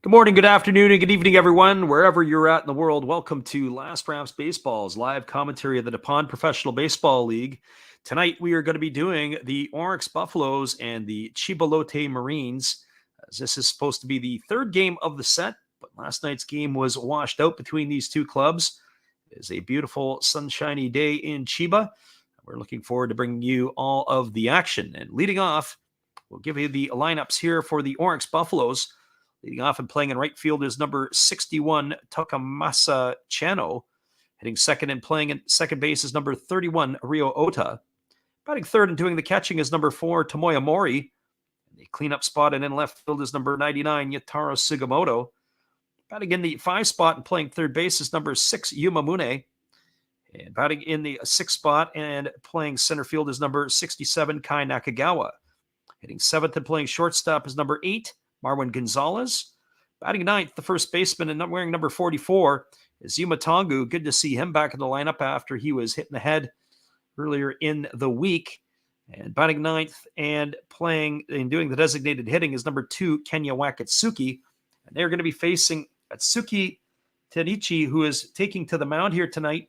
Good morning, good afternoon, and good evening, everyone. Wherever you're at in the world, welcome to Last Raps Baseball's live commentary of the Nippon Professional Baseball League. Tonight, we are going to be doing the Orix Buffaloes and the Chiba Lotte Marines. As this is supposed to be the third game of the set, but last night's game was washed out between these two clubs. It is a beautiful, sunshiny day in Chiba. We're looking forward to bringing you all of the action. And leading off, we'll give you the lineups here for the Orix Buffaloes. Leading off and playing in right field is number 61, Takamasa Chano. Hitting second and playing at second base is number 31, Ryo Ota. Batting third and doing the catching is number 4, Tomoya Mori. The cleanup spot and in left field is number 99, Yataro Sugimoto. Batting in the 5 spot and playing third base is number 6, Yuma Mune. And batting in the 6th spot and playing center field is number 67, Kai Nakagawa. Hitting 7th and playing shortstop is number 8, Marwin Gonzalez. Batting 9th, the first baseman and wearing number 44 is Yuma Tongu. Good to see him back in the lineup after he was hit in the head earlier in the week. And batting 9th and playing and doing the designated hitting is number 2, Kenya Wakatsuki. And they're going to be facing Atsuki Tenichi, who is taking to the mound here tonight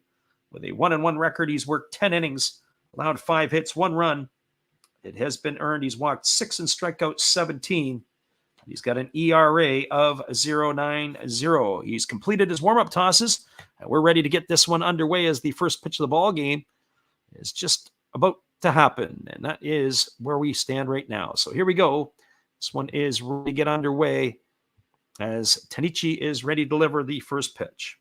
with a 1-1 record. He's worked 10 innings, allowed 5 hits, 1 run. It has been earned. He's walked 6 and struck out 17. He's got an ERA of 0.90. He's completed his warm-up tosses, and we're ready to get this one underway as the first pitch of the ball game is just about to happen, and that is where we stand right now. So here we go. This one is ready to get underway as Tenichi is ready to deliver the first pitch.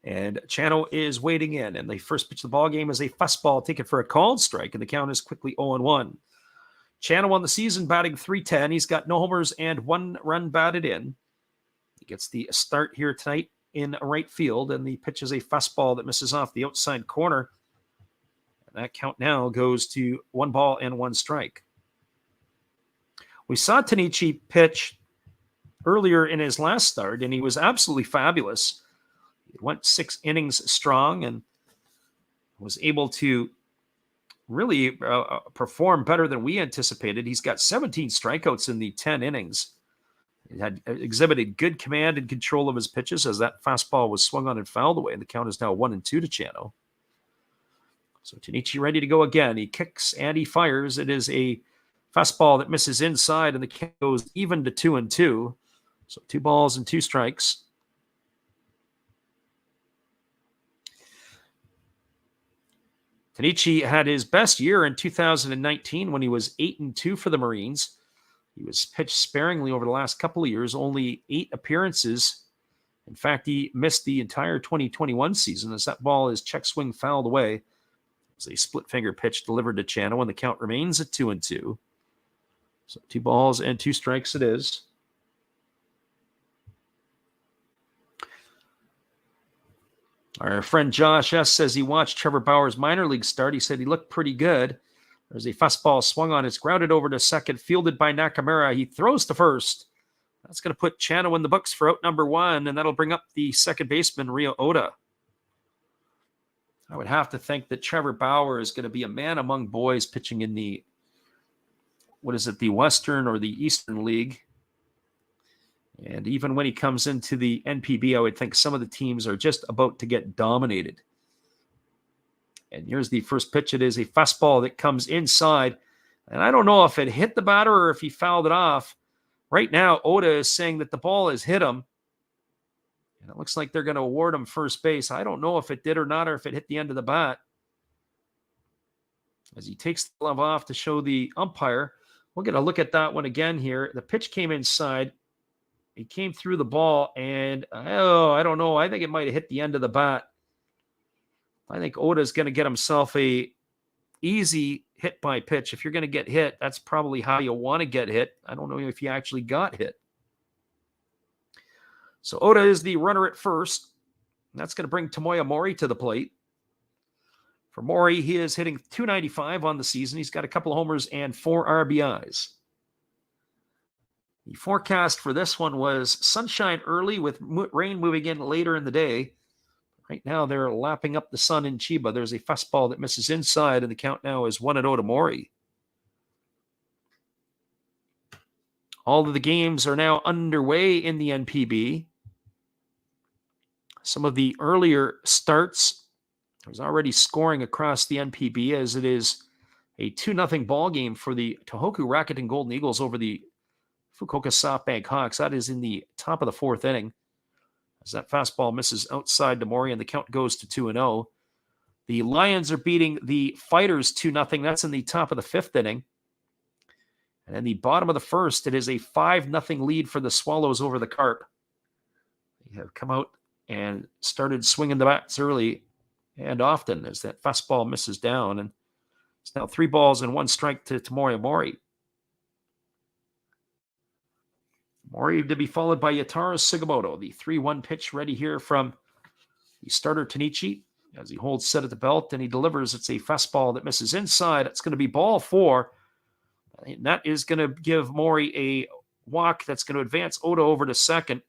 And Chano is waiting in, and the first pitch of the ball game is a fastball taken for a called strike, and the count is quickly 0-1. Chano on the season batting .310. He's got no homers and 1 run batted in. He gets the start here tonight in right field, and the pitch is a fastball that misses off the outside corner. And that count now goes to 1 ball and 1 strike. We saw Tenichi pitch earlier in his last start, and he was absolutely fabulous. He went 6 innings strong and was able to really perform better than we anticipated. He's got 17 strikeouts in the 10 innings. He had exhibited good command and control of his pitches as that fastball was swung on and fouled away. And the count is now 1-2 to Chano. So Tenichi ready to go again. He kicks and he fires. It is a fastball that misses inside, and the count goes even to 2-2. So 2 balls and 2 strikes. Tenichi had his best year in 2019 when he was 8-2 for the Marines. He was pitched sparingly over the last couple of years, only 8 appearances. In fact, he missed the entire 2021 season as that ball is check swing fouled away. It was a split finger pitch delivered to Chano, and the count remains at 2-2. So 2 balls and 2 strikes it is. Our friend Josh S. says he watched Trevor Bauer's minor league start. He said he looked pretty good. There's a fastball swung on. It's grounded over to second, fielded by Nakamura. He throws to first. That's going to put Chano in the books for out number 1, and that'll bring up the second baseman, Ryo Ota. I would have to think that Trevor Bauer is going to be a man among boys pitching in the, the Western or the Eastern League. And even when he comes into the NPB, I would think some of the teams are just about to get dominated. And here's the first pitch. It is a fastball that comes inside. And I don't know if it hit the batter or if he fouled it off. Right now, Ota is saying that the ball has hit him. And it looks like they're going to award him first base. I don't know if it did or not, or if it hit the end of the bat. as he takes the glove off to show the umpire. We'll get a look at that one again here. The pitch came inside. He came through the ball, and I don't know. I think it might have hit the end of the bat. I think Oda's going to get himself a easy hit by pitch. If you're going to get hit, that's probably how you want to get hit. I don't know if he actually got hit. So Oda is the runner at first. That's going to bring Tomoya Mori to the plate. For Mori, he is hitting .295 on the season. He's got a couple of homers and 4 RBIs. The forecast for this one was sunshine early with rain moving in later in the day. Right now, they're lapping up the sun in Chiba. There's a fastball that misses inside, and the count now is 1-0 to Mori. All of the games are now underway in the NPB. Some of the earlier starts, there's already scoring across the NPB as it is a 2-0 ball game for the Tohoku Rakuten Golden Eagles over the Fukuoka SoftBank Hawks. That is in the top of the 4th inning. As that fastball misses outside to Mori, and the count goes to 2-0. The Lions are beating the Fighters 2-0. That's in the top of the 5th inning. And in the bottom of the 1st, it is a 5-0 lead for the Swallows over the Carp. They have come out and started swinging the bats early and often as that fastball misses down. And it's now 3 balls and 1 strike to Tomoya Mori. Mori to be followed by Yataro Sugimoto. The 3-1 pitch ready here from the starter Tanichi as he holds set at the belt and he delivers. It's a fastball that misses inside. It's going to be ball 4. And that is going to give Mori a walk that's going to advance Oda over to second.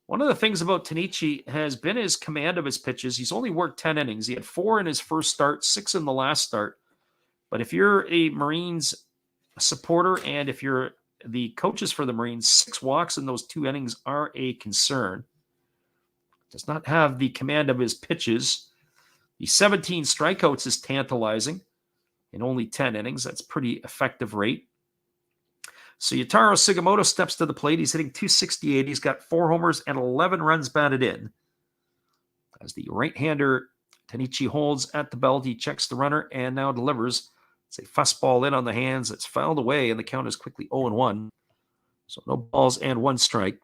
One of the things about Tanichi has been his command of his pitches. He's only worked 10 innings. He had 4 in his first start, 6 in the last start. But if you're a Marines supporter and if you're the coaches for the Marines, 6 walks in those 2 innings are a concern. Does not have the command of his pitches. The 17 strikeouts is tantalizing in only 10 innings. That's pretty effective rate. So Yataro Sugimoto steps to the plate. He's hitting .268. He's got 4 homers and 11 runs batted in. As the right-hander Tanichi holds at the belt, he checks the runner and now delivers. It's a fastball in on the hands. It's fouled away, and the count is quickly 0-1. So no balls and 1 strike.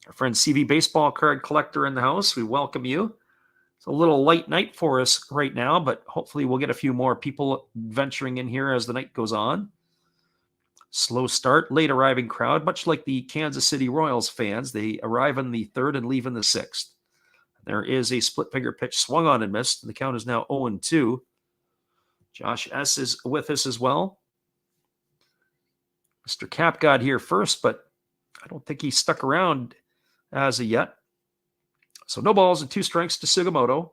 Our friend CV Baseball Card Collector in the house, we welcome you. It's a little light night for us right now, but hopefully we'll get a few more people venturing in here as the night goes on. Slow start, late arriving crowd, much like the Kansas City Royals fans. They arrive in the 3rd and leave in the 6th. There is a split finger pitch swung on and missed, and the count is now 0-2. Josh S. is with us as well. Mr. Cap got here first, but I don't think he stuck around as of yet. So no balls and 2 strikes to Sugimoto.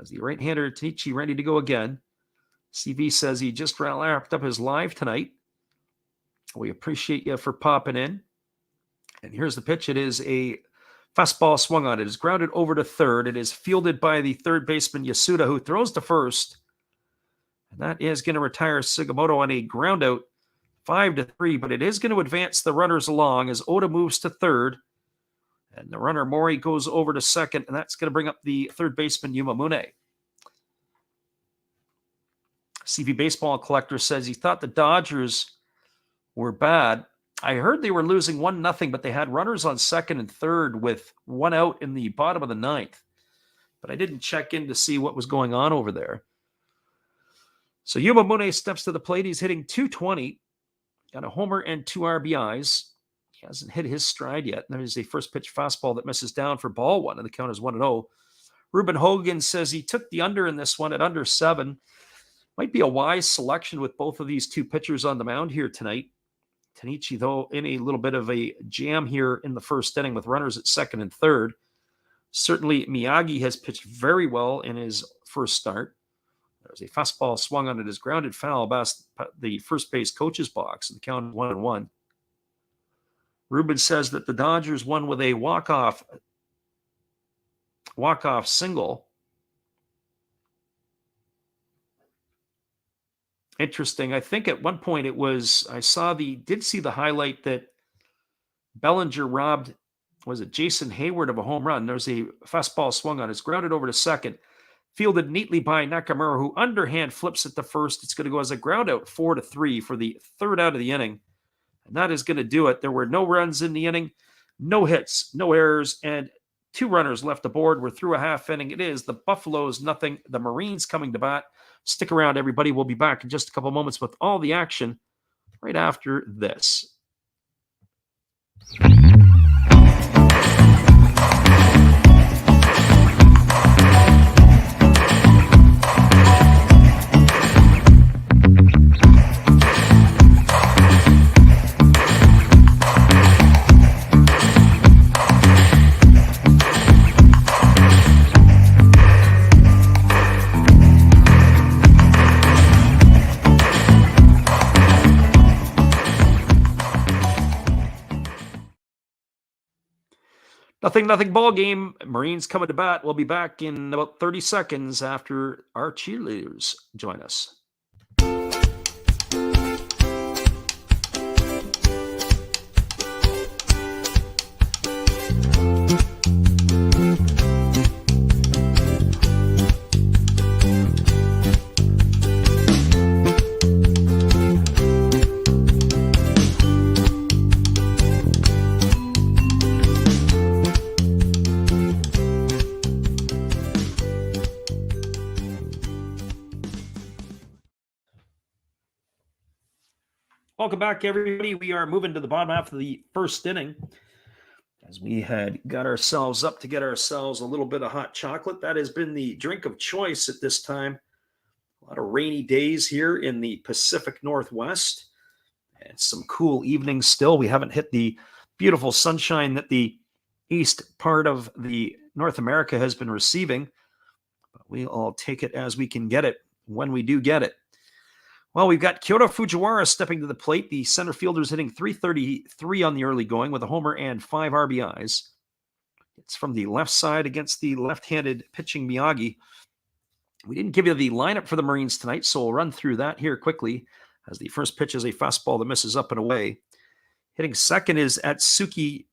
As the right-hander Tanichi ready to go again. CV says he just wrapped up his live tonight. We appreciate you for popping in. And here's the pitch. It is a fastball swung on. It is grounded over to third. It is fielded by the third baseman Yasuda, who throws to first. And that is going to retire Sugimoto on a ground out 5-3, but it is going to advance the runners along as Oda moves to third. And the runner Mori goes over to second, and that's going to bring up the third baseman Yumamune. CV Baseball Collector says he thought the Dodgers were bad. I heard they were losing 1-0, but they had runners on second and third with 1 out in the bottom of the 9th. But I didn't check in to see what was going on over there. So Yumamune steps to the plate. He's hitting .220, got a homer and 2 RBIs. He hasn't hit his stride yet. And there's a first pitch fastball that misses down for ball 1, and the count is 1-0. Ruben Hogan says he took the under in this one at under 7. Might be a wise selection with both of these 2 pitchers on the mound here tonight. Tanichi, though, in a little bit of a jam here in the first inning with runners at second and third. Certainly, Miyagi has pitched very well in his first start. There's a fastball swung on it as grounded foul past the first base coach's box, and the count is 1-1. Ruben says that the Dodgers won with a walk-off single. Interesting. I think at one point did see the highlight that Bellinger robbed, was it Jason Hayward of a home run? There's a fastball swung on. It's grounded over to second. Fielded neatly by Nakamura, who underhand flips it to first. It's going to go as a ground out 4-3 for the third out of the inning. And that is going to do it. There were no runs in the inning, no hits, no errors, and 2 runners left aboard. We're through a half inning. It is the Buffaloes nothing, the Marines coming to bat. Stick around, everybody. We'll be back in just a couple moments with all the action right after this. Nothing ball game. Marines coming to bat. We'll be back in about 30 seconds after our cheerleaders join us. Welcome back, everybody. We are moving to the bottom half of the first inning as we had got ourselves up to get ourselves a little bit of hot chocolate. That has been the drink of choice at this time. A lot of rainy days here in the Pacific Northwest and some cool evenings still. We haven't hit the beautiful sunshine that the east part of the North America has been receiving, but we'll take it as we can get it when we do get it. Well, we've got Kyoto Fujiwara stepping to the plate. The center fielder's hitting .333 on the early going with a homer and 5 RBIs. It's from the left side against the left-handed pitching Miyagi. We didn't give you the lineup for the Marines tonight, so we'll run through that here quickly as the first pitch is a fastball that misses up and away. Hitting second is Atsuki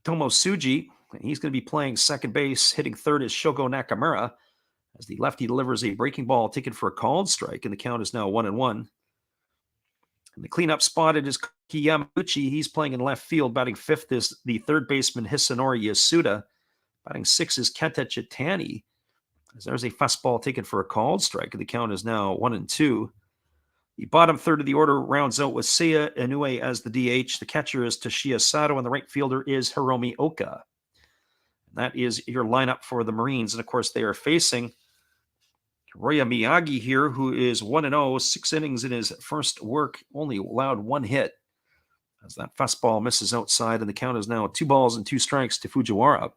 Tomosuji, and he's going to be playing second base. Hitting third is Shogo Nakamura, as the lefty delivers a breaking ball taken for a called strike, and the count is now 1-1. And the cleanup spot is Koki Yamaguchi. He's playing in left field. Batting fifth is the third baseman Hisanori Yasuda. Batting sixth is Kenta Chitani. As there's a fastball taken for a called strike, and the count is now 1-2. The bottom third of the order rounds out with Seiya Inoue as the DH. The catcher is Toshiya Sato, and the right fielder is Hiromi Oka. And that is your lineup for the Marines. And, of course, they are facing Roya Miyagi here, who is 1-0, 6 innings in his first work, only allowed 1 hit. As that fastball misses outside, and the count is now 2-2 to Fujiwara.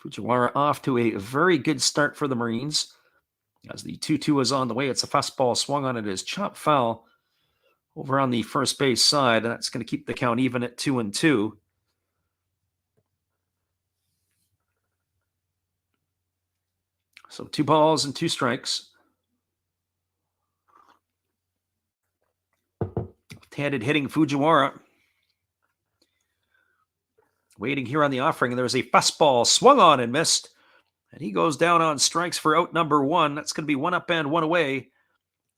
Fujiwara off to a very good start for the Marines. As the 2-2 is on the way, it's a fastball swung on. It is chopped foul over on the first base side, and that's going to keep the count even at 2-2. So 2-2. Left-handed hitting Fujiwara. Waiting here on the offering, and there's a fastball swung on and missed. And he goes down on strikes for out number 1. That's going to be 1 up and 1 away.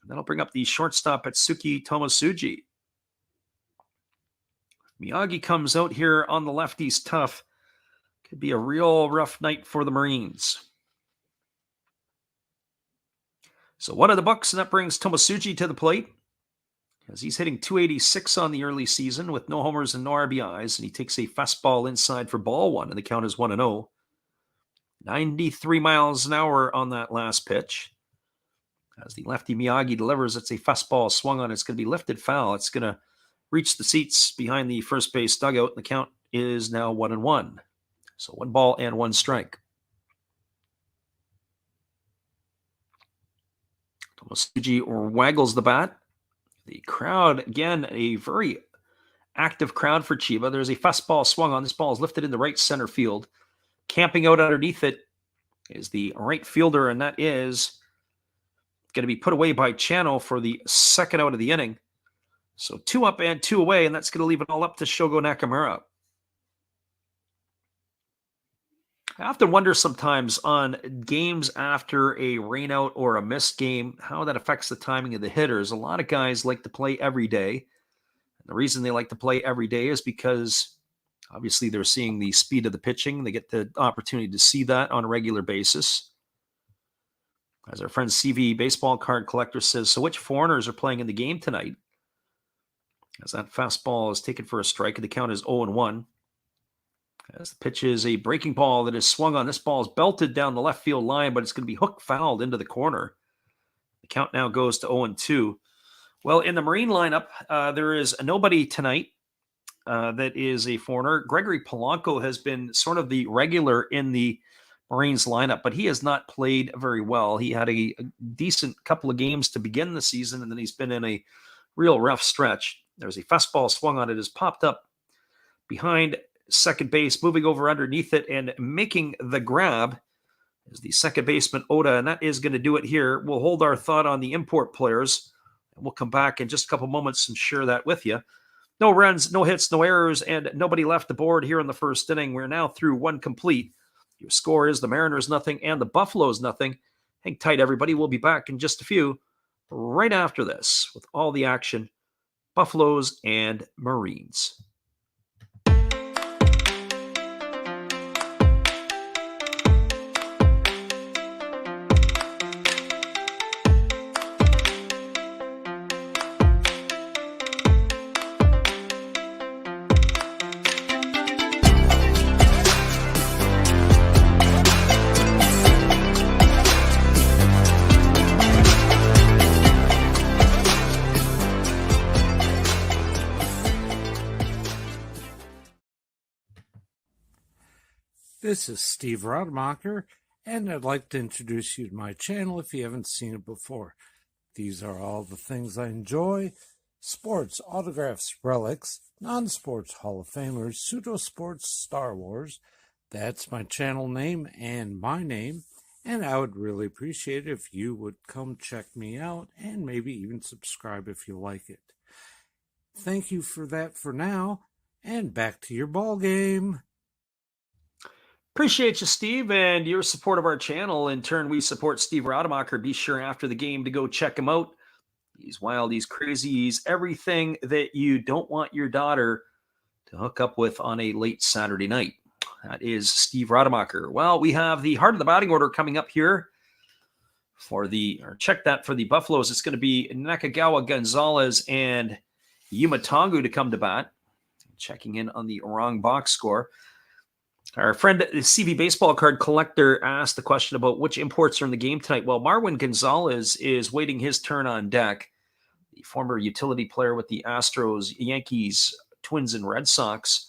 And that'll bring up the shortstop Atsuki Tomosuji. Miyagi comes out here on the lefties tough. Could be a real rough night for the Marines. So 1 of the books, and that brings Tomosuji to the plate, as he's hitting .286 on the early season with no homers and no RBIs, and he takes a fastball inside for ball 1, and the count is 1-0. 93 miles an hour on that last pitch. As the lefty Miyagi delivers, it's a fastball swung on. It's going to be lifted foul. It's going to reach the seats behind the first base dugout, and the count is now 1-1. So 1 ball and 1 strike. Tomosuji waggles the bat. The crowd, again, a very active crowd for Chiba. There's a fastball swung on. This ball is lifted into right center field. Camping out underneath it is the right fielder, and that is going to be put away by Chano for the second out of the inning. So 2 up and 2 away, and that's going to leave it all up to Shogo Nakamura. I often wonder sometimes on games after a rainout or a missed game, how that affects the timing of the hitters. A lot of guys like to play every day. The reason they like to play every day is because obviously they're seeing the speed of the pitching. They get the opportunity to see that on a regular basis. As our friend CV Baseball Card Collector says, so which foreigners are playing in the game tonight? As that fastball is taken for a strike, and the count is 0-1. As the pitch is a breaking ball that is swung on. This ball is belted down the left field line, but it's going to be hook fouled into the corner. The count now goes to 0-2. Well, in the Marine lineup, there is nobody tonight that is a foreigner. Gregory Polanco has been sort of the regular in the Marines lineup, but he has not played very well. He had a decent couple of games to begin the season, and then he's been in a real rough stretch. There's a fastball swung on it, has popped up behind second base, moving over underneath it and making the grab is the second baseman Oda, and that is going to do it here. We'll hold our thought on the import players, and we'll come back in just a couple moments and share that with you. No runs, no hits, no errors, and nobody left the board here in the first inning. We're now through one complete. Your score is the Mariners nothing and the Buffaloes nothing. Hang tight, everybody. We'll be back in just a few right after this with all the action, Buffaloes and Marines. This is Steve Rademacher, and I'd like to introduce you to my channel if you haven't seen it before. These are all the things I enjoy: sports, autographs, relics, non-sports Hall of Famers, pseudo-sports, Star Wars. That's my channel name and my name, and I would really appreciate it if you would come check me out and maybe even subscribe if you like it. Thank you for that for now, and back to your ball game. Appreciate you, Steve, and your support of our channel. In turn, we support Steve Rademacher. Be sure after the game to go check him out. He's wild, he's crazy, he's everything that you don't want your daughter to hook up with on a late Saturday night. That is Steve Rademacher. Well, we have the heart of the batting order coming up here for check that for the Buffaloes. It's going to be Nakagawa, Gonzalez, and Yumatangu to come to bat. Checking in on the wrong box score. Our friend, the CV Baseball Card Collector, asked the question about which imports are in the game tonight. Well, Marwin Gonzalez is waiting his turn on deck. The former utility player with the Astros, Yankees, Twins, and Red Sox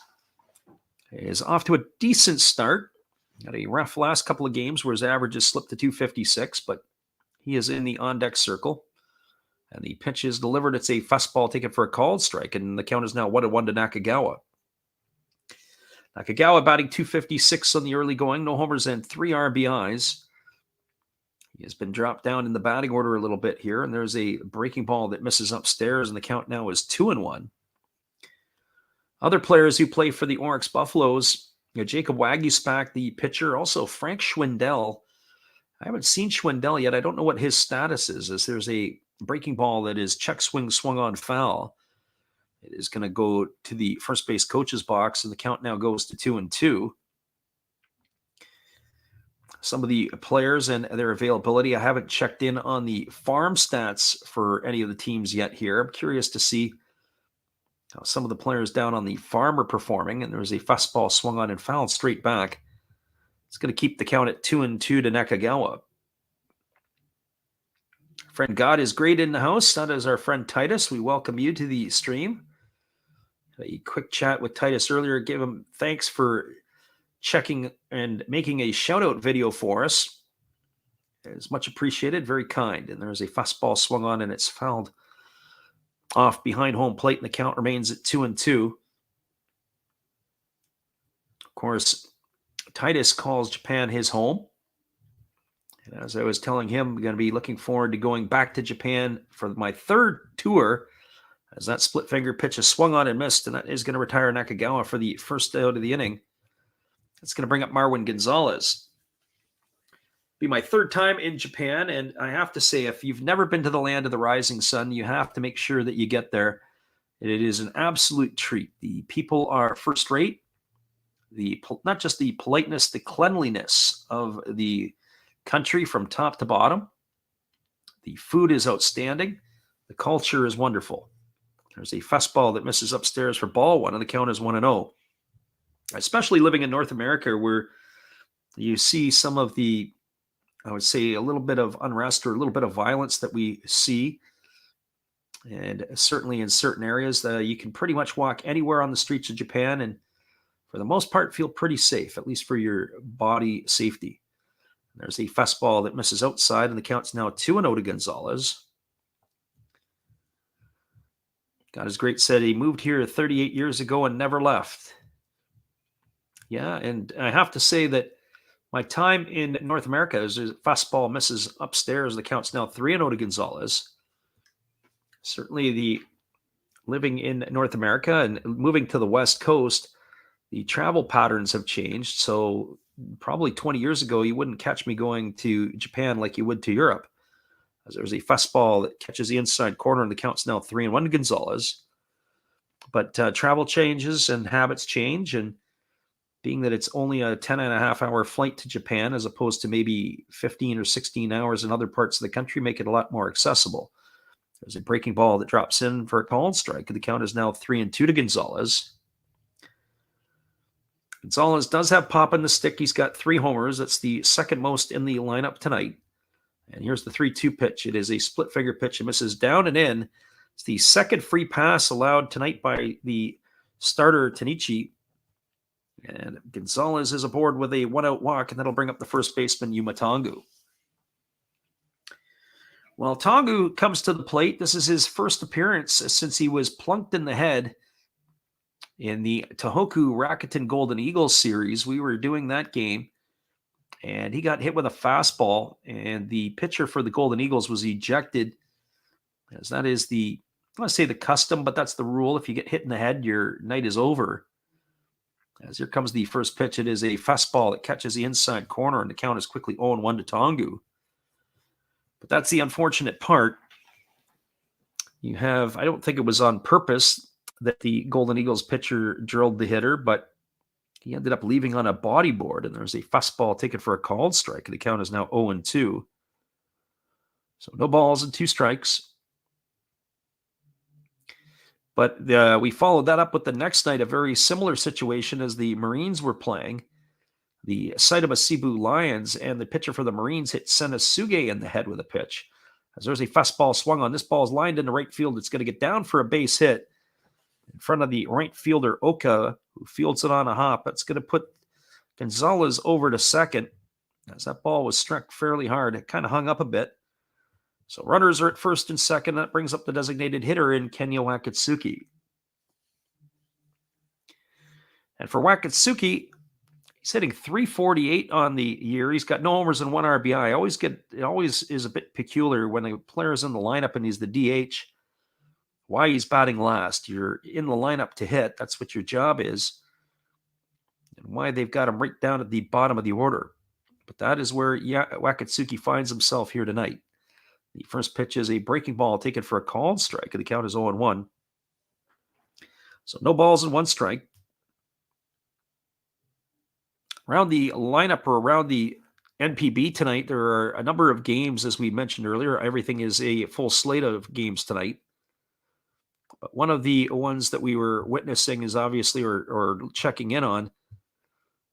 is off to a decent start. Had a rough last couple of games where his average has slipped to 256, but he is in the on-deck circle. And the pitch is delivered. It's a fastball taken for a called strike, and the count is now 1-1 to Nakagawa. Nakagawa batting 256 on the early going, no homers and 3 RBIs. He has been dropped down in the batting order a little bit here, and there's a breaking ball that misses upstairs, and the count now is 2-1. Other players who play for the Orix Buffaloes, Jacob Waguespack, the pitcher, also Frank Schwindel. I haven't seen Schwindel yet. I don't know what his status is, as there's a breaking ball that is check swing swung on foul. It is going to go to the first base coach's box, and the count now goes to 2-2. Some of the players and their availability. I haven't checked in on the farm stats for any of the teams yet here. I'm curious to see how some of the players down on the farm are performing, and there was a fastball swung on and fouled straight back. It's going to keep the count at 2-2 to Nakagawa. Friend God is great in the house. That is our friend Titus. We welcome you to the stream. A quick chat with Titus earlier. Give him thanks for checking and making a shout-out video for us. It's much appreciated. Very kind. And there's a fastball swung on, and it's fouled off behind home plate, and the count remains at 2-2. Of course, Titus calls Japan his home. And as I was telling him, I'm going to be looking forward to going back to Japan for my third tour, as that split finger pitch is swung on and missed, and that is going to retire Nakagawa for the first out of the inning. That's going to bring up Marwin Gonzalez. Be my third time in Japan, and I have to say, if you've never been to the land of the rising sun, you have to make sure that you get there. It is an absolute treat. The people are first rate. Not just the politeness, the cleanliness of the country from top to bottom. The food is outstanding. The culture is wonderful. There's a fastball that misses upstairs for ball one, and the count is 1-0. Especially living in North America, where you see some of the, I would say, a little bit of unrest or a little bit of violence that we see. And certainly in certain areas, you can pretty much walk anywhere on the streets of Japan and for the most part feel pretty safe, at least for your body safety. There's a fastball that misses outside, and the count's now 2-0 to Gonzalez. God is great said he moved here 38 years ago and never left. Yeah, and I have to say that my time in North America is a fastball misses upstairs. The count's now 3-0 to Gonzalez. Certainly the living in North America and moving to the West Coast, the travel patterns have changed. So probably 20 years ago, you wouldn't catch me going to Japan like you would to Europe. As there's a fastball that catches the inside corner, and the count's now 3-1 to Gonzalez. But travel changes and habits change, and being that it's only a 10.5-hour flight to Japan as opposed to maybe 15 or 16 hours in other parts of the country, make it a lot more accessible. There's a breaking ball that drops in for a called strike. The count is now 3-2 to Gonzalez. Gonzalez does have pop in the stick. He's got 3 homers. That's the second most in the lineup tonight. And here's the 3-2 pitch. It is a split figure pitch. It misses down and in. It's the second free pass allowed tonight by the starter, Tanichi. And Gonzalez is aboard with a 1-out walk, and that'll bring up the first baseman, Yuma Tongu. Well, Tongu comes to the plate. This is his first appearance since he was plunked in the head in the Tohoku Rakuten Golden Eagles series. We were doing that game, and he got hit with a fastball, and the pitcher for the Golden Eagles was ejected, as that is the, I want to say the custom, but that's the rule. If you get hit in the head, your night is over. As here comes the first pitch. It is a fastball that catches the inside corner, and the count is quickly 0-1 to Tongu. But that's the unfortunate part. You have, I don't think it was on purpose that the Golden Eagles pitcher drilled the hitter, but he ended up leaving on a body board, and there's a fastball taken for a called strike. The count is now 0-2. So no balls and 2 strikes. But we followed that up with the next night, a very similar situation as the Marines were playing. The Saitama Cebu Lions, and the pitcher for the Marines hit Senasuge in the head with a pitch. As there's a fastball swung on. This ball is lined into right field. It's going to get down for a base hit in front of the right fielder, Oka, who fields it on a hop. That's going to put Gonzalez over to second. As that ball was struck fairly hard, it kind of hung up a bit. So runners are at first and second. That brings up the designated hitter in Kenya Wakatsuki. And for Wakatsuki, he's hitting .348 on the year. He's got no homers and 1 RBI. It always is a bit peculiar when a player is in the lineup and he's the DH. Why he's batting last? You're in the lineup to hit. That's what your job is. And why they've got him right down at the bottom of the order. But that is where Wakatsuki finds himself here tonight. The first pitch is a breaking ball taken for a called strike, and the count is 0-1. So no balls and 1 strike. Around the lineup, or around the NPB tonight, there are a number of games, as we mentioned earlier. Everything is a full slate of games tonight. But one of the ones that we were witnessing is obviously, or checking in on,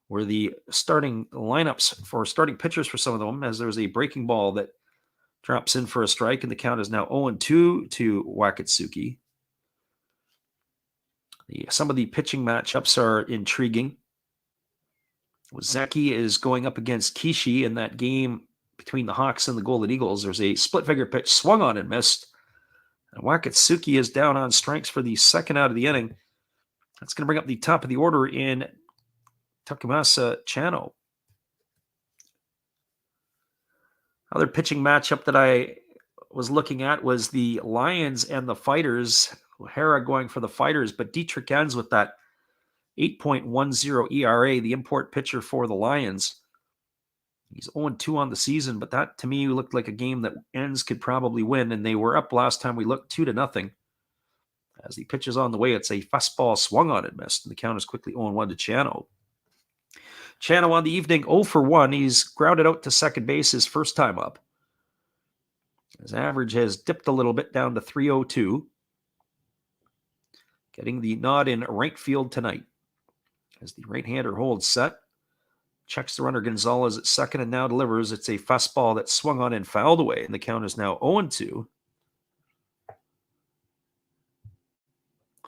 were the starting lineups for starting pitchers for some of them, as there's a breaking ball that drops in for a strike, and the count is now 0-2 to Wakatsuki. Some of the pitching matchups are intriguing. Zeki is going up against Kishi in that game between the Hawks and the Golden Eagles. There's a split figure pitch swung on and missed. And Wakatsuki is down on strikes for the second out of the inning. That's going to bring up the top of the order in Takumasa Chano. Other pitching matchup that I was looking at was the Lions and the Fighters. O'Hara going for the Fighters, but Dietrich ends with that 8.10 ERA, the import pitcher for the Lions. He's 0-2 on the season, but that to me looked like a game that Ends could probably win, and they were up last time we looked 2-0. As the pitch is on the way, it's a fastball swung on and missed, and the count is quickly 0-1 to Chano. Chano on the evening 0-for-1. He's grounded out to second base his first time up. His average has dipped a little bit down to 302. Getting the nod in right field tonight. As the right-hander holds set. Checks the runner Gonzalez at second and now delivers. It's a fastball that swung on and fouled away, and the count is now 0-2.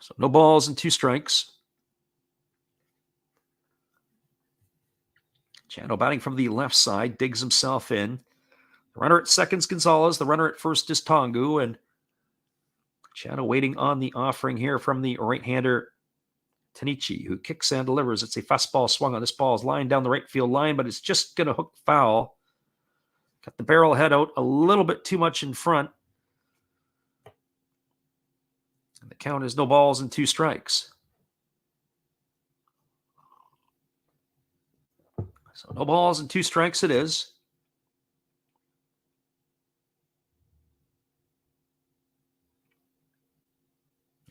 So no balls and 2 strikes. Chano batting from the left side, digs himself in. The runner at second's Gonzalez. The runner at first is Tongu, and Chano waiting on the offering here from the right-hander Tanichi, who kicks and delivers. It's a fastball swung on. This ball is lined down the right field line, but it's just going to hook foul. Got the barrel head out a little bit too much in front. And the count is no balls and 2 strikes. So no balls and 2 strikes it is.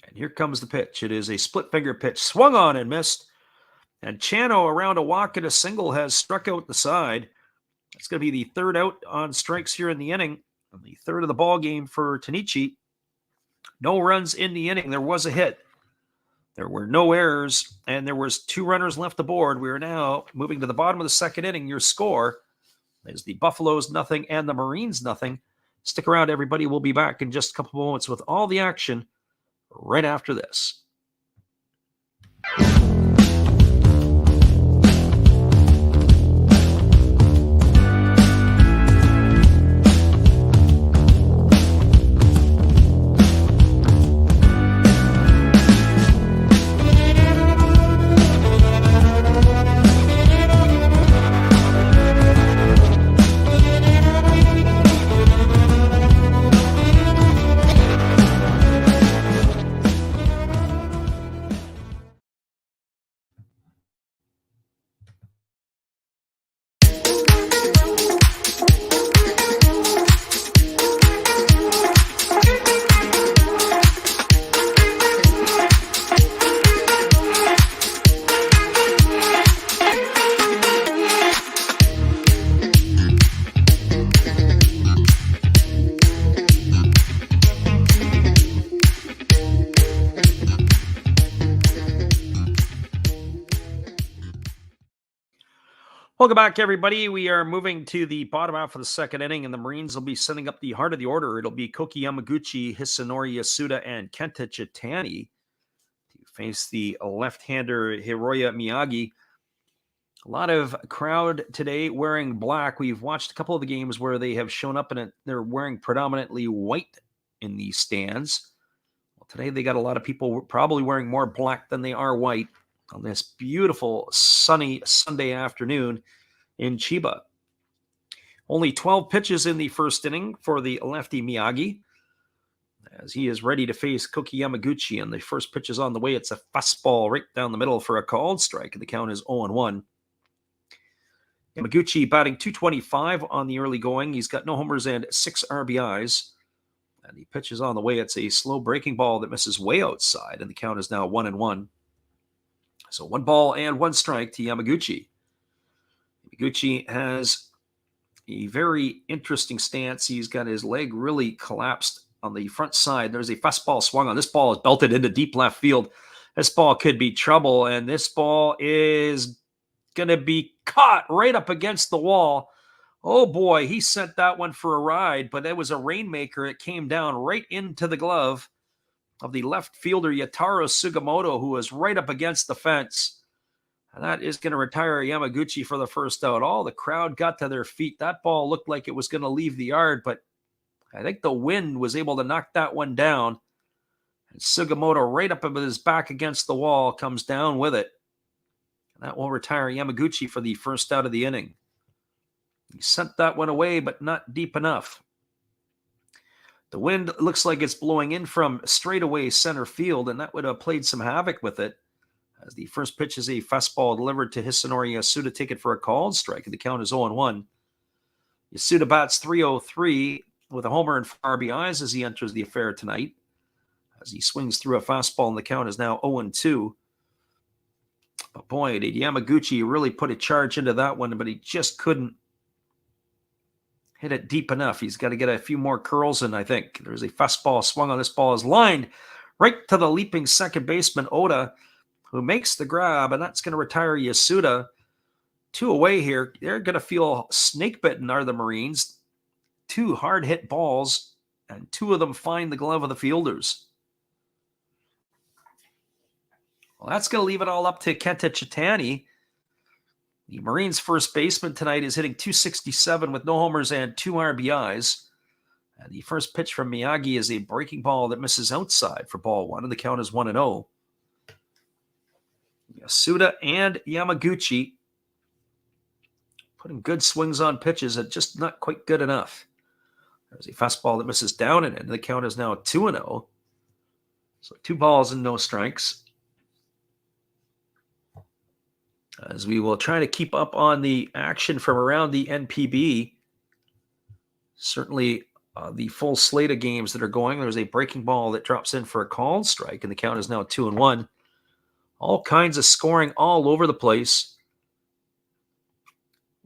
And here comes the pitch. It is a split finger pitch. Swung on and missed. And Chano, around a walk and a single, has struck out the side. That's going to be the third out on strikes here in the inning. And the third of the ball game for Tanichi. No runs in the inning. There was a hit. There were no errors, and there was 2 runners left aboard. We are now moving to the bottom of the second inning. Your score is the Buffaloes 0 and the Marines 0. Stick around, everybody. We'll be back in just a couple moments with all the action right after this. Welcome back, everybody. We are moving to the bottom half of the second inning, and the Marines will be sending up the heart of the order. It'll be Koki Yamaguchi, Hisanori Yasuda, and Kenta Chitani to face the left-hander Hiroya Miyagi. A lot of crowd today wearing black. We've watched a couple of the games where they have shown up and they're wearing predominantly white in the stands. Well, today they got a lot of people probably wearing more black than they are white on this beautiful sunny Sunday afternoon in Chiba. Only 12 pitches in the first inning for the lefty Miyagi, as he is ready to face Koki Yamaguchi, and the first pitch is on the way. It's a fastball right down the middle for a called strike, and the count is 0-1. Yamaguchi batting .225 on the early going. He's got no homers and 6 RBIs. And the pitch is on the way. It's a slow breaking ball that misses way outside, and the count is now 1-1. So 1 ball and 1 strike to Yamaguchi. Yamaguchi has a very interesting stance. He's got his leg really collapsed on the front side. There's a fastball swung on. This ball is belted into deep left field. This ball could be trouble, and this ball is going to be caught right up against the wall. Oh boy, he sent that one for a ride, but it was a rainmaker. It came down right into the glove of the left fielder Yataro Sugimoto, who was right up against the fence. And that is going to retire Yamaguchi for the first out. All the crowd got to their feet. That ball looked like it was going to leave the yard, but I think the wind was able to knock that one down. And Sugimoto, right up with his back against the wall, comes down with it. And that will retire Yamaguchi for the first out of the inning. He sent that one away, but not deep enough. The wind looks like it's blowing in from straightaway center field, and that would have played some havoc with it. As the first pitch is a fastball delivered to Hisanori Yasuda, taken for a called strike, and the count is 0-1. Yasuda bats .303 with a homer and 4 RBIs as he enters the affair tonight. As he swings through a fastball, and the count is now 0-2. But boy, did Yamaguchi really put a charge into that one, but he just couldn't hit it deep enough. He's got to get a few more curls in, I think. There's a fastball swung on. This ball is lined right to the leaping second baseman, Oda, who makes the grab, and that's going to retire Yasuda. 2 away here. They're going to feel snake-bitten, are the Marines. 2 hard-hit balls, and 2 of them find the glove of the fielders. Well, that's going to leave it all up to Kenta Chitani. The Marines' first baseman tonight is hitting .267 with no homers and 2 RBIs. And the first pitch from Miyagi is a breaking ball that misses outside for ball 1, and the count is 1-0. Yasuda and Yamaguchi putting good swings on pitches, and just not quite good enough. There's a fastball that misses down and in. The count is now 2-0. So 2 balls and no strikes. As we will try to keep up on the action from around the NPB. Certainly the full slate of games that are going. There's a breaking ball that drops in for a called strike, and the count is now 2-1. All kinds of scoring all over the place,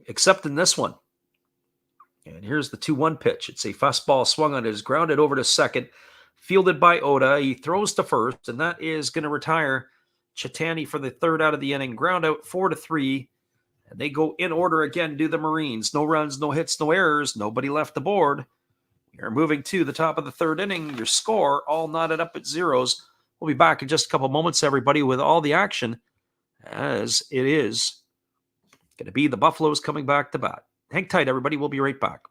except in this one. And here's the 2-1 pitch. It's a fastball swung on. It is grounded over to second, fielded by Oda. He throws to first, and that is going to retire Chitani for the 3rd out of the inning. Ground out 4-3, and they go in order again, do the Marines. No runs, no hits, no errors. Nobody left the board. We are moving to the top of the 3rd inning. Your score all knotted up at zeros. We'll be back in just a couple moments, everybody, with all the action, as it is going to be the Buffaloes coming back to bat. Hang tight, everybody. We'll be right back.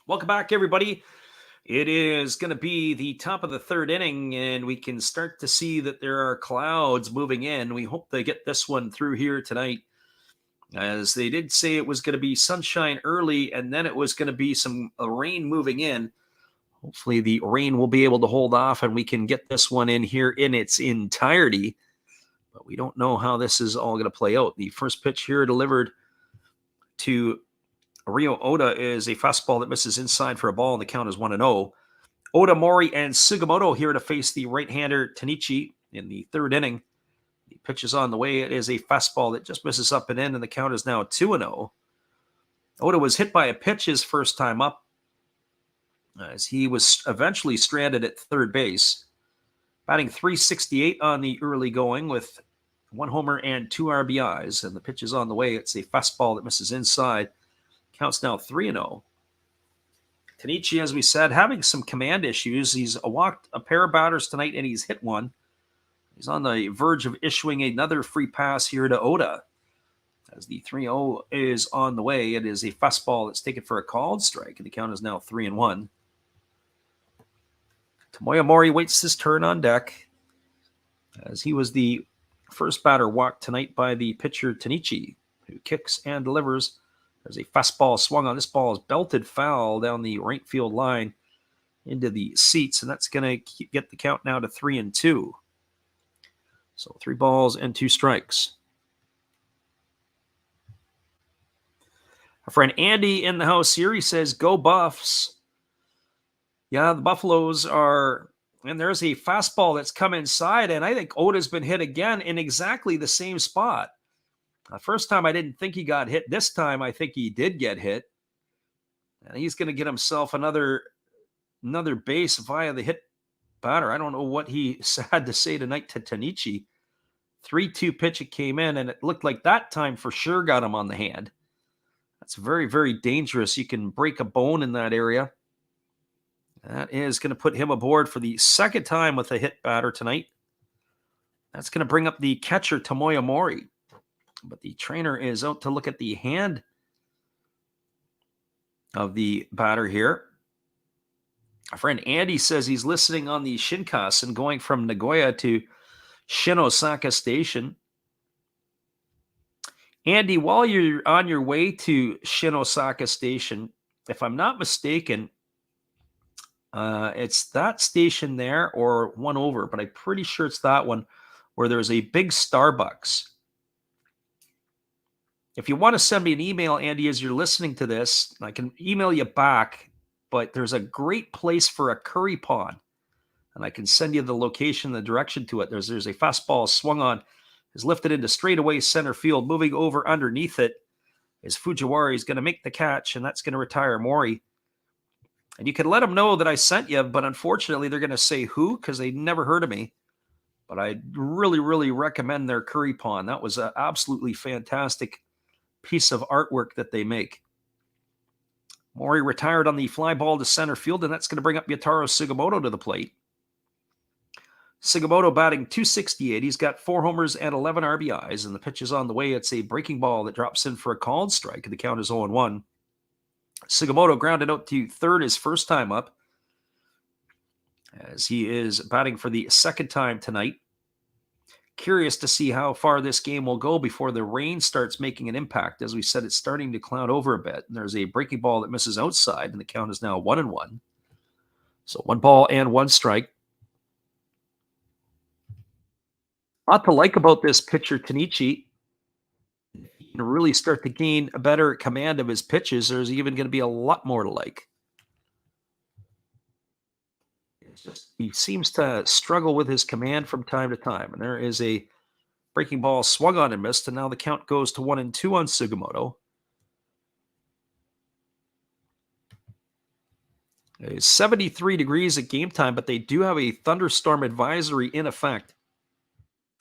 Welcome back, everybody. It is going to be the top of the 3rd inning, and we can start to see that there are clouds moving in. We hope they get this one through here tonight, as they did say it was going to be sunshine early, and then it was going to be some rain moving in. Hopefully the rain will be able to hold off, and we can get this one in here in its entirety. But we don't know how this is all going to play out. The first pitch here delivered to Ryo Oda is a fastball that misses inside for a ball, and the count is 1-0. Oda, Mori, and Sugimoto here to face the right-hander Tanichi in the 3rd inning. The pitch is on the way. It is a fastball that just misses up and in, and the count is now 2-0. Oda was hit by a pitch his first time up, as he was eventually stranded at 3rd base. Batting .368 on the early going with 1 homer and 2 RBIs, and the pitch is on the way. It's a fastball that misses inside. Counts now 3-0. Tanichi, as we said, having some command issues. He's walked a pair of batters tonight, and he's hit one. He's on the verge of issuing another free pass here to Oda. As the 3-0 is on the way, it is a fastball that's taken for a called strike, and the count is now 3-1. Tomoya Mori waits his turn on deck, as he was the first batter walked tonight by the pitcher Tanichi, who kicks and delivers. There's a fastball swung on. This ball is belted foul down the right field line into the seats, and that's going to get the count now to 3-2. So 3 balls and 2 strikes. Our friend Andy in the house here, he says, "Go Buffs." Yeah, the Buffaloes are And there's a fastball that's come inside, and I think Oda's been hit again in exactly the same spot. The first time I didn't think he got hit. This time I think he did get hit. And he's going to get himself another base via the hit batter. I don't know what he had to say tonight to Tanichi. 3-2 pitch, it came in, and it looked like that time for sure got him on the hand. That's very, very dangerous. You can break a bone in that area. That is going to put him aboard for the second time with a hit batter tonight. That's going to bring up the catcher, Tomoya Mori. But the trainer is out to look at the hand of the batter here. Our friend Andy says he's listening on the Shinkansen going from Nagoya to Shinosaka Station. Andy, while you're on your way to Shinosaka Station, if I'm not mistaken, it's that station there or one over, but I'm pretty sure it's that one where there's a big Starbucks. If you want to send me an email, Andy, as you're listening to this, I can email you back, but there's a great place for a curry pond, and I can send you the location, the direction to it. There's a fastball swung on, is lifted into straightaway center field, moving over underneath it is Fujiwara. He's going to make the catch, and that's going to retire Mori. And you can let them know that I sent you, but unfortunately they're going to say who, because they never heard of me. But I really, really recommend their curry pond. That was an absolutely fantastic piece of artwork that they make. Mori retired on the fly ball to center field, and that's going to bring up Yataro Sugimoto to the plate. Sugimoto batting .268. He's got 4 homers and 11 RBIs, and the pitch is on the way. It's a breaking ball that drops in for a called strike, and the count is 0-1. Sugimoto grounded out to third his first time up, as he is batting for the second time tonight. Curious to see how far this game will go before the rain starts making an impact. As we said, it's starting to cloud over a bit. And there's a breaking ball that misses outside, and the count is now 1-1. So 1 ball and 1 strike. A lot to like about this pitcher, Tanichi. He can really start to gain a better command of his pitches. There's even going to be a lot more to like. He seems to struggle with his command from time to time. And there is a breaking ball swung on and missed. And now the count goes to 1-2 on Sugimoto. It's 73 degrees at game time, but they do have a thunderstorm advisory in effect.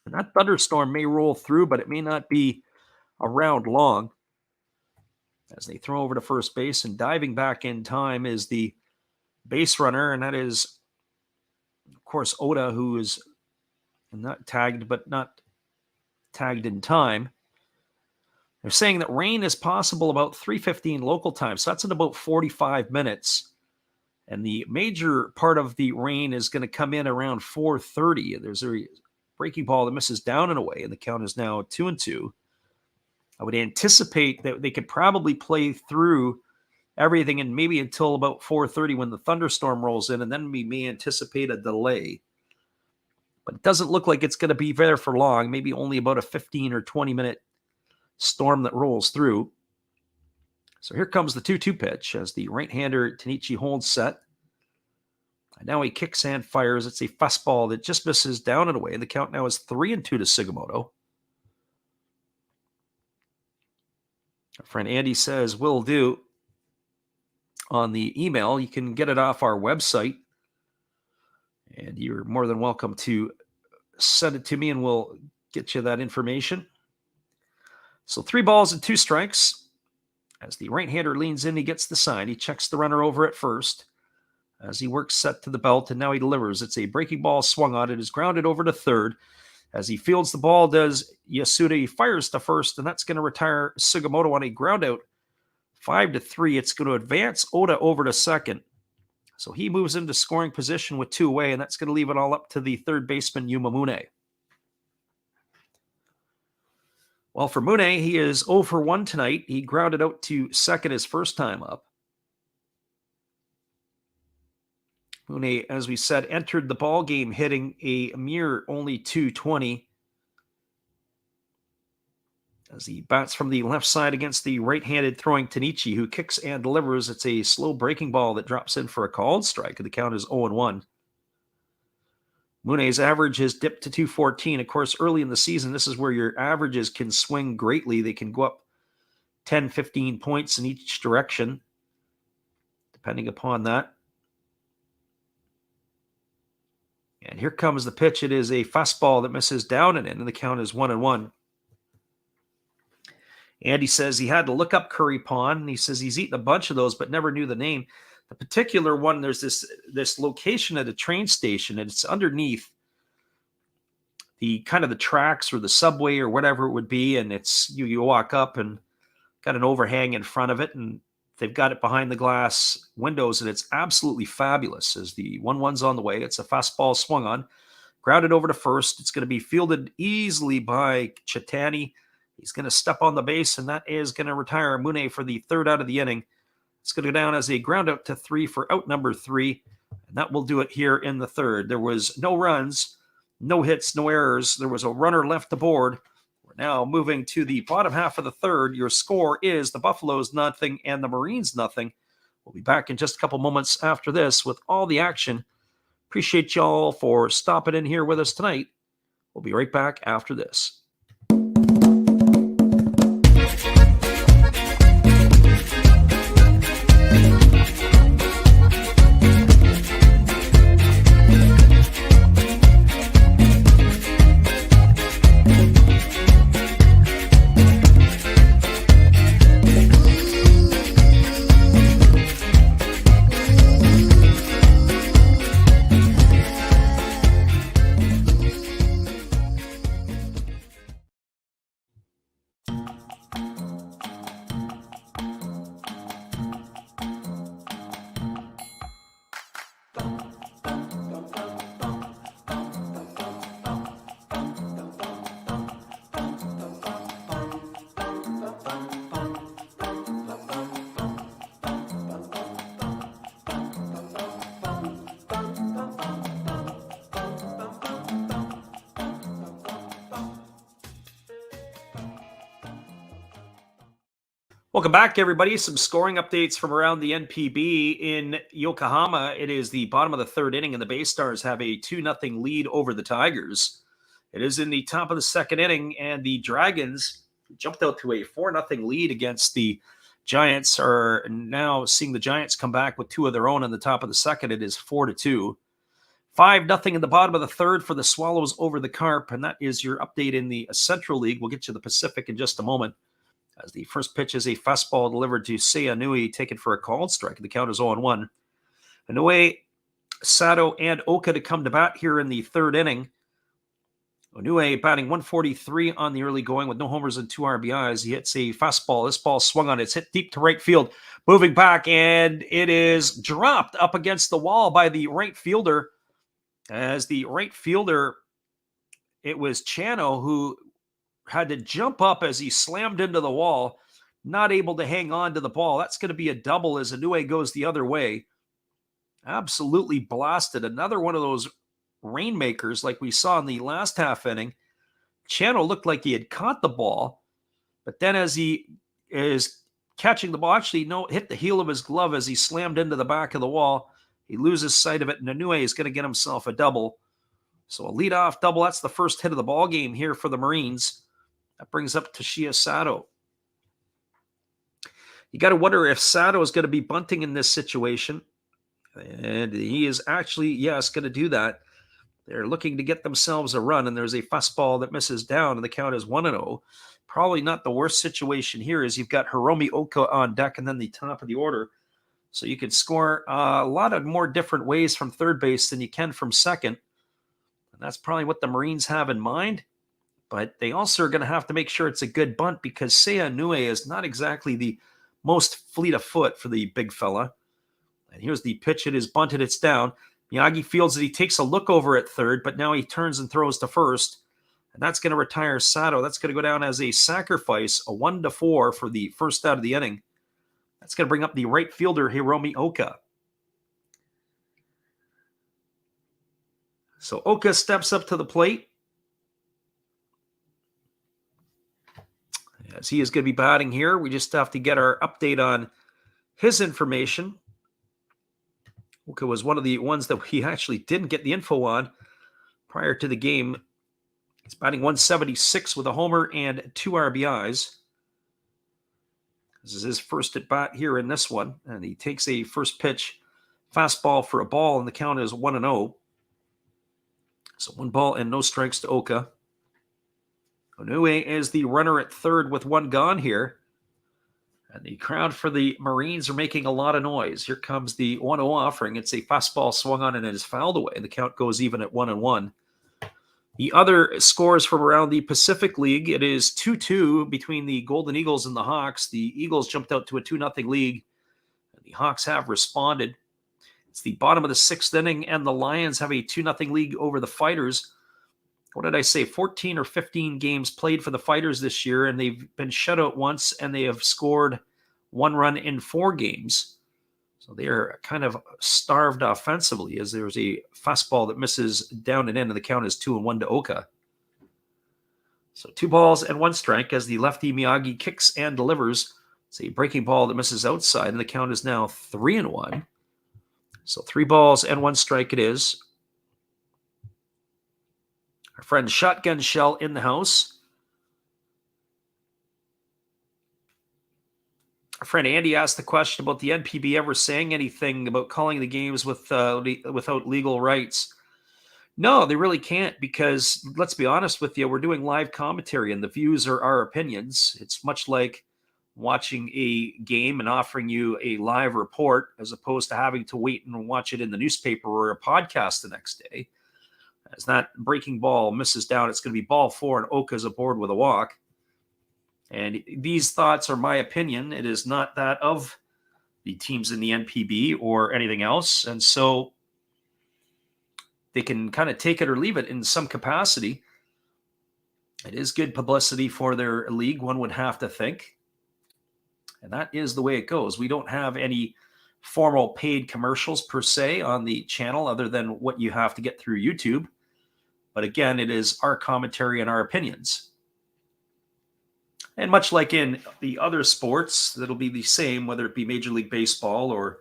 And that thunderstorm may roll through, but it may not be around long. As they throw over to first base, and diving back in time is the base runner, and that is, of course, Oda, who is not tagged, but not tagged in time. They're saying that rain is possible about 3:15 local time, so that's in about 45 minutes. And the major part of the rain is going to come in around 4:30. There's a breaking ball that misses down and away, and the count is now 2-2. I would anticipate that they could probably play through everything and maybe until about 4:30 when the thunderstorm rolls in, and then we may anticipate a delay. But it doesn't look like it's going to be there for long, maybe only about a 15 or 20-minute storm that rolls through. So here comes the 2-2 pitch as the right-hander Tanichi holds set. And now he kicks and fires. It's a fastball that just misses down and away, and the count now is 3-2 to Sugimoto. Our friend Andy says, will do. On the email, you can get it off our website, and you're more than welcome to send it to me, and we'll get you that information. So 3 balls and 2 strikes. As the right-hander leans in, he gets the sign. He checks the runner over at first as he works set to the belt, and now he delivers. It's a breaking ball swung on. It is grounded over to third. As he fields the ball, does Yasuda. He fires to first, and that's going to retire Sugimoto on a ground out. 5-3. It's going to advance Oda over to second. So he moves into scoring position with 2 away, and that's going to leave it all up to the third baseman, Yuma Mune. Well, for Mune, he is 0 for 1 tonight. He grounded out to second his first time up. Mune, as we said, entered the ball game hitting a mere only .220. As he bats from the left side against the right-handed throwing Tanichi, who kicks and delivers. It's a slow breaking ball that drops in for a called strike, and the count is 0-1. Mune's average has dipped to 214. Of course, early in the season, this is where your averages can swing greatly. They can go up 10, 15 points in each direction, depending upon that. And here comes the pitch. It is a fastball that misses down and in, and the count is 1-1. Andy says he had to look up Curry Pond, and he says he's eaten a bunch of those, but never knew the name. The particular one, there's this location at a train station, and it's underneath the kind of the tracks or the subway or whatever it would be, and it's you walk up and got an overhang in front of it, and they've got it behind the glass windows, and it's absolutely fabulous. As the 1-1's on the way, it's a fastball swung on, grounded over to first. It's going to be fielded easily by Chitani. He's going to step on the base, and that is going to retire Mune for the third out of the inning. It's going to go down as a ground out to 3 for out number 3, and that will do it here in the third. There was no runs, no hits, no errors. There was a runner left aboard. We're now moving to the bottom half of the third. Your score is the Buffaloes 0 and the Marines 0. We'll be back in just a couple moments after this with all the action. Appreciate y'all for stopping in here with us tonight. We'll be right back after this. Welcome back, everybody. Some scoring updates from around the NPB in Yokohama. It is the bottom of the third inning, and the Bay Stars have a 2-0 lead over the Tigers. It is in the top of the second inning, and the Dragons jumped out to a 4-0 lead against the Giants, are now seeing the Giants come back with 2 of their own in the top of the second. It is 4-2. 5-0 in the bottom of the third for the Swallows over the Carp, and that is your update in the Central League. We'll get to the Pacific in just a moment. As the first pitch is a fastball delivered to Seiya Nui, taken for a called strike. The count is 0-1. Inoue, Sato, and Oka to come to bat here in the third inning. Inoue batting 143 on the early going with no homers and 2 RBIs. He hits a fastball. This ball swung on. It's hit deep to right field. Moving back, and it is dropped up against the wall by the right fielder. As the right fielder, it was Chano who had to jump up as he slammed into the wall, not able to hang on to the ball. That's going to be a double as Inoue goes the other way. Absolutely blasted. Another one of those rainmakers like we saw in the last half inning. Chano looked like he had caught the ball, but then as he is catching the ball, actually hit the heel of his glove as he slammed into the back of the wall. He loses sight of it, and Inoue is going to get himself a double. So a leadoff double. That's the first hit of the ball game here for the Marines. That brings up Toshiya Sato. You got to wonder if Sato is going to be bunting in this situation. And he is actually, yes, going to do that. They're looking to get themselves a run, and there's a fastball that misses down, and the count is 1-0. Probably not the worst situation here is you've got Hiromi Oka on deck and then the top of the order. So you can score a lot of more different ways from third base than you can from second. And that's probably what the Marines have in mind. But they also are going to have to make sure it's a good bunt because Seiya Nui is not exactly the most fleet of foot for the big fella. And here's the pitch. It is bunted. It's down. Miyagi fields it. He takes a look over at third, but now he turns and throws to first. And that's going to retire Sato. That's going to go down as a sacrifice, a 1-4 for the first out of the inning. That's going to bring up the right fielder, Hiromi Oka. So Oka steps up to the plate. As he is going to be batting here, we just have to get our update on his information. Oka was one of the ones that we actually didn't get the info on prior to the game. He's batting 176 with a homer and 2 RBIs. This is his first at bat here in this one, and he takes a first pitch fastball for a ball, and the count is 1-0. So 1 ball and no strikes to Oka. Onue is the runner at third with 1 gone here. And the crowd for the Marines are making a lot of noise. Here comes the 1-0 offering. It's a fastball swung on and it is fouled away. The count goes even at 1-1. The other scores from around the Pacific League, it is 2-2 between the Golden Eagles and the Hawks. The Eagles jumped out to a 2-0 lead. And the Hawks have responded. It's the bottom of the 6th inning, and the Lions have a 2-0 lead over the Fighters. What did I say? 14 or 15 games played for the Fighters this year, and they've been shut out once, and they have scored 1 run in 4 games. So they are kind of starved offensively, as there's a fastball that misses down and in, and the count is 2-1 to Oka. So 2 balls and 1 strike as the lefty Miyagi kicks and delivers. It's a breaking ball that misses outside, and the count is now 3-1. So 3 balls and 1 strike it is. Our friend Shotgun Shell in the house. Our friend Andy asked the question about the NPB ever saying anything about calling the games without legal rights. No, they really can't, because let's be honest with you, we're doing live commentary and the views are our opinions. It's much like watching a game and offering you a live report as opposed to having to wait and watch it in the newspaper or a podcast the next day. As that breaking ball misses down, it's going to be ball 4 and Oka's aboard with a walk. And these thoughts are my opinion. It is not that of the teams in the NPB or anything else. And so they can kind of take it or leave it in some capacity. It is good publicity for their league, one would have to think. And that is the way it goes. We don't have any formal paid commercials per se on the channel other than what you have to get through YouTube. But again, it is our commentary and our opinions. And much like in the other sports, that'll be the same, whether it be Major League Baseball or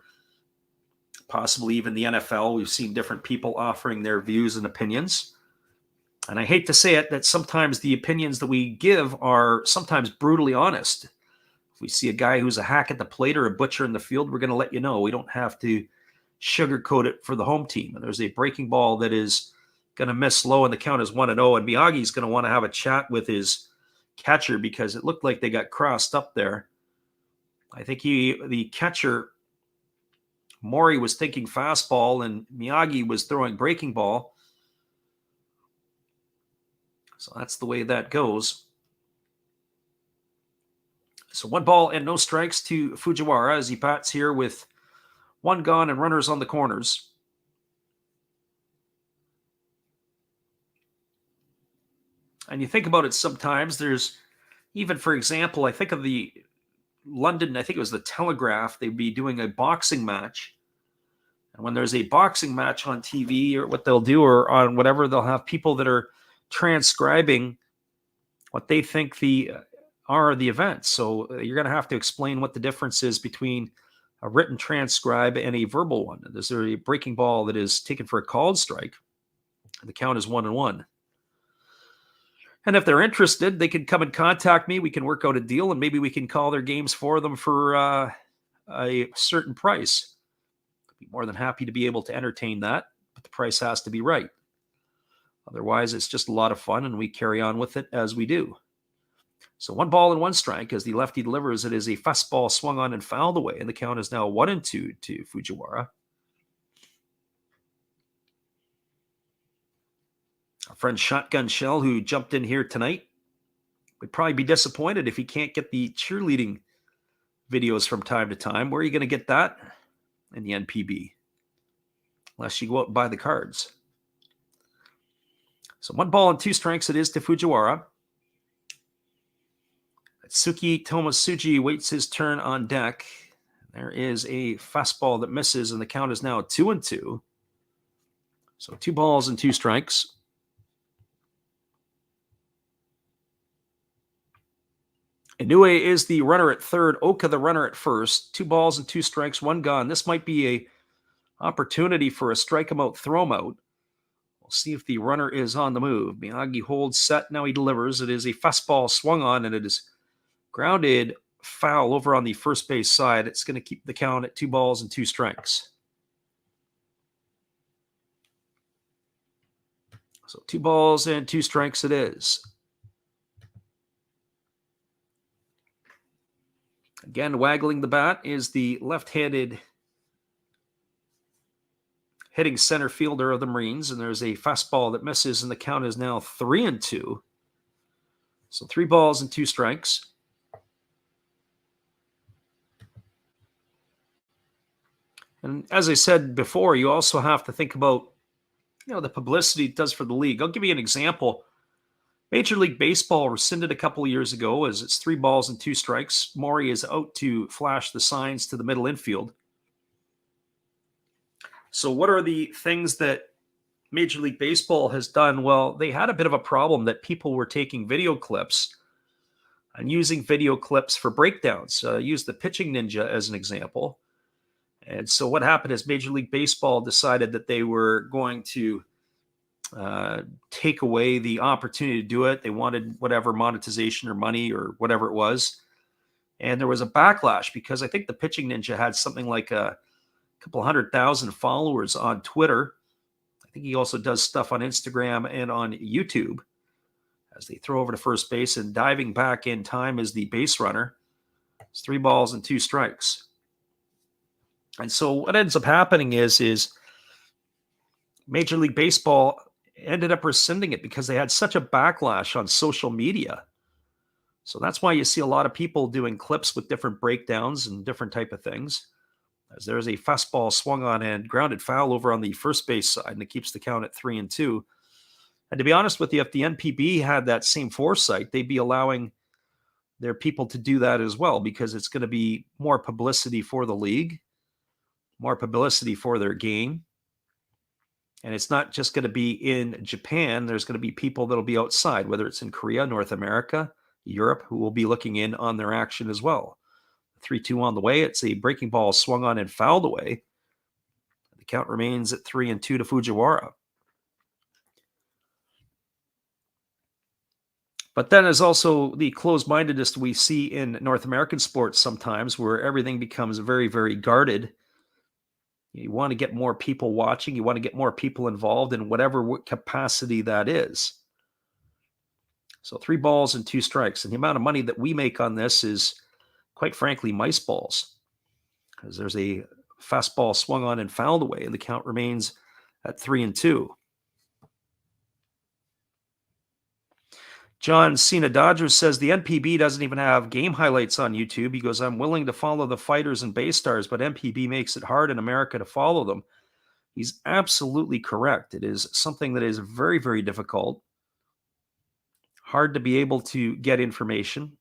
possibly even the NFL. We've seen different people offering their views and opinions. And I hate to say it, that sometimes the opinions that we give are sometimes brutally honest. If we see a guy who's a hack at the plate or a butcher in the field, we're going to let you know. We don't have to sugarcoat it for the home team. And there's a breaking ball that is going to miss low, and the count is 1-0. And Miyagi's going to want to have a chat with his catcher because it looked like they got crossed up there. I think the catcher, Mori, was thinking fastball and Miyagi was throwing breaking ball. So that's the way that goes. So 1 ball and no strikes to Fujiwara as he bats here with 1 gone and runners on the corners. And you think about it sometimes, there's even, for example, I think of the London, I think it was the Telegraph, they'd be doing a boxing match. And when there's a boxing match on TV, or what they'll do, or on whatever, they'll have people that are transcribing what they think are the events. So you're going to have to explain what the difference is between a written transcribe and a verbal one. There's a breaking ball that is taken for a called strike. The count is 1-1. And if they're interested, they can come and contact me. We can work out a deal, and maybe we can call their games for them for a certain price. I'd be more than happy to be able to entertain that, but the price has to be right. Otherwise, it's just a lot of fun, and we carry on with it as we do. So 1 ball and 1 strike as the lefty delivers. It is a fastball swung on and fouled away, and the count is now 1-2 to Fujiwara. Our friend Shotgun Shell, who jumped in here tonight, would probably be disappointed if he can't get the cheerleading videos from time to time. Where are you going to get that? In the NPB. Unless you go out and buy the cards. So 1 ball and 2 strikes it is to Fujiwara. Atsuki Tomasuji waits his turn on deck. There is a fastball that misses, and the count is now 2-2. So 2 balls and 2 strikes. Inoue is the runner at third. Oka the runner at first. 2 balls and 2 strikes, 1 gone. This might be a opportunity for a strike him out, throw him out. We'll We'll see if the runner is on the move. Miyagi holds set. Now he delivers. It is a fastball swung on, and it is grounded foul over on the first base side. It's going to keep the count at 2 balls and 2 strikes. So 2 balls and 2 strikes it is. Again, waggling the bat is the left-handed hitting center fielder of the Marines, and there's a fastball that misses, and the count is now 3-2. So 3 balls and 2 strikes. And as I said before, you also have to think about, the publicity it does for the league. I'll give you an example. Major League Baseball rescinded a couple of years ago as it's 3 balls and 2 strikes. Maury is out to flash the signs to the middle infield. So what are the things that Major League Baseball has done? Well, they had a bit of a problem that people were taking video clips and using video clips for breakdowns. Use the pitching ninja as an example. And so what happened is Major League Baseball decided that they were going to take away the opportunity to do it. They wanted whatever monetization or money or whatever it was. And there was a backlash because I think the pitching ninja had something like a couple 100,000 followers on Twitter. I think he also does stuff on Instagram and on YouTube as they throw over to first base, and diving back in time is the base runner. It's 3 balls and 2 strikes. And so what ends up happening is Major League Baseball ended up rescinding it because they had such a backlash on social media. So that's why you see a lot of people doing clips with different breakdowns and different type of things. As there's a fastball swung on and grounded foul over on the first base side, and it keeps the count at 3-2. And to be honest with you, if the NPB had that same foresight, they'd be allowing their people to do that as well, because it's going to be more publicity for the league, more publicity for their game. And it's not just going to be in Japan. There's going to be people that'll be outside, whether it's in Korea, North America, Europe, who will be looking in on their action as well. 3-2 on the way. It's a breaking ball swung on and fouled away. The count remains at 3-2 to Fujiwara. But then there's also the closed-mindedness we see in North American sports sometimes, where everything becomes very, very guarded. You want to get more people watching. You want to get more people involved in whatever capacity that is. So 3 balls and 2 strikes. And the amount of money that we make on this is, quite frankly, mice balls. Because there's a fastball swung on and fouled away, and the count remains at 3-2. John Cena Dodgers says the NPB doesn't even have game highlights on YouTube. He goes, I'm willing to follow the fighters and base stars, but NPB makes it hard in America to follow them. He's absolutely correct. It is something that is very, very difficult. Hard to be able to get information.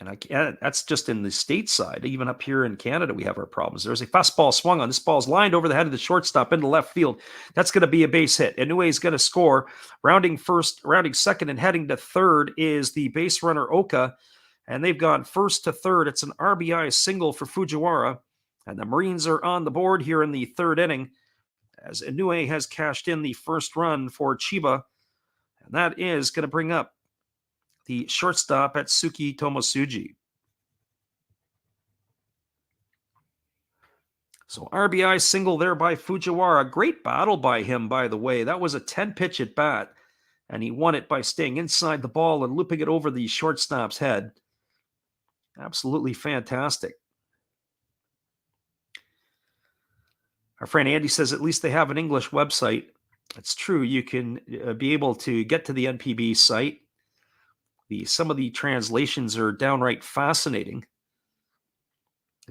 And that's just in the stateside. Even up here in Canada, we have our problems. There's a fastball swung on. This ball's lined over the head of the shortstop into left field. That's going to be a base hit. Inoue is going to score. Rounding second, and heading to third is the base runner Oka. And they've gone first to third. It's an RBI single for Fujiwara. And the Marines are on the board here in the third inning, as Inoue has cashed in the first run for Chiba. And that is going to bring up the shortstop at Atsuki Tomosuji. So RBI single there by Fujiwara. Great battle by him, by the way. That was a 10-pitch at bat, and he won it by staying inside the ball and looping it over the shortstop's head. Absolutely fantastic. Our friend Andy says at least they have an English website. It's true. You can be able to get to the NPB site. Some of the translations are downright fascinating.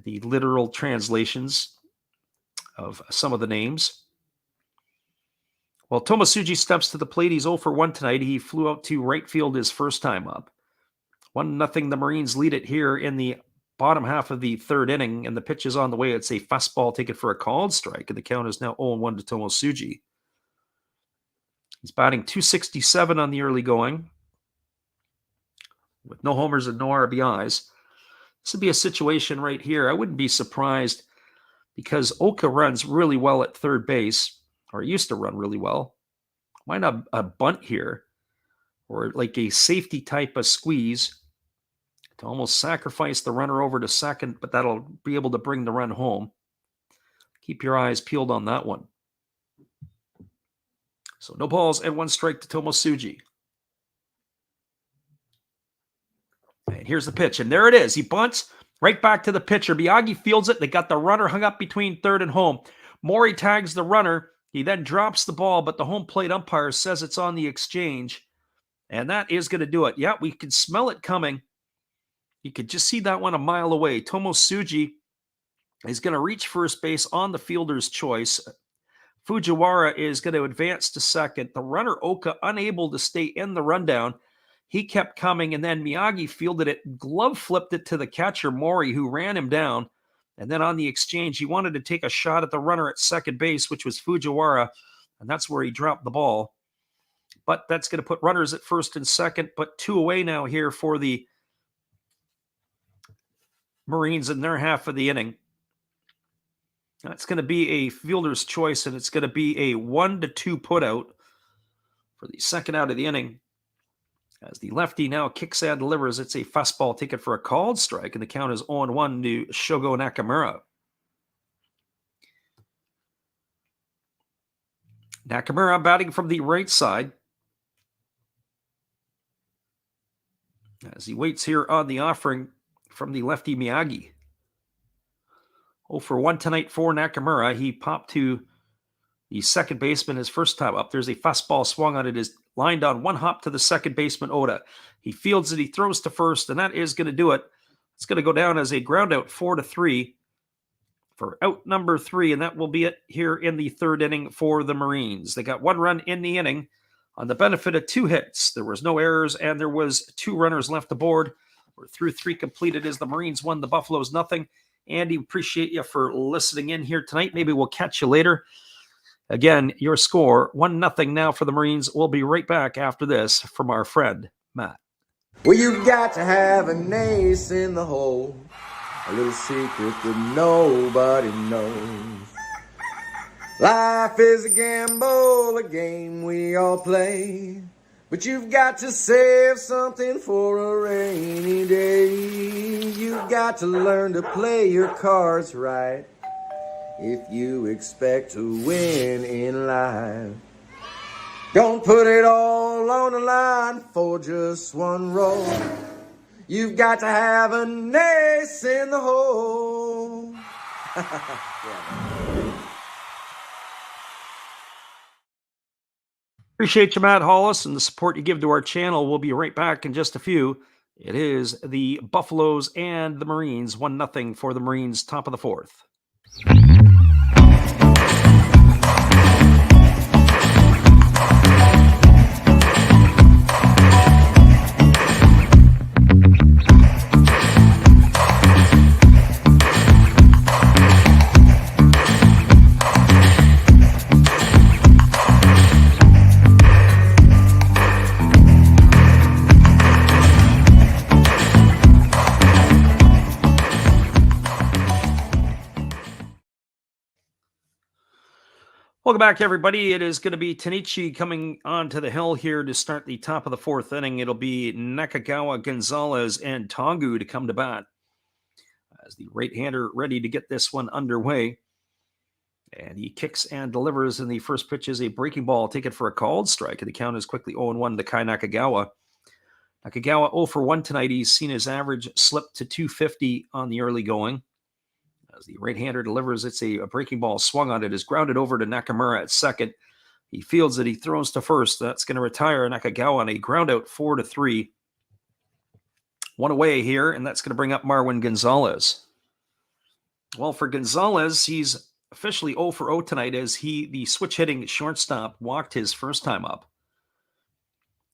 The literal translations of some of the names. Well, Tomosuji steps to the plate. He's 0 for 1 tonight. He flew out to right field his first time up. 1-0, the Marines lead it here in the bottom half of the third inning, and the pitch is on the way. It's a fastball taken for a called strike, and the count is now 0-1 to Tomosuji. He's batting .267 on the early going, with no homers and no RBIs. This would be a situation right here. I wouldn't be surprised, because Oka runs really well at third base, or used to run really well. Might have a bunt here or like a safety type of squeeze to almost sacrifice the runner over to second, but that'll be able to bring the run home. Keep your eyes peeled on that one. So no balls and 1 strike to Tomosuji. And here's the pitch, and there it is. He bunts right back to the pitcher. Miyagi fields it. They got the runner hung up between third and home. Mori tags the runner. He then drops the ball, but the home plate umpire says it's on the exchange. And that is going to do it. Yeah, we can smell it coming. You could just see that one a mile away. Tomosuji is going to reach first base on the fielder's choice. Fujiwara is going to advance to second. The runner, Oka, unable to stay in the rundown. He kept coming, and then Miyagi fielded it, glove flipped it to the catcher, Mori, who ran him down. And then on the exchange, he wanted to take a shot at the runner at second base, which was Fujiwara, and that's where he dropped the ball. But that's going to put runners at first and second, but 2 away now here for the Marines in their half of the inning. That's going to be a fielder's choice, and it's going to be a 1-2 putout for the second out of the inning. As the lefty now kicks and delivers, it's a fastball taken for a called strike, and the count is 0-1 to Shogo Nakamura. Nakamura batting from the right side as he waits here on the offering from the lefty Miyagi. 0-for-1 tonight for Nakamura. He popped to the second baseman his first time up. There's a fastball swung on it. Is lined on 1 hop to the second baseman, Oda. He fields it. He throws to first, and that is going to do it. It's going to go down as a ground out 4-3 for out number 3, and that will be it here in the third inning for the Marines. They got 1 run in the inning on the benefit of 2 hits. There was no errors, and there was 2 runners left aboard. We're through 3 completed as the Marines won, the Buffaloes nothing. Andy, appreciate you for listening in here tonight. Maybe we'll catch you later. Again, your score, 1-0 now for the Marines. We'll be right back after this from our friend, Matt. Well, you've got to have an ace in the hole, a little secret that nobody knows. Life is a gamble, a game we all play, but you've got to save something for a rainy day. You've got to learn to play your cards right if you expect to win in life. Don't put it all on the line for just 1 roll. You've got to have an ace in the hole. Appreciate you, Matt Hollis, and the support you give to our channel. We'll be right back in just a few. It is the Buffaloes and the Marines. 1-0 for the Marines, top of the 4th. Welcome back, everybody. It is going to be Tanichi coming onto the hill here to start the top of the 4th inning. It'll be Nakagawa, Gonzalez, and Tongu to come to bat as the right-hander ready to get this one underway. And he kicks and delivers, and the first pitch is a breaking ball taken for a called strike, and the count is quickly 0-1 to Kai Nakagawa. Nakagawa 0-for-1 tonight. He's seen his average slip to 250 on the early going. As the right-hander delivers, it's a breaking ball swung on it, is grounded over to Nakamura at second. He fields it, he throws to first. That's going to retire Nakagawa on a ground out 4-3. 1 away here, and that's going to bring up Marwin Gonzalez. Well, for Gonzalez, he's officially 0-for-0 tonight as the switch-hitting shortstop walked his first time up.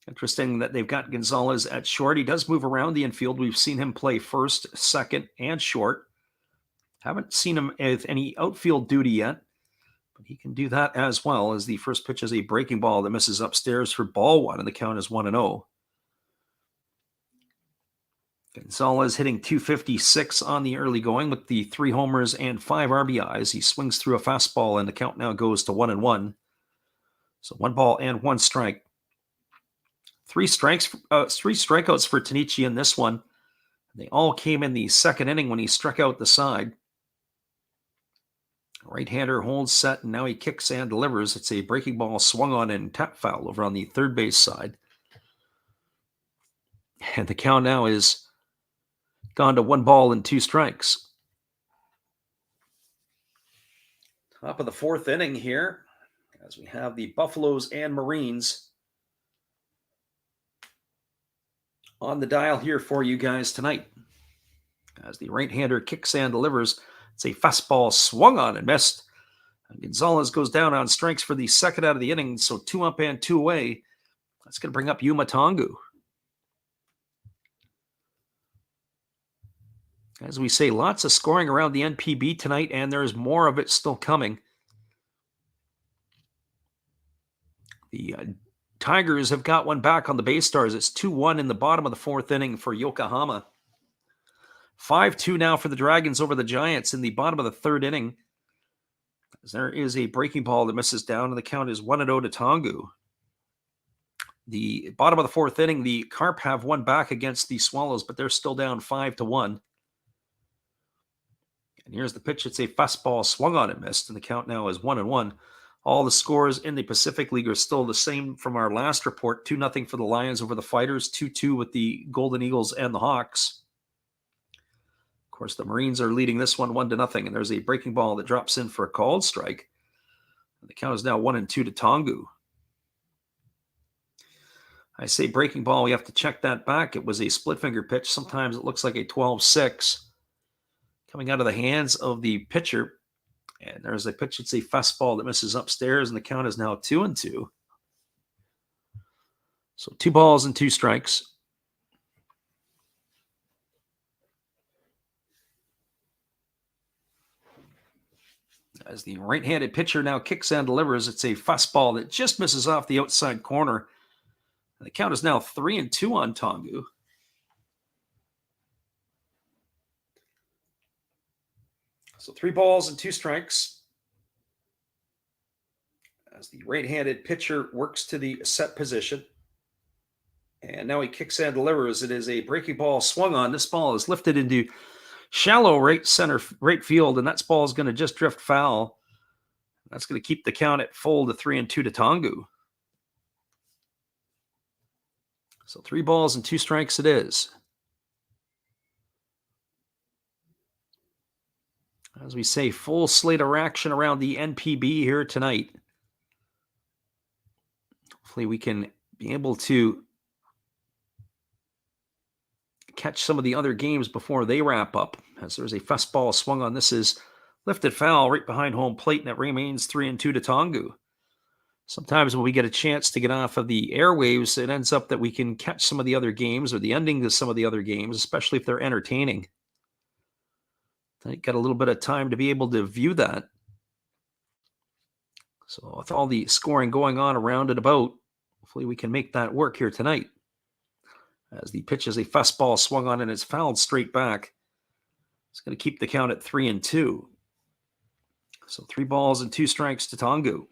Interesting that they've got Gonzalez at short. He does move around the infield. We've seen him play first, second, and short. Haven't seen him with any outfield duty yet, but he can do that as well, as the first pitch is a breaking ball that misses upstairs for ball 1, and the count is 1-0. Gonzalez hitting .256 on the early going with the 3 homers and 5 RBIs. He swings through a fastball, and the count now goes to 1-1. So 1 ball and 1 strike. 3 strikeouts for Tanichi in this one. They all came in the second inning when he struck out the side. Right-hander holds set, and now he kicks and delivers. It's a breaking ball swung on and tap foul over on the third base side. And the count now is gone to 1 ball and 2 strikes. Top of the fourth inning here, as we have the Buffaloes and Marines on the dial here for you guys tonight. As the right-hander kicks and delivers, it's a fastball swung on and missed. And Gonzalez goes down on strikes for the second out of the inning, so 2 up and 2 away. That's going to bring up Yuma Tongu. As we say, lots of scoring around the NPB tonight, and there's more of it still coming. The Tigers have got one back on the Bay Stars. It's 2-1 in the bottom of the fourth inning for Yokohama. 5-2 now for the Dragons over the Giants in the bottom of the third inning. As there is a breaking ball that misses down, and the count is 1-0 to Tongu. The bottom of the fourth inning, the Carp have one back against the Swallows, but they're still down 5-1. And here's the pitch. It's a fastball swung on and missed, and the count now is 1-1. All the scores in the Pacific League are still the same from our last report. 2-0 for the Lions over the Fighters, 2-2 with the Golden Eagles and the Hawks. Of course, the Marines are leading this one 1-0, and there's a breaking ball that drops in for a called strike. And the count is now 1-2 to Tongu. I say breaking ball, we have to check that back. It was a split finger pitch. Sometimes it looks like a 12-6. Coming out of the hands of the pitcher. And there's a pitch. It's a fastball that misses upstairs, and the count is now 2-2. So 2 balls and 2 strikes. As the right-handed pitcher now kicks and delivers, it's a fastball that just misses off the outside corner. And the count is now 3-2 on Tongu. So 3 balls and 2 strikes. As the right-handed pitcher works to the set position. And now he kicks and delivers. It is a breaking ball swung on. This ball is lifted into shallow right field, and that ball is going to just drift foul. That's going to keep the count at full to 3-2 to Tongu. So 3 balls and 2 strikes it is. As we say, full slate of action around the NPB here tonight. Hopefully we can be able to catch some of the other games before they wrap up. As there's a fastball swung on. This is lifted foul right behind home plate, and it remains 3-2 to Tongu. Sometimes when we get a chance to get off of the airwaves, it ends up that we can catch some of the other games or the ending of some of the other games, especially if they're entertaining. I got a little bit of time to be able to view that. So with all the scoring going on around and about, hopefully we can make that work here tonight. As the pitch is a fastball swung on and it's fouled straight back. It's going to keep the count at 3-2. So 3 balls and 2 strikes to Tongu.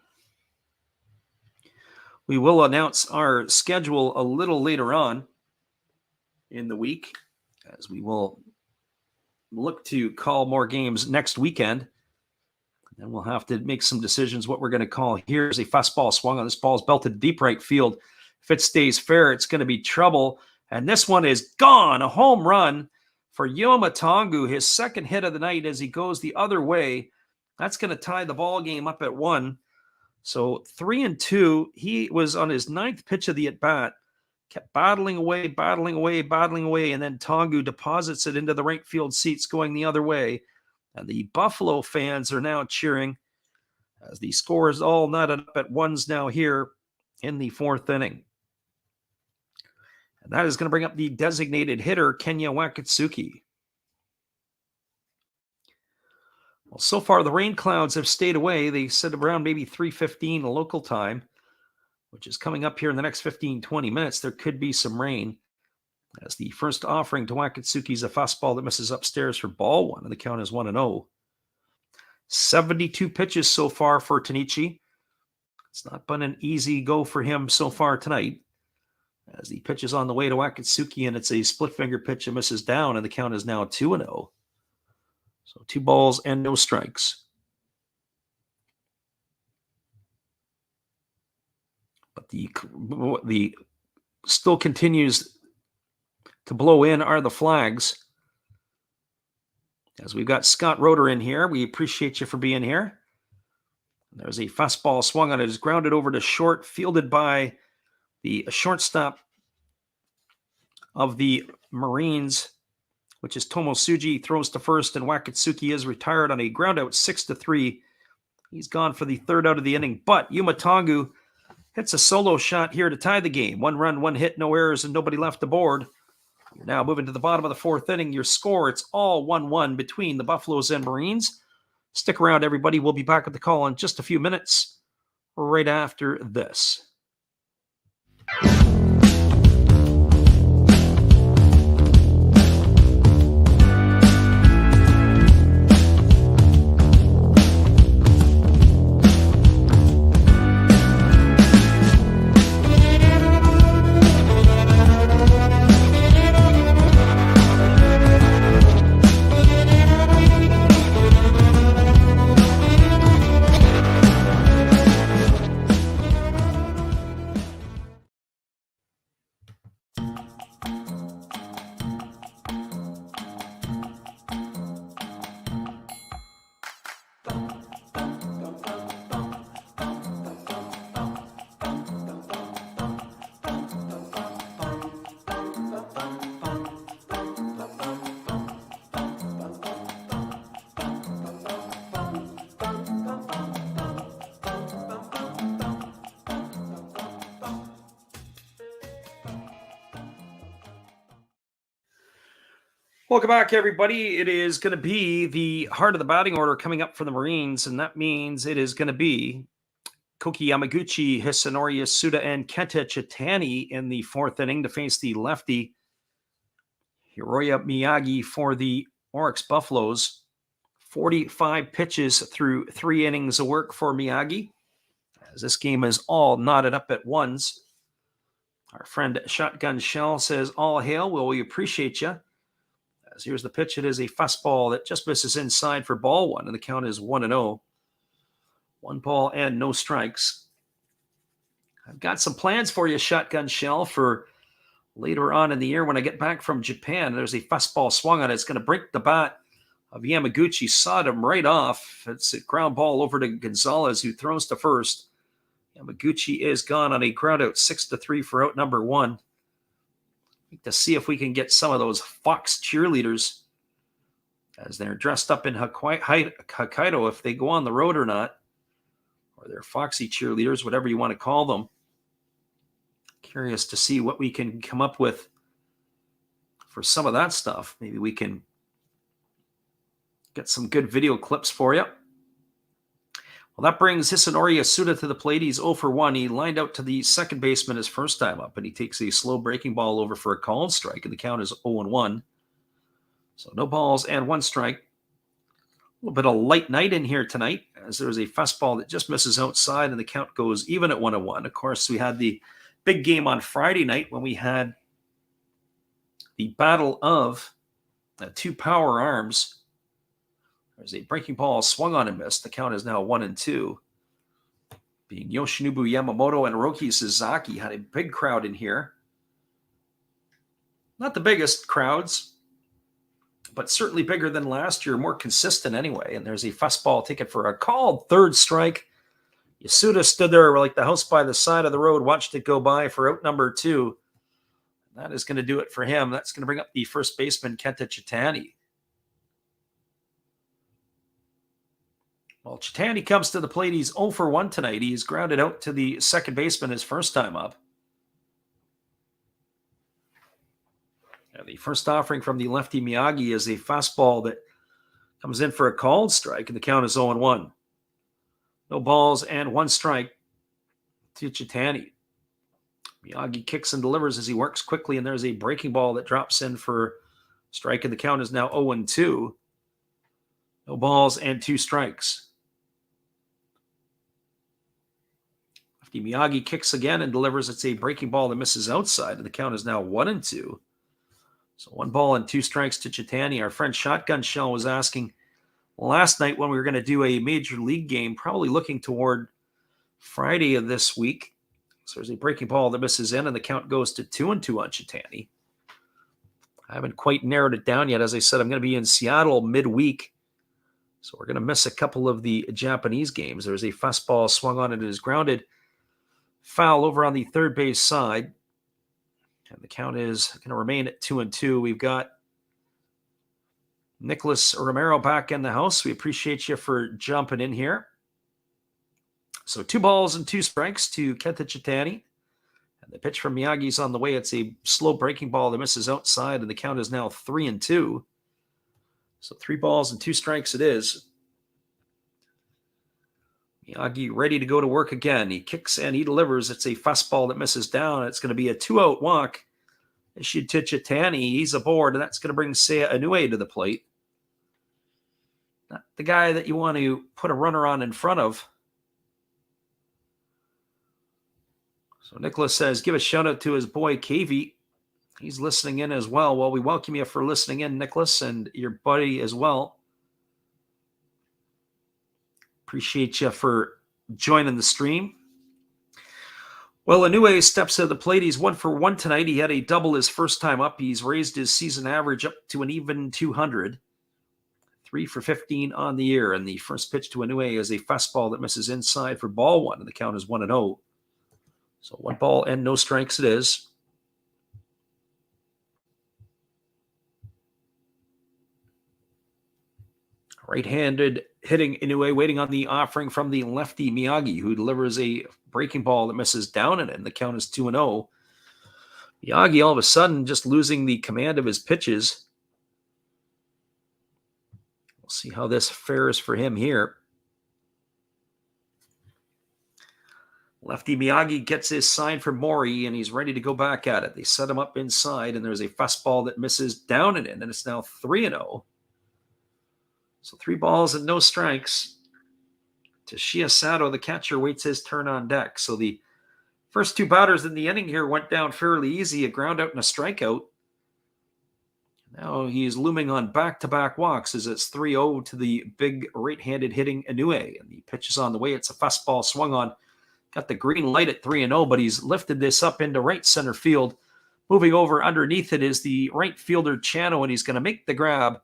We will announce our schedule a little later on in the week, as we will look to call more games next weekend. And we'll have to make some decisions what we're going to call. Here's a fastball swung on. This ball is belted deep right field. If it stays fair, it's going to be trouble. And this one is gone. A home run for Yuma Tongu, his second hit of the night as he goes the other way. That's going to tie the ball game up at 1. So 3-2. He was on his 9th pitch of the at-bat. Kept battling away, and then Tongu deposits it into the right field seats going the other way. And the Buffalo fans are now cheering as the score is all knotted up at 1s now here in the 4th inning. And that is going to bring up the designated hitter, Kenya Wakatsuki. Well, so far the rain clouds have stayed away. They sit around maybe 3:15 local time, which is coming up here in the next 15-20 minutes. There could be some rain. As the first offering to Wakatsuki is a fastball that misses upstairs for ball 1, and the count is 1-0. 72 pitches so far for Tanichi. It's not been an easy go for him so far tonight. As the pitch is on the way to Akatsuki, and it's a split finger pitch and misses down, and the count is now 2-0. So 2 balls and no strikes. But the still continues to blow in are the flags. As we've got Scott Roeder in here, we appreciate you for being here. There's a fastball swung on it. It's grounded over to short, fielded by the shortstop of the Marines, which is Tomosuji. Throws to first, and Wakatsuki is retired on a ground out 6-3. He's gone for the 3rd out of the inning, but Yuma Tongu hits a solo shot here to tie the game. 1 run, 1 hit, no errors, and nobody left aboard. You're now moving to the bottom of the 4th inning. Your score, it's all 1-1 between the Buffaloes and Marines. Stick around, everybody. We'll be back with the call in just a few minutes right after this. Welcome back, everybody. It is going to be the heart of the batting order coming up for the Marines, and that means it is going to be Koki Yamaguchi, Hisanori Yasuda, and Kenta Chitani in the 4th inning to face the lefty Hiroya Miyagi for the Orix Buffaloes. 45 pitches through 3 innings of work for Miyagi, as this game is all knotted up at ones. Our friend Shotgun Shell says, all hail. Well, we appreciate you. As here's the pitch. It is a fastball that just misses inside for ball 1, and the count is 1-0. 1 ball and no strikes. I've got some plans for you, Shotgun Shell, for later on in the year when I get back from Japan. There's a fastball swung on it. It's going to break the bat of Yamaguchi. Sawed him right off. It's a ground ball over to Gonzalez, who throws to first. Yamaguchi is gone on a ground out 6-3 for out number 1. To see if we can get some of those Fox cheerleaders as they're dressed up in Hokkaido, if they go on the road or not, or they're Foxy cheerleaders, whatever you want to call them. Curious to see what we can come up with for some of that stuff. Maybe we can get some good video clips for you. Well, that brings Hisanori Yasuda to the plate. He's 0 for 1. He lined out to the second baseman his first time up, and he takes a slow breaking ball over for a called strike, and the count is 0-1. So no balls and 1 strike. A little bit of light night in here tonight, as there's a fastball that just misses outside, and the count goes even at 1-1. Of course, we had the big game on Friday night when we had the battle of 2 power arms. There's a breaking ball swung on and missed. The count is now 1-2. Being Yoshinobu Yamamoto and Roki Sasaki. Had a big crowd in here. Not the biggest crowds, but certainly bigger than last year. More consistent anyway. And there's a fastball taken for a called 3rd strike. Yasuda stood there like the house by the side of the road, watched it go by for out number 2. That is going to do it for him. That's going to bring up the first baseman, Kenta Chitani. Well, Chitani comes to the plate. He's 0 for 1 tonight. He's grounded out to the second baseman his first time up. And the first offering from the lefty Miyagi is a fastball that comes in for a called strike, and the count is 0-1. No balls and 1 strike to Chitani. Miyagi kicks and delivers as he works quickly, and there's a breaking ball that drops in for strike, and the count is now 0-2. No balls and 2 strikes. Lefty Miyagi kicks again and delivers. It's a breaking ball that misses outside, and the count is now 1-2. So 1-2 strikes to Chitani. Our friend Shotgun Shell was asking last night when we were going to do a major league game, probably looking toward Friday of this week. So there's a breaking ball that misses in, and the count goes to 2-2 on Chitani. I haven't quite narrowed it down yet. As I said, I'm going to be in Seattle midweek, so we're going to miss a couple of the Japanese games. There's a fastball swung on, and it is grounded. Foul over on the third base side. And the count is going to remain at 2-2. We've got Nicholas Romero back in the house. We appreciate you for jumping in here. So 2-2 strikes to Kenta Chitani. And the pitch from Miyagi's on the way. It's a slow breaking ball that misses outside, and the count is now 3-2. So 3-2 strikes it is. Miyagi ready to go to work again. He kicks and he delivers. It's a fastball that misses down. It's going to be a 2-out walk issued to Chitani. He's aboard, and that's going to bring Seiya Inoue to the plate. Not the guy that you want to put a runner on in front of. So Nicholas says, give a shout out to his boy KV. He's listening in as well. Well, we welcome you for listening in, Nicholas, and your buddy as well. Appreciate you for joining the stream. Well, Inoue steps to the plate. He's 1 for 1 tonight. He had a double his first time up. He's raised his season average up to an even 200. 3 for 15 on the year. And the first pitch to Inoue is a fastball that misses inside for ball 1. And the count is 1-0. So 1-0 strikes it is. Right-handed hitting Inoue, waiting on the offering from the lefty Miyagi, who delivers a breaking ball that misses down and in. The count is 2-0. Miyagi all of a sudden just losing the command of his pitches. We'll see how this fares for him here. Lefty Miyagi gets his sign from Mori, and he's ready to go back at it. They set him up inside, and there's a fastball that misses down and in, and it's now 3-0. So 3-0 strikes. Toshiya Sato, the catcher, waits his turn on deck. So the first 2 batters in the inning here went down fairly easy, a ground out and a strikeout. Now he's looming on back-to-back walks as it's 3-0 to the big right-handed hitting Inoue. And the pitch is on the way. It's a fastball swung on. Got the green light at 3-0, but he's lifted this up into right center field. Moving over underneath it is the right fielder Chano, and he's going to make the grab.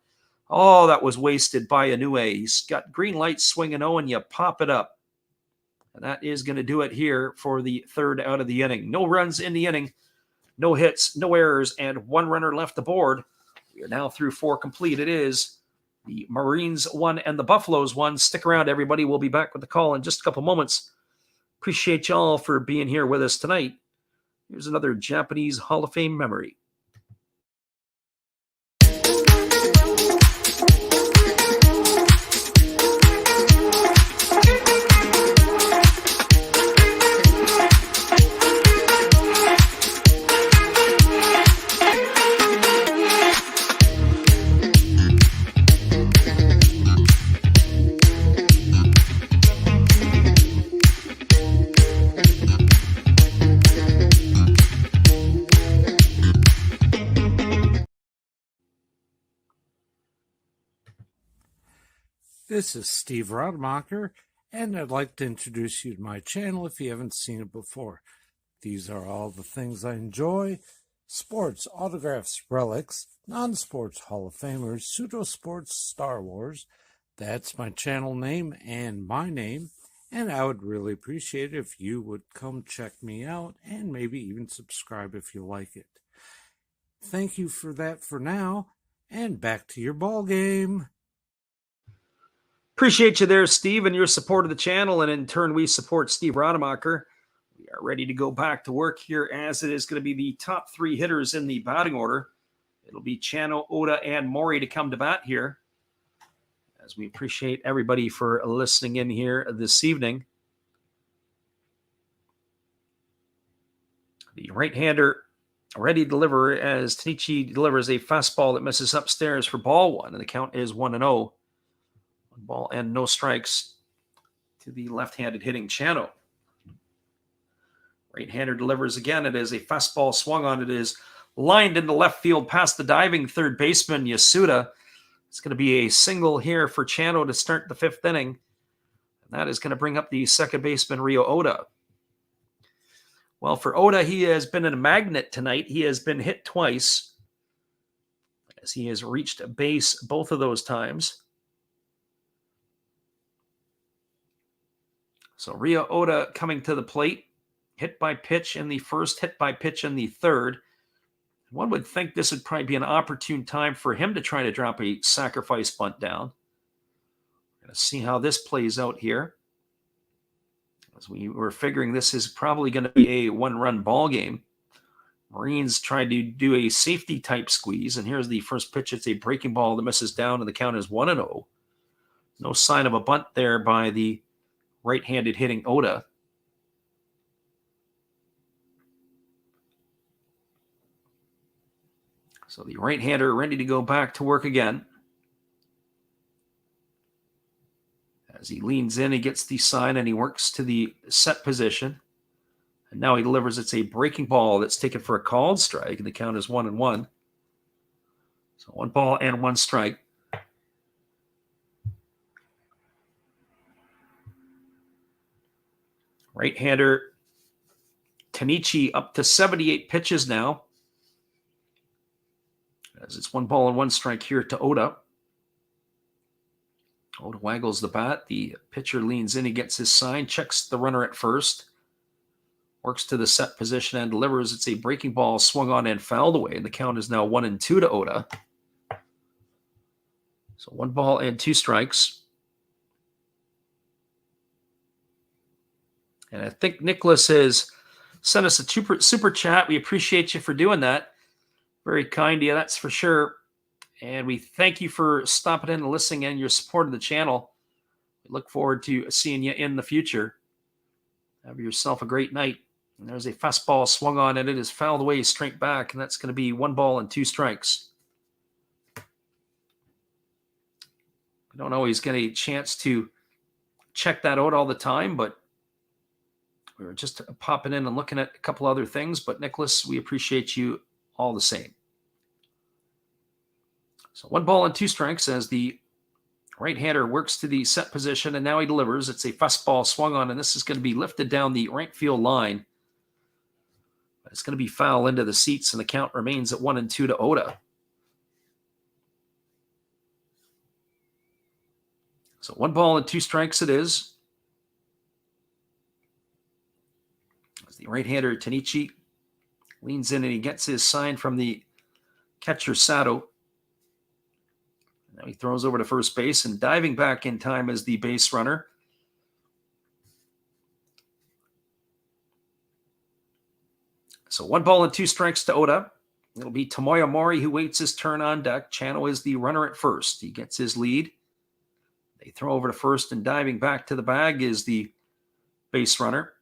Oh, that was wasted by Inoue. He's got green light swinging, and you pop it up. And that is going to do it here for the third out of the inning. No runs in the inning, no hits, no errors, and 1 runner left aboard. We are now through 4 complete. It is the Marines 1 and the Buffaloes 1. Stick around, everybody. We'll be back with the call in just a couple moments. Appreciate y'all for being here with us tonight. Here's another Japanese Hall of Fame memory. This is Steve Rademacher, and I'd like to introduce you to my channel if you haven't seen it before. These are all the things I enjoy: sports, autographs, relics, non-sports Hall of Famers, pseudo-sports, Star Wars. That's my channel name and my name, and I would really appreciate it if you would come check me out and maybe even subscribe if you like it. Thank you for that for now, and back to your ball game. Appreciate you there, Steve, and your support of the channel, and in turn, we support Steve Rademacher. We are ready to go back to work here, as it is going to be the top 3 hitters in the batting order. It'll be Chano, Oda, and Mori to come to bat here, as we appreciate everybody for listening in here this evening. The right-hander ready to deliver as Tanichi delivers a fastball that misses upstairs for ball 1, and the count is 1-0. 1-0 strikes to the left-handed hitting Chano. Right-hander delivers again. It is a fastball swung on. It is lined into left field past the diving third baseman, Yasuda. It's going to be a single here for Chano to start the 5th inning. And that is going to bring up the second baseman, Ryo Oda. Well, for Oda, he has been a magnet tonight. He has been hit twice, as he has reached a base both of those times. So Ryo Oda coming to the plate. Hit by pitch in the first, hit by pitch in the third. One would think this would probably be an opportune time for him to try to drop a sacrifice bunt down. We're going to see how this plays out here. As we were figuring, this is probably going to be a one-run ball game. Marines tried to do a safety type squeeze, and here's the first pitch. It's a breaking ball that misses down, and the count is 1-0. No sign of a bunt there by the right-handed hitting Oda. So the right-hander ready to go back to work again. As he leans in, he gets the sign and he works to the set position. And now he delivers. It's a breaking ball that's taken for a called strike, and the count is 1-1. So 1 ball and 1 strike. Right-hander Tanichi up to 78 pitches now. As it's 1 ball and 1 strike here to Oda. Oda waggles the bat. The pitcher leans in. He gets his sign, checks the runner at first, works to the set position and delivers. It's a breaking ball swung on and fouled away. And the count is now 1-2 to Oda. So 1 ball and 2 strikes. And I think Nicholas has sent us a super chat. We appreciate you for doing that. Very kind of you, that's for sure. And we thank you for stopping in and listening and your support of the channel. We look forward to seeing you in the future. Have yourself a great night. And there's a fastball swung on, and it is fouled away straight back, and that's going to be 1 ball and 2 strikes. We don't always get a chance to check that out all the time, but we were just popping in and looking at a couple other things. But Nicholas, we appreciate you all the same. So 1 ball and 2 strikes as the right-hander works to the set position, and now he delivers. It's a fastball swung on, and this is going to be lifted down the right field line. But it's going to be foul into the seats, and the count remains at 1-2 to Oda. So 1 ball and 2 strikes it is. As the right-hander Tanichi leans in and he gets his sign from the catcher Sato. Now he throws over to first base, and diving back in time is the base runner. So 1 ball and 2 strikes to Oda. It'll be Tomoya Mori who waits his turn on deck. Chano is the runner at first. He gets his lead. They throw over to first, and diving back to the bag is the base runner.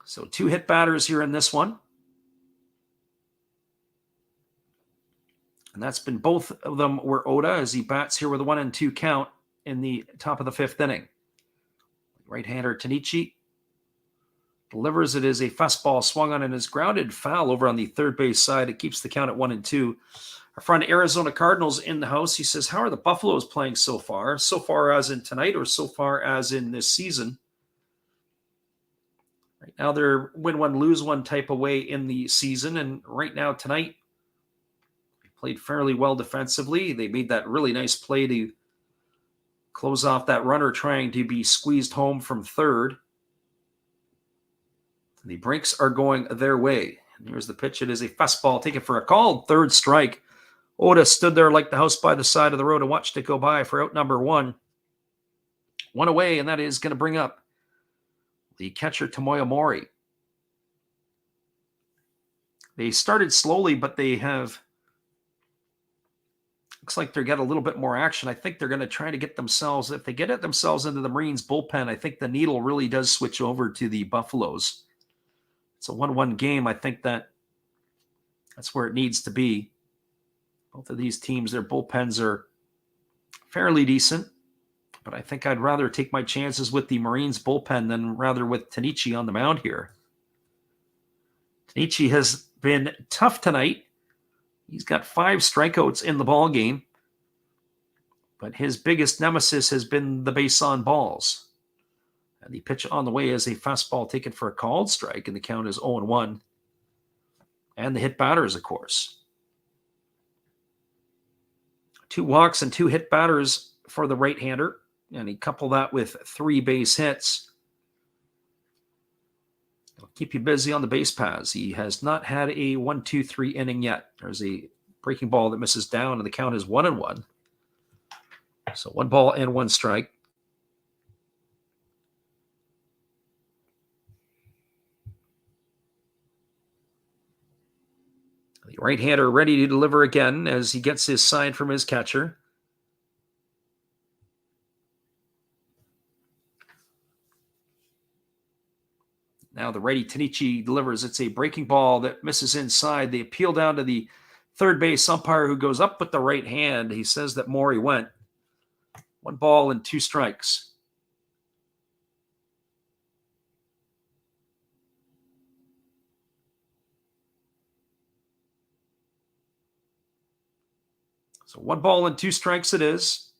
So 2 hit batters here in this one. And that's been both of them were Oda as he bats here with a 1-2 count in the top of the 5th inning. Right-hander Tanichi delivers. It is a fastball swung on and is grounded foul over on the third base side. It keeps the count at 1-2. Our friend Arizona Cardinals in the house. He says, how are the Buffaloes playing so far? So far as in tonight or so far as in this season? Right now they're win one, lose one type of way in the season. And right now tonight, they played fairly well defensively. They made that really nice play to close off that runner trying to be squeezed home from third. The breaks are going their way. And here's the pitch. It is a fastball taken for a called third strike. Oda stood there like the house by the side of the road and watched it go by for out number 1. 1 away, and that is going to bring up the catcher Tomoya Mori. They started slowly, but they have, looks like they're getting a little bit more action. I think they're going to try to get themselves, if they get it themselves into the Marines bullpen, I think the needle really does switch over to the Buffaloes. It's a 1-1 game. I think that's where it needs to be. Both of these teams, their bullpens are fairly decent. but I think I'd rather take my chances with the Marines bullpen than rather with Tanichi on the mound here. Tanichi has been tough tonight. He's got 5 strikeouts in the ball game, but his biggest nemesis has been the base on balls. And the pitch on the way is a fastball taken for a called strike, and the count is 0-1. And the hit batters, of course. 2 walks and 2 hit batters for the right-hander, and he coupled that with 3 base hits. It'll keep you busy on the base paths. He has not had a 1-2-3 inning yet. There's a breaking ball that misses down, and the count is 1-1. So 1 ball and 1 strike. The right-hander ready to deliver again as he gets his sign from his catcher. Now the righty Tanichi delivers. It's a breaking ball that misses inside. They appeal down to the third base umpire who goes up with the right hand. He says that Mori went. 1 ball and 2 strikes. So 1 ball and 2 strikes it is.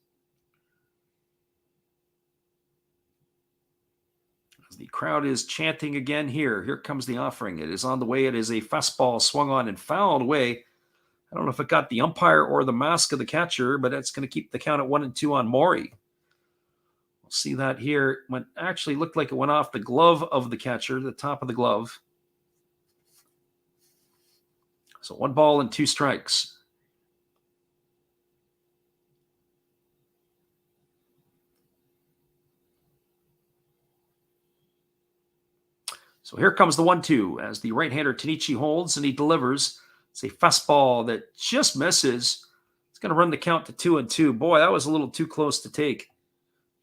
As the crowd is chanting again here. Here comes the offering. It is on the way. It is a fastball swung on and fouled away. I don't know if it got the umpire or the mask of the catcher, but it's going to keep the count at 1-2 on Mori. We'll see that here. When actually looked like it went off the glove of the catcher, the top of the glove. So 1 ball and 2 strikes. So here comes the 1-2 as the right-hander Tanichi holds and he delivers. It's a fastball that just misses. It's going to run the count to 2-2. Boy, that was a little too close to take.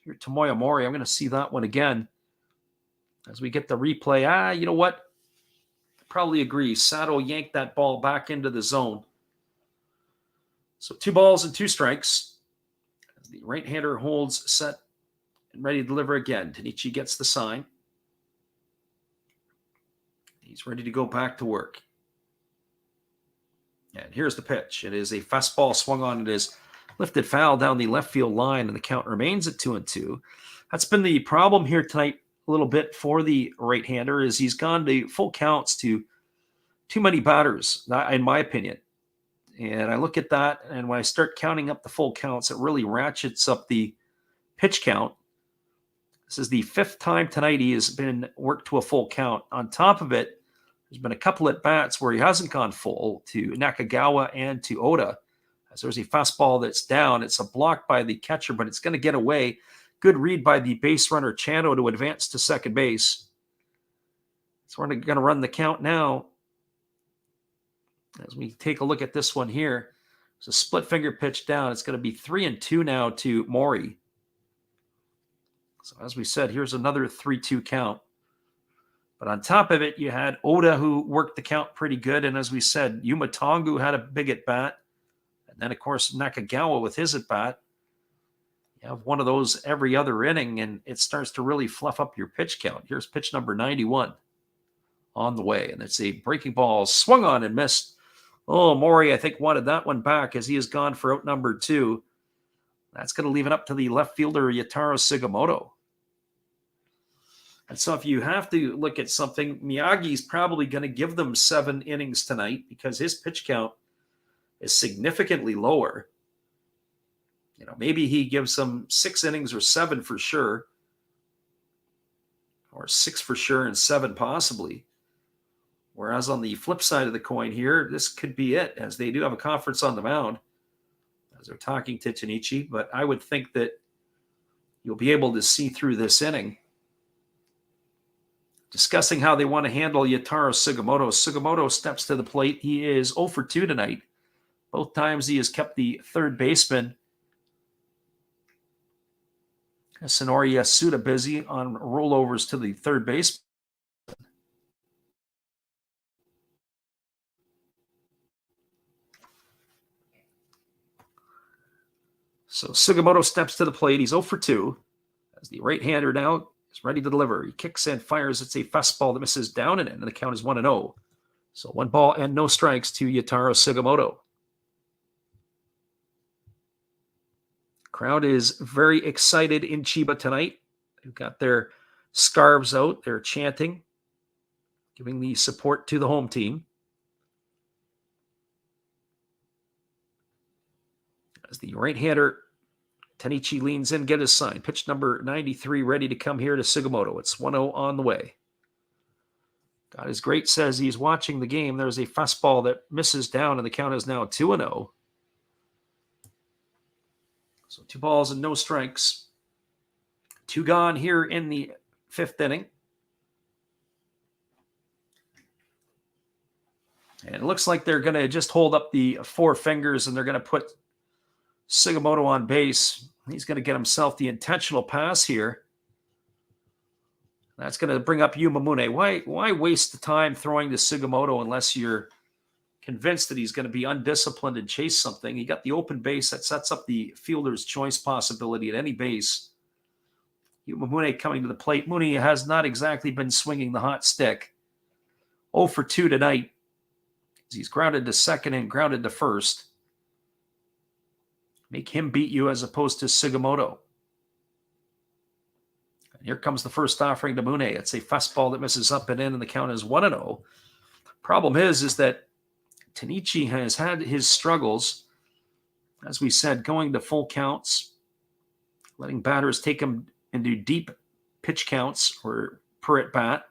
Here, Tomoya Mori, I'm going to see that one again as we get the replay. You know what? I probably agree. Sato yanked that ball back into the zone. So 2 balls and 2 strikes. As the right-hander holds set and ready to deliver again. Tanichi gets the sign. He's ready to go back to work. And here's the pitch. It is a fastball swung on. It is lifted foul down the left field line, and the count remains at 2-2. That's been the problem here tonight a little bit for the right-hander is he's gone to full counts to too many batters, in my opinion. And I look at that, and when I start counting up the full counts, it really ratchets up the pitch count. This is the 5th time tonight he has been worked to a full count. On top of it, there's been a couple at bats where he hasn't gone full to Nakagawa and to Oda. As there's a fastball that's down. It's a block by the catcher, but it's going to get away. Good read by the base runner Chano to advance to second base. So we're going to run the count now. As we take a look at this one here, it's a split finger pitch down. It's going to be 3-2 now to Mori. So as we said, here's another 3-2 count. But on top of it, you had Oda who worked the count pretty good. And as we said, Yuma Tongu had a big at bat. And then, of course, Nakagawa with his at bat. You have one of those every other inning, and it starts to really fluff up your pitch count. Here's pitch number 91 on the way. And it's a breaking ball swung on and missed. Oh, Mori, I think, wanted that one back as he has gone for out number 2. That's going to leave it up to the left fielder, Yataro Sugimoto. And so if you have to look at something, Miyagi's probably going to give them 7 innings tonight because his pitch count is significantly lower. You know, maybe he gives them 6 innings or 7 for sure, or 6 for sure and 7 possibly. Whereas on the flip side of the coin here, this could be it, as they do have a conference on the mound as they're talking to Tanichi. But I would think that you'll be able to see through this inning. Discussing how they want to handle Yataro Sugimoto. Sugimoto steps to the plate. He is 0 for 2 tonight. Both times he has kept the third baseman, Sonori Yasuda, busy on rollovers to the third base. So Sugimoto steps to the plate. He's 0 for 2. As the right-hander now is ready to deliver. He kicks and fires. It's a fastball that misses down and in, and the count is 1-0. So 1 ball and no strikes to Yutaro Sugimoto. Crowd is very excited in Chiba tonight. They've got their scarves out. They're chanting, giving the support to the home team. As the right-hander, Tanichi leans in, get his sign. Pitch number 93 ready to come here to Sugimoto. It's 1-0 on the way. God is great, says he's watching the game. There's a fastball that misses down, and the count is now 2-0. So 2 balls and no strikes. 2 gone here in the 5th inning. And it looks like they're going to just hold up the 4 fingers, and they're going to put Sugimoto on base. He's going to get himself the intentional pass here. That's going to bring up Yumamune. Why waste the time throwing to Sugimoto unless you're convinced that he's going to be undisciplined and chase something? He got the open base that sets up the fielder's choice possibility at any base. Yumamune coming to the plate. Mune has not exactly been swinging the hot stick. 0 for 2 tonight. He's grounded to second and grounded to first. Make him beat you as opposed to Sugimoto. And here comes the first offering to Mune. It's a fastball that misses up and in, and the count is 1-0. Problem is that Tanichi has had his struggles, as we said, going to full counts, letting batters take him into deep pitch counts or per at bat.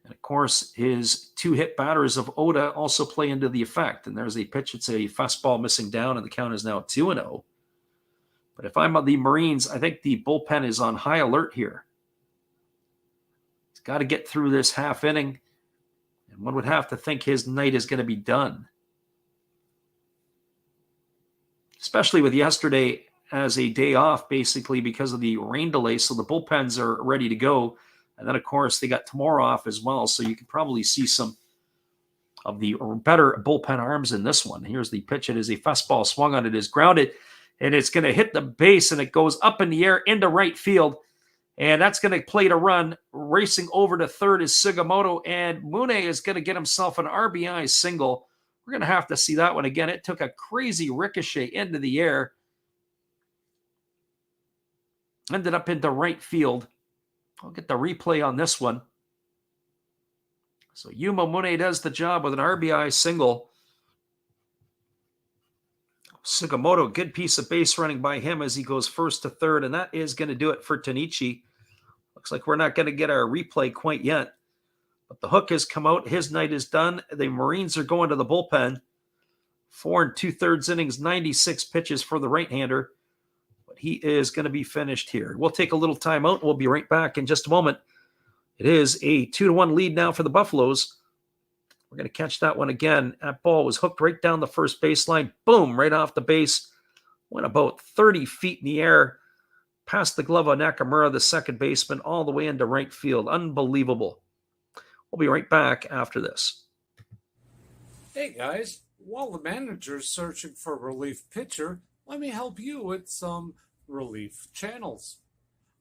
And of course, his 2 hit batters of Oda also play into the effect. And there's a pitch. It's a fastball missing down, and the count is now 2-0. But if I'm the Marines, I think the bullpen is on high alert here. He's got to get through this half inning, and one would have to think his night is going to be done. Especially with yesterday as a day off, basically, because of the rain delay. So the bullpens are ready to go. And then, of course, they got tomorrow off as well. So you can probably see some of the better bullpen arms in this one. Here's the pitch. It is a fastball swung on. It is grounded, and it's going to hit the base, and it goes up in the air into right field. And that's going to play to run. Racing over to third is Sugimoto, and Mune is going to get himself an RBI single. We're going to have to see that one again. It took a crazy ricochet into the air. Ended up into right field. I'll get the replay on this one. So Yumamune does the job with an RBI single. Sugimoto, good piece of base running by him as he goes first to third, and that is going to do it for Tanichi. Looks like we're not going to get our replay quite yet, but the hook has come out. His night is done. The Marines are going to the bullpen. 4 2/3 innings, 96 pitches for the right-hander. He is going to be finished here. We'll take a little time out. We'll be right back in just a moment. It is a 2-1 lead now for the Buffaloes. We're going to catch that one again. That ball was hooked right down the first baseline. Boom, right off the base. Went about 30 feet in the air. Past the glove of Nakamura, the second baseman, all the way into right field. Unbelievable. We'll be right back after this. Hey guys, while the manager's searching for a relief pitcher, let me help you with some relief channels.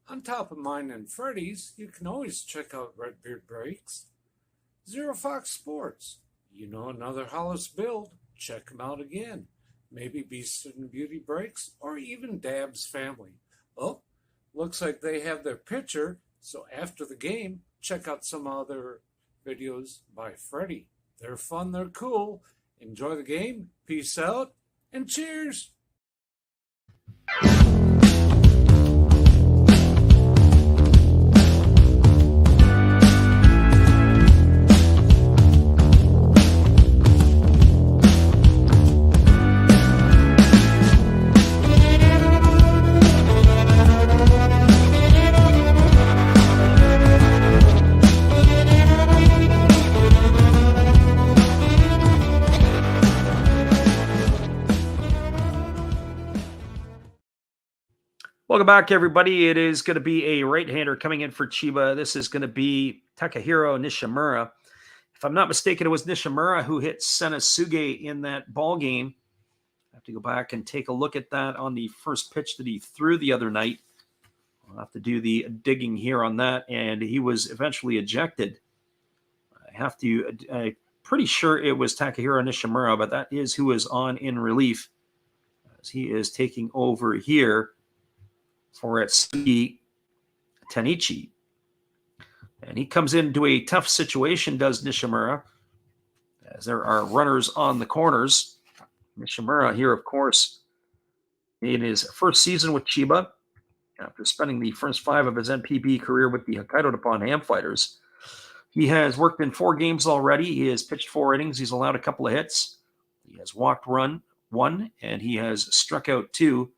On top of mine and Freddy's, you can always check out Redbeard Breaks, Zero Fox Sports. You know another Hollis build, check them out again. Maybe Beast and Beauty Breaks, or even Dab's Family. Oh, looks like they have their pitcher, so after the game, check out some other videos by Freddy. They're fun, they're cool. Enjoy the game, peace out, and cheers! Welcome back, everybody. It is going to be a right-hander coming in for Chiba. This is going to be Takahiro Nishimura. If I'm not mistaken, it was Nishimura who hit Senasuge in that ball game have to go back and take a look at that on the first pitch that he threw the other night. I'll have to do the digging here on that, and he was eventually ejected. I'm pretty sure it was Takahiro Nishimura, but that is who is on in relief, as he is taking over here for Atsugi Tanichi. And he comes into a tough situation, does Nishimura, as there are runners on the corners. Nishimura here, of course, in his first season with Chiba, after spending the first 5 of his NPB career with the Hokkaido Nippon Ham Fighters. He has worked in 4 games already. He has pitched 4 innings. He's allowed a couple of hits. He has walked 1, and he has struck out 2.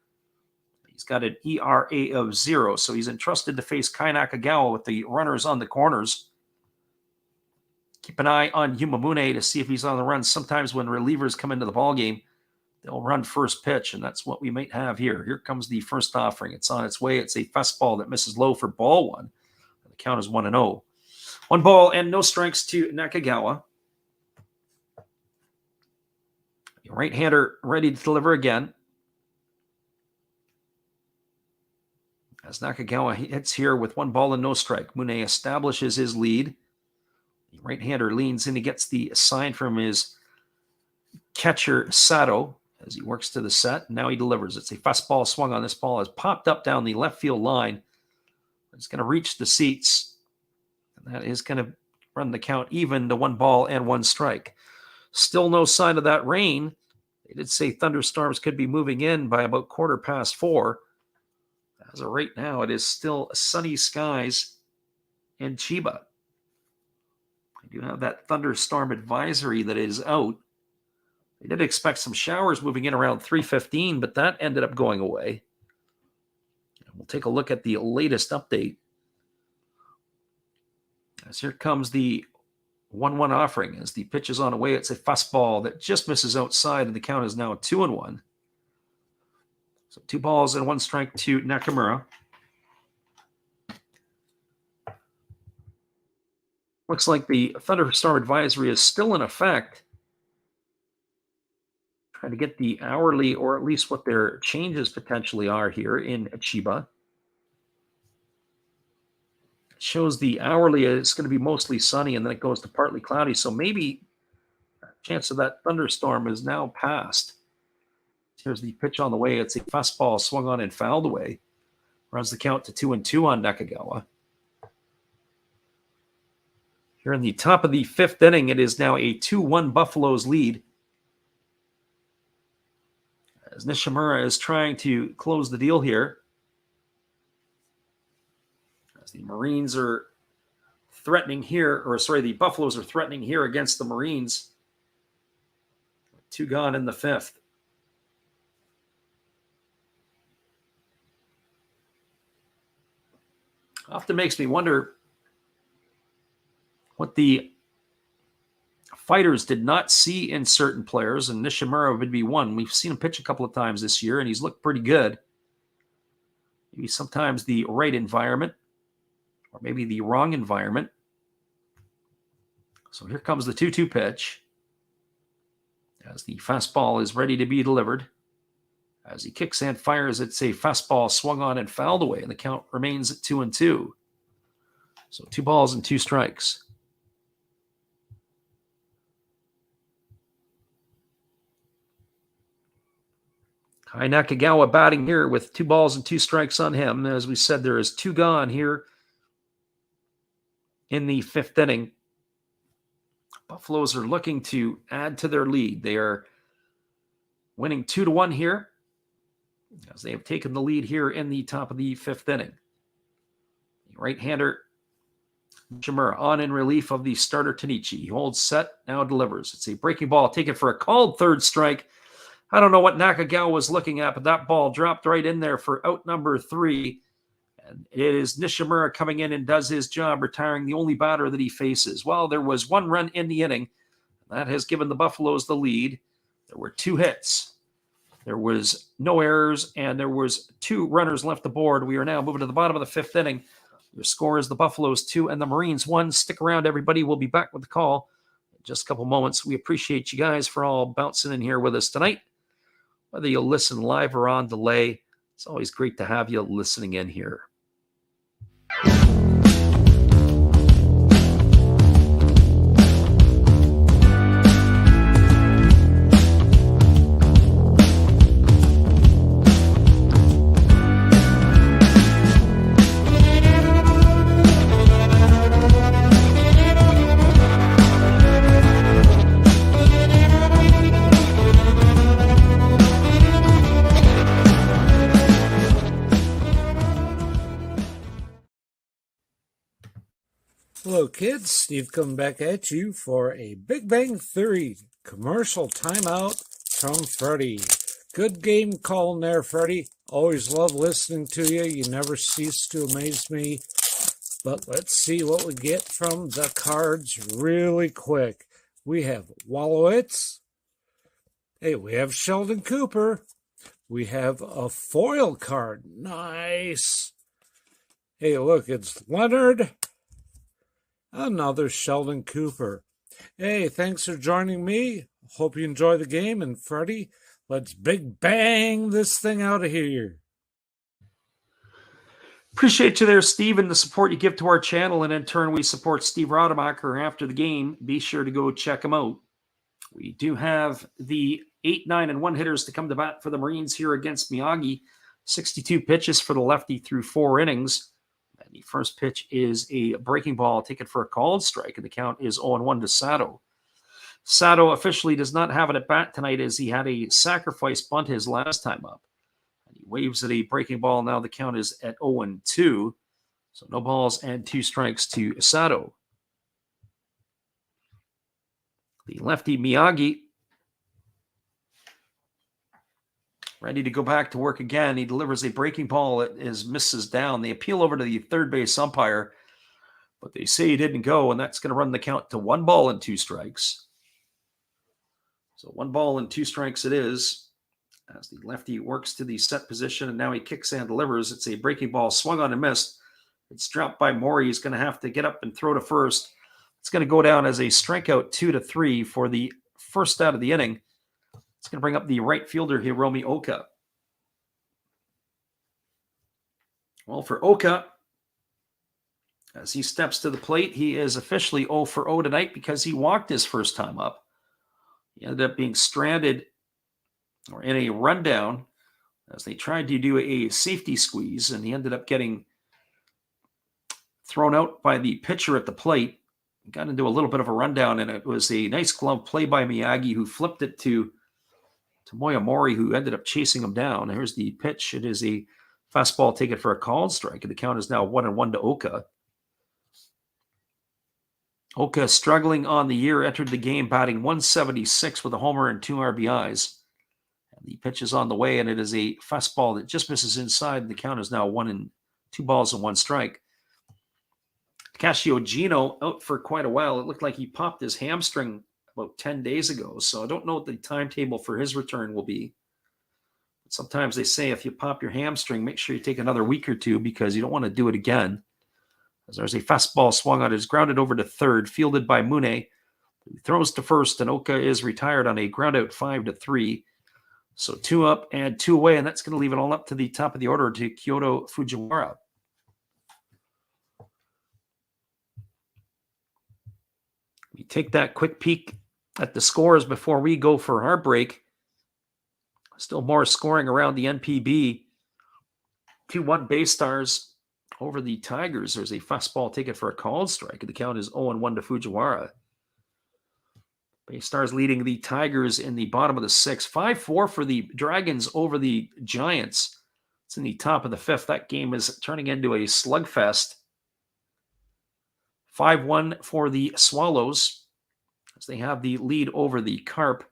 He's got an ERA of 0, so he's entrusted to face Kai Nakagawa with the runners on the corners. Keep an eye on Yumamune to see if he's on the run. Sometimes when relievers come into the ballgame, they'll run first pitch, and that's what we might have here. Here comes the first offering. It's on its way. It's a fastball that misses low for ball 1. The count is 1-0. 1 ball and no strikes to Nakagawa. Right-hander ready to deliver again. As Nakagawa hits here with 1 ball and no strike, Mune establishes his lead. The right-hander leans in. He gets the sign from his catcher, Sato, as he works to the set. Now he delivers. It's a fastball swung on. This ball has popped up down the left field line. It's going to reach the seats. And that is going to run the count even to 1 ball and 1 strike. Still no sign of that rain. They did say thunderstorms could be moving in by about 4:15. As of right now, it is still sunny skies in Chiba. I do have that thunderstorm advisory that is out. They did expect some showers moving in around 3:15, but that ended up going away. We'll take a look at the latest update. As here comes the 1-1 offering. As the pitch is on the way, it's a fastball that just misses outside, and the count is now 2-1. So 2 balls and 1 strike to Nakamura. Looks like the thunderstorm advisory is still in effect. Trying to get the hourly, or at least what their changes potentially are here in Chiba. It shows the hourly is going to be mostly sunny, and then it goes to partly cloudy. So maybe a chance of that thunderstorm is now past. Here's the pitch on the way. It's a fastball swung on and fouled away. Runs the count to 2-2 on Nakagawa. Here in the top of the 5th inning, it is now a 2-1 Buffaloes lead. As Nishimura is trying to close the deal here. As the Marines are threatening here, the Buffaloes are threatening here against the Marines. 2 gone in the 5th. Often makes me wonder what the fighters did not see in certain players, and Nishimura would be one. We've seen him pitch a couple of times this year, and he's looked pretty good. Maybe sometimes the right environment, or maybe the wrong environment. So here comes the 2-2 pitch. As the fastball is ready to be delivered. As he kicks and fires, it's a fastball swung on and fouled away, and the count remains at 2-2. So 2 balls and 2 strikes. Kai Nakagawa batting here with 2 balls and 2 strikes on him. As we said, there is 2 gone here in the 5th inning. Buffaloes are looking to add to their lead. They are winning 2-1 here, as they have taken the lead here in the top of the 5th inning. The right-hander Shimura on in relief of the starter Tanichi. He holds set, now delivers. It's a breaking ball taken for a called 3rd strike. I don't know what Nakagawa was looking at, but that ball dropped right in there for out number 3. And it is Nishimura coming in and does his job, retiring the only batter that he faces. Well, there was 1 run in the inning. That has given the Buffaloes the lead. There were 2 hits. There was no errors, and there was 2 runners left aboard. We are now moving to the bottom of the 5th inning. Your score is the Buffaloes 2 and the Marines 1. Stick around, everybody. We'll be back with the call in just a couple moments. We appreciate you guys for all bouncing in here with us tonight. whether you listen live or on delay. It's always great to have you listening in here. Hello kids, Steve coming back at you for a Big Bang Theory commercial timeout from Freddie. Good game calling there, Freddie. Always love listening to you. You never cease to amaze me. But let's see what we get from the cards really quick. We have Wallowitz. Hey, we have Sheldon Cooper. We have a foil card. Nice. Hey, look, it's Leonard. Another Sheldon Cooper. Hey, thanks for joining me. Hope you enjoy the game. And Freddie, let's big bang this thing out of here. Appreciate you there, Steve, and the support you give to our channel. And in turn, we support Steve Rademacher after the game. Be sure to go check him out. We do have the 8, 9, and 1 hitters to come to bat for the Marines here against Miyagi. 62 pitches for the lefty through 4 innings. And the first pitch is a breaking ball taken for a called strike, and the count is 0-1 to Sato. Sato officially does not have it at bat tonight as he had a sacrifice bunt his last time up. And he waves at a breaking ball. Now the count is at 0-2. So no balls and 2 strikes to Sato. The lefty Miyagi ready to go back to work again. He delivers a breaking ball that misses down. They appeal over to the third base umpire, but they say he didn't go, and that's going to run the count to 1 ball and 2 strikes. So 1 ball and 2 strikes it is as the lefty works to the set position, and now he kicks and delivers. It's a breaking ball swung on and missed. It's dropped by Maury. He's going to have to get up and throw to first. It's going to go down as a strikeout 2-3 for the first out of the inning. It's going to bring up the right fielder, Hiromi Oka. Well, for Oka, as he steps to the plate, he is officially 0-0 tonight because he walked his first time up. He ended up being stranded or in a rundown as they tried to do a safety squeeze, and he ended up getting thrown out by the pitcher at the plate. Got into a little bit of a rundown, and it was a nice glove play by Miyagi, who flipped it to Tomoya Mori, who ended up chasing him down. Here's the pitch. It is a fastball taken for a called strike, and the count is now 1-1 to Oka. Oka, struggling on the year, entered the game batting .176 with a homer and 2 RBIs. And the pitch is on the way, and it is a fastball that just misses inside, and the count is now 2 balls and 1 strike. Cascio Gino out for quite a while. It looked like he popped his hamstring about 10 days ago, so I don't know what the timetable for his return will be. But sometimes they say if you pop your hamstring, make sure you take another week or 2 because you don't want to do it again. As there's a fastball swung on, it is grounded over to third, fielded by Mune. He throws to first, and Oka is retired on a groundout 5-3. So 2 up and 2 away, and that's going to leave it all up to the top of the order to Kyoto Fujiwara. We take that quick peek at the scores before we go for our break. Still more scoring around the NPB. 2-1 Bay Stars over the Tigers. There's a fastball taken for a called strike. The count is 0-1 to Fujiwara. Bay Stars leading the Tigers in the bottom of the 6th. 5-4 for the Dragons over the Giants. It's in the top of the 5th. That game is turning into a slugfest. 5-1 for the Swallows as they have the lead over the Carp.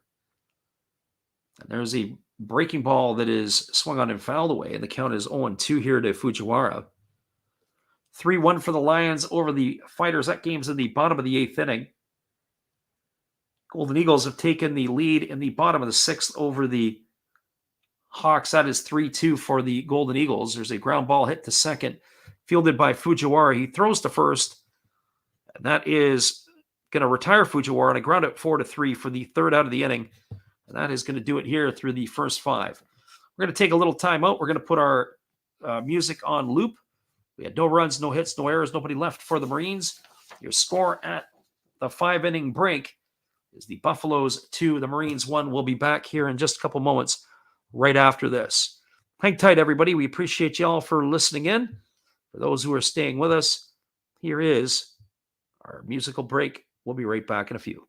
And there's a breaking ball that is swung on and fouled away, and the count is 0-2 here to Fujiwara. 3-1 for the Lions over the Fighters. That game's in the bottom of the 8th inning. Golden Eagles have taken the lead in the bottom of the 6th over the Hawks. That is 3-2 for the Golden Eagles. There's a ground ball hit to second, fielded by Fujiwara. He throws to first, and that is going to retire Fujiwara on a ground out 4-3 for the 3rd out of the inning. And that is going to do it here through the first 5. We're going to take a little time out. We're going to put our music on loop. We had no runs, no hits, no errors, nobody left for the Marines. Your score at the 5-inning break is the Buffaloes 2, the Marines 1. We'll be back here in just a couple moments right after this. Hang tight, everybody. We appreciate you all for listening in. For those who are staying with us, here is our musical break. We'll be right back in a few.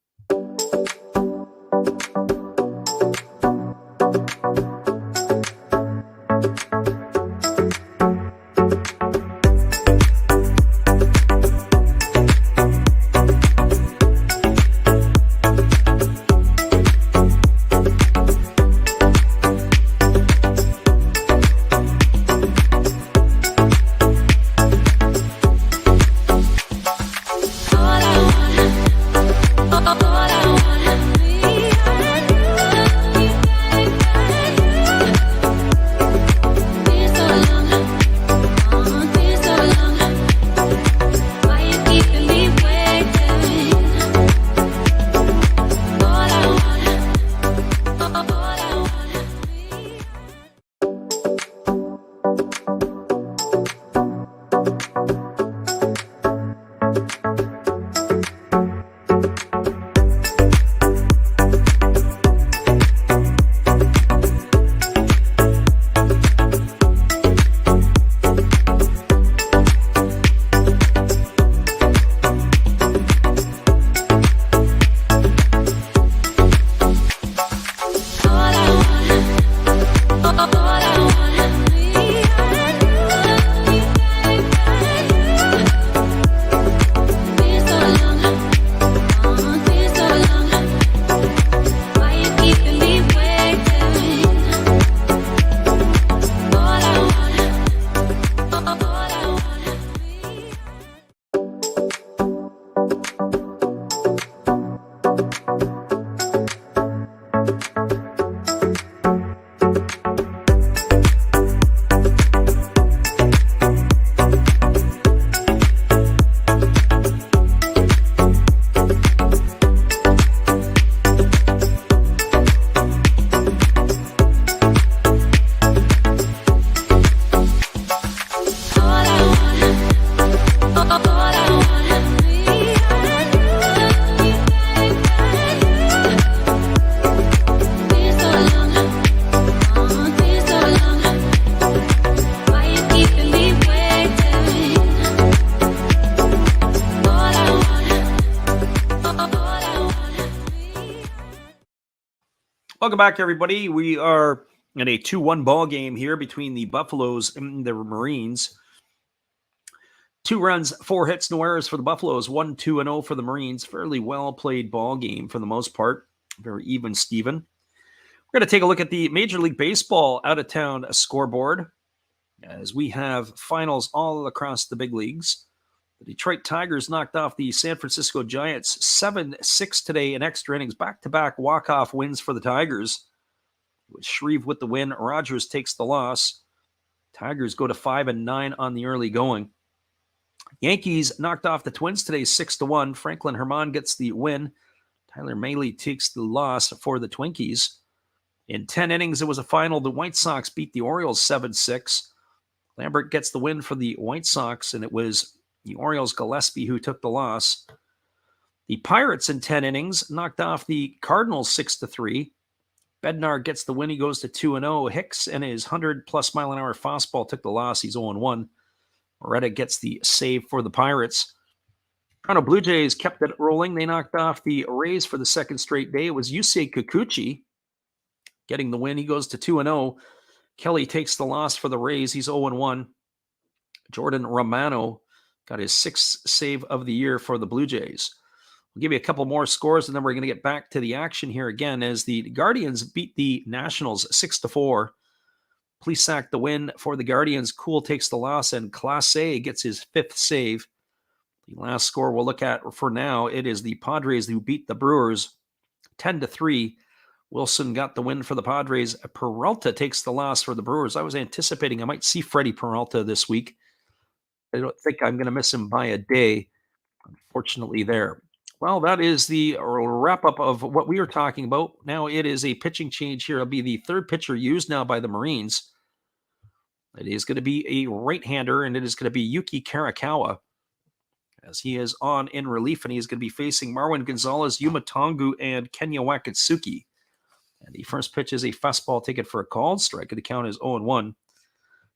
Welcome back, everybody. We are in a 2-1 ball game here between the Buffaloes and the Marines. 2 runs, 4 hits, no errors for the Buffaloes. 1-2-0 for the Marines. Fairly well played ball game for the most part. Very even, Steven. We're going to take a look at the Major League Baseball out-of-town scoreboard as we have finals all across the big leagues. The Detroit Tigers knocked off the San Francisco Giants 7-6 today in extra innings. Back-to-back walk-off wins for the Tigers. With Shreve with the win, Rogers takes the loss. Tigers go to 5-9 on the early going. Yankees knocked off the Twins today 6-1. Franklin Herman gets the win. Tyler Mahle takes the loss for the Twinkies. In 10 innings, it was a final. The White Sox beat the Orioles 7-6. Lambert gets the win for the White Sox, and it was the Orioles' Gillespie who took the loss. The Pirates in 10 innings knocked off the Cardinals 6-3. Bednar gets the win. He goes to 2-0. Hicks and his 100-plus mile-an-hour fastball took the loss. He's 0-1. Moretta gets the save for the Pirates. Toronto Blue Jays kept it rolling. They knocked off the Rays for the second straight day. It was Yusei Kikuchi getting the win. He goes to 2-0. Kelly takes the loss for the Rays. He's 0-1. Jordan Romano got his 6th save of the year for the Blue Jays. We'll give you a couple more scores, and then we're going to get back to the action here again as the Guardians beat the Nationals 6-4. Plesac the win for the Guardians. Cool takes the loss, and Clase gets his 5th save. The last score we'll look at for now, it is the Padres who beat the Brewers 10-3. Wilson got the win for the Padres. Peralta takes the loss for the Brewers. I was anticipating I might see Freddie Peralta this week. I don't think I'm going to miss him by a day, unfortunately, there. Well, that is the wrap up of what we were talking about. Now it is a pitching change here. It'll be the third pitcher used now by the Marines. It is going to be a right-hander, and it is going to be Yuki Karakawa, as he is on in relief, and he's going to be facing Marwin Gonzalez, Yuma Tongu, and Kenya Wakatsuki. And the first pitch is a fastball taken for a called strike. The count is 0-1.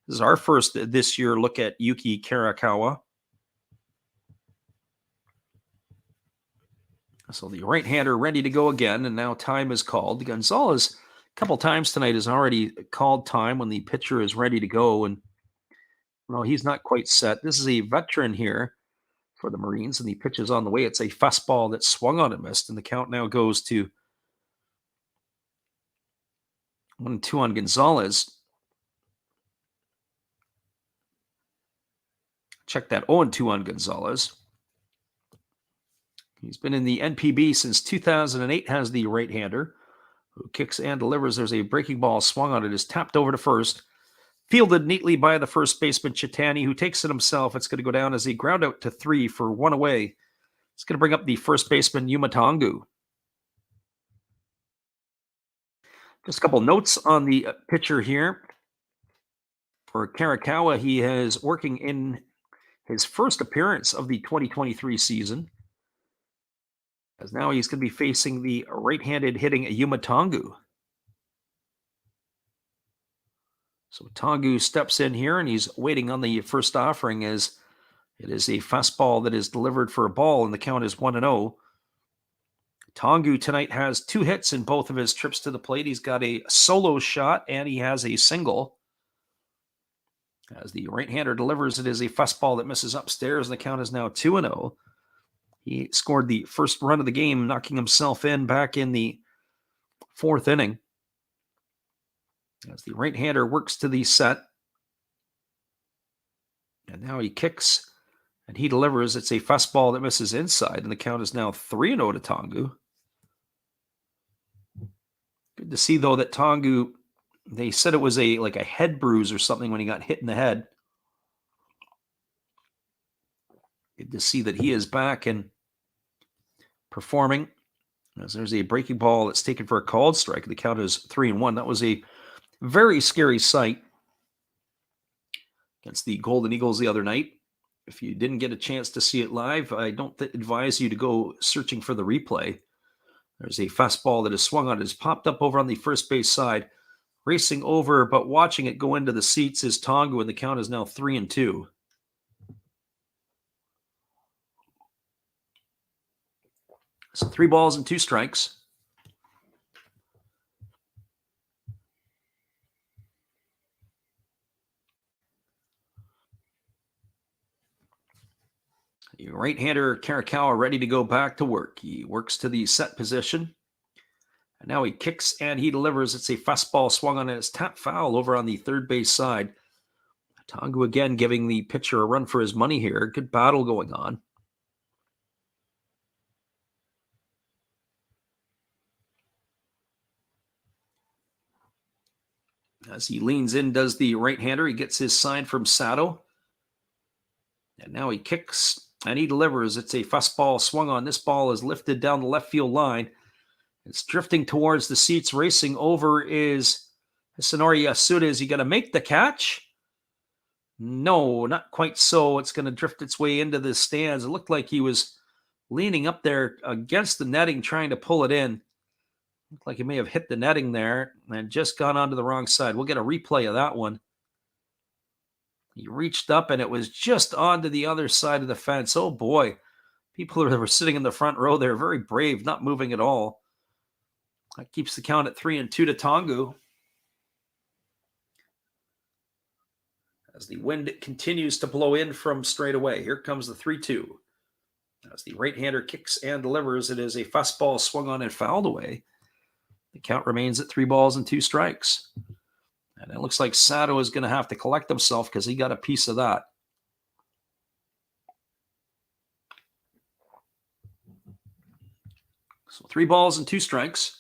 This is our first this year look at Yuki Karakawa. So the right-hander ready to go again, and now time is called. Gonzalez, a couple times tonight, has already called time when the pitcher is ready to go, and no, he's not quite set. This is a veteran here for the Marines, and the pitch is on the way. It's a fastball that swung on and missed, and the count now goes to 1-2 on Gonzalez. Check that, 0-2 on Gonzalez. He's been in the NPB since 2008, has the right-hander who kicks and delivers. There's a breaking ball swung on it, is tapped over to first. Fielded neatly by the first baseman, Chitani, who takes it himself. It's going to go down as a ground out to 3 for 1 away. It's going to bring up the first baseman, Yuma Tongu. Just a couple notes on the pitcher here. For Karakawa, he is working in his first appearance of the 2023 season, as now he's going to be facing the right-handed hitting Yuma Tongu. So Tongu steps in here, and he's waiting on the first offering as it is a fastball that is delivered for a ball, and the count is 1-0. Tongu tonight has 2 hits in both of his trips to the plate. He's got a solo shot, and he has a single. As the right-hander delivers, it is a fastball that misses upstairs, and the count is now 2-0. He scored the first run of the game, knocking himself in back in the 4th inning. As the right-hander works to the set. And now he kicks, and he delivers. It's a fastball that misses inside, and the count is now 3-0 to Tongu. Good to see, though, that Tongu, they said it was like a head bruise or something when he got hit in the head. Good to see that he is back and performing. As there's a breaking ball that's taken for a called strike. The count is 3-1. That was a very scary sight against the Golden Eagles the other night. If you didn't get a chance to see it live, I don't advise you to go searching for the replay. There's a fastball that is swung on. It has popped up over on the first base side. Racing over, but watching it go into the seats is Tongu, and the count is now 3-2. So 3 balls and 2 strikes. The right-hander Karakawa ready to go back to work. He works to the set position. And now he kicks and he delivers. It's a fastball swung on, and it's tapped foul over on the third base side. Tongu again giving the pitcher a run for his money here. Good battle going on. As he leans in, does the right-hander. He gets his sign from Sato. And now he kicks and he delivers. It's a fastball swung on. This ball is lifted down the left field line. It's drifting towards the seats. Racing over is Hisanori Yasuda. Is he going to make the catch? No, not quite so. It's going to drift its way into the stands. It looked like he was leaning up there against the netting, trying to pull it in. Looked like he may have hit the netting there and just gone onto the wrong side. We'll get a replay of that one. He reached up, and it was just onto the other side of the fence. Oh, boy. People that were sitting in the front row, they're very brave, not moving at all. That keeps the count at 3-2 to Tongu. As the wind continues to blow in from straight away. Here comes the 3-2. As the right-hander kicks and delivers, it is a fastball swung on and fouled away. The count remains at 3 balls and 2 strikes. And it looks like Sato is going to have to collect himself because he got a piece of that. So 3 balls and 2 strikes.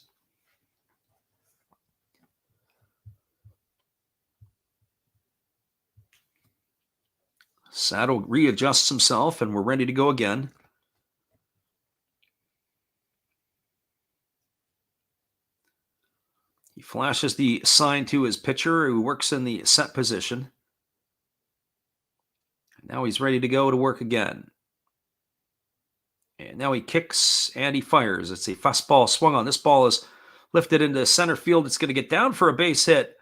Sato readjusts himself, and we're ready to go again. He flashes the sign to his pitcher, who works in the set position. Now he's ready to go to work again. And now he kicks and he fires. It's a fastball swung on. This ball is lifted into center field. It's going to get down for a base hit.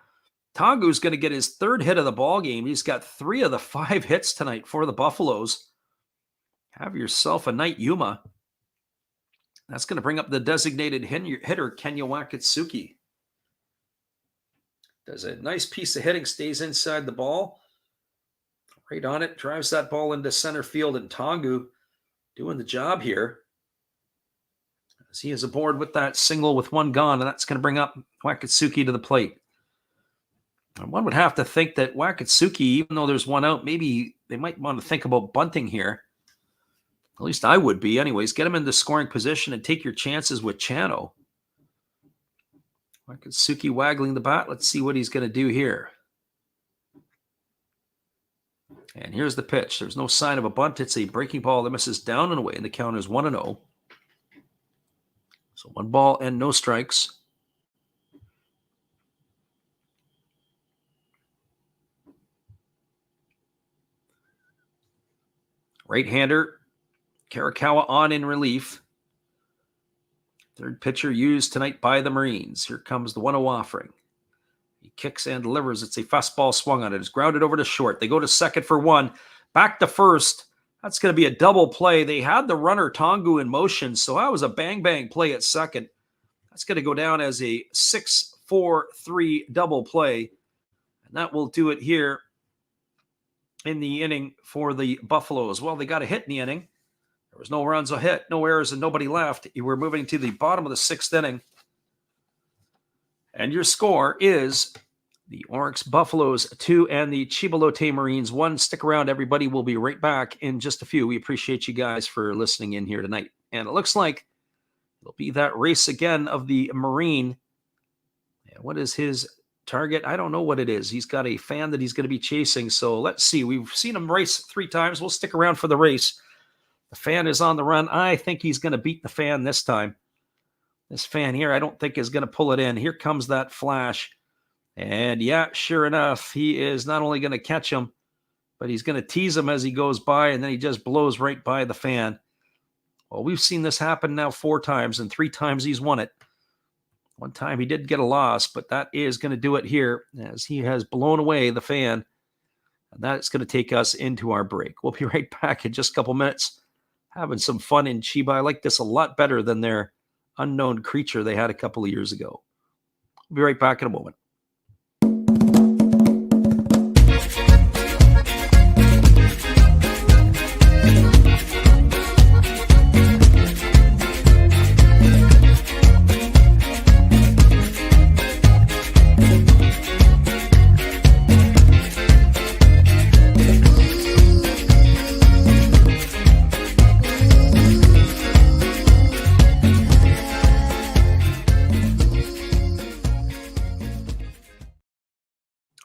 Tongu's going to get his third hit of the ball game. He's got 3 of the 5 hits tonight for the Buffaloes. Have yourself a night, Yuma. That's going to bring up the designated hitter, Kenya Wakatsuki. Does a nice piece of hitting, stays inside the ball. Right on it, drives that ball into center field, and Tongu doing the job here. As he is aboard with that single with 1 gone, and that's going to bring up Wakatsuki to the plate. And one would have to think that Wakatsuki, even though there's 1 out, maybe they might want to think about bunting here. At least I would be. Anyways, get him into scoring position and take your chances with Chano. Wakatsuki waggling the bat. Let's see what he's going to do here. And here's the pitch. There's no sign of a bunt. It's a breaking ball that misses down and away, and the count is 1-0. So 1 ball and no strikes. Right-hander, Karakawa on in relief. Third pitcher used tonight by the Marines. Here comes the 1-0 offering. He kicks and delivers. It's a fastball swung on it. It's grounded over to short. They go to second for 1. Back to first. That's going to be a double play. They had the runner Tongu in motion, so that was a bang-bang play at second. That's going to go down as a 6-4-3 double play. And that will do it here in the inning for the Buffaloes. Well, they got a hit in the inning. There was no runs or hit, no errors, and nobody left. We're moving to the bottom of the 6th inning. And your score is the Orix Buffaloes 2 and the Chiba Lotte Marines 1. Stick around, everybody. We'll be right back in just a few. We appreciate you guys for listening in here tonight. And it looks like it'll be that race again of the Marine. And what is his target? I don't know what it is. He's got a fan that he's going to be chasing. So let's see. We've seen him race 3 times. We'll stick around for the race. The fan is on the run. I think he's going to beat the fan this time. This fan here, I don't think is going to pull it in. Here comes that flash. And yeah, sure enough, he is not only going to catch him, but he's going to tease him as he goes by, and then he just blows right by the fan. Well, we've seen this happen now 4 times, and 3 times he's won it. 1 time he did get a loss, but that is going to do it here as he has blown away the fan. And that's going to take us into our break. We'll be right back in just a couple minutes. Having some fun in Chiba. I like this a lot better than their unknown creature they had a couple of years ago. We'll be right back in a moment.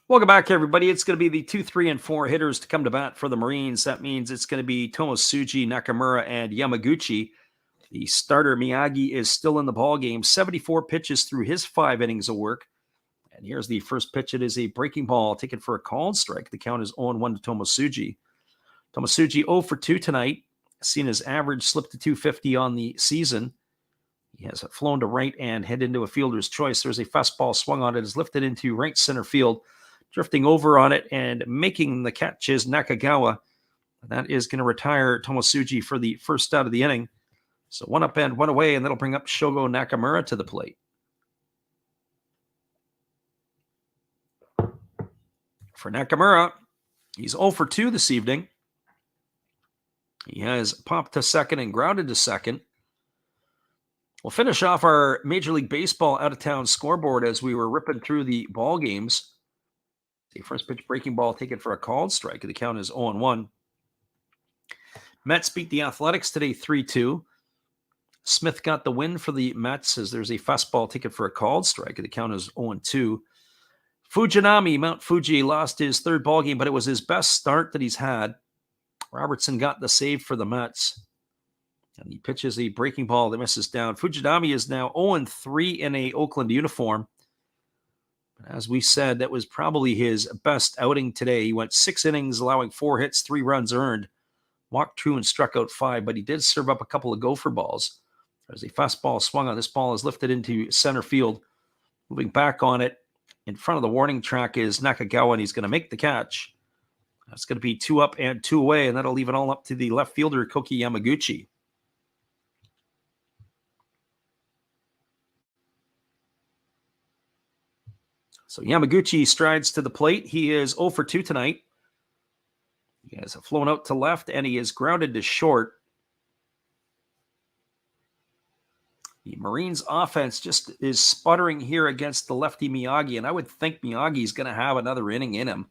Welcome back, everybody. It's going to be the 2, 3, and 4 hitters to come to bat for the Marines. That means it's going to be Tomosuji, Nakamura, and Yamaguchi. The starter, Miyagi, is still in the ballgame. 74 pitches through his 5 innings of work. And here's the first pitch. It is a breaking ball taken for a called strike. The count is 0-1 to Tomosuji. Tomosuji 0 for 2 tonight. Seen his average slip to 250 on the season. He has flown to right and head into a fielder's choice. There's a fastball swung on it. Is lifted into right center field. Drifting over on it and making the catch is Nakagawa. That is going to retire Tomosuji for the first out of the inning. So 1 up and 1 away, and that'll bring up Shogo Nakamura to the plate. For Nakamura, he's 0 for 2 this evening. He has popped to second and grounded to second. We'll finish off our Major League Baseball out-of-town scoreboard as we were ripping through the ball games. The first pitch breaking ball taken for a called strike. The count is 0-1. Mets beat the Athletics today 3-2. Smith got the win for the Mets as there's a fastball taken for a called strike. The count is 0-2. Fujinami, Mount Fuji, lost his 3rd ball game, but it was his best start that he's had. Robertson got the save for the Mets. And he pitches a breaking ball that misses down. Fujinami is now 0-3 in a Oakland uniform. As we said, that was probably his best outing today. He went 6 innings, allowing 4 hits, 3 runs earned, walked 2 and struck out 5, but he did serve up a couple of gopher balls. There's a fastball swung on. This ball is lifted into center field. Moving back on it, in front of the warning track is Nakagawa, and he's going to make the catch. That's going to be 2 up and 2 away, and that'll leave it all up to the left fielder, Koki Yamaguchi. So Yamaguchi strides to the plate. He is 0 for 2 tonight. He has flown out to left, and he is grounded to short. The Marines offense just is sputtering here against the lefty Miyagi, and I would think Miyagi's going to have another inning in him.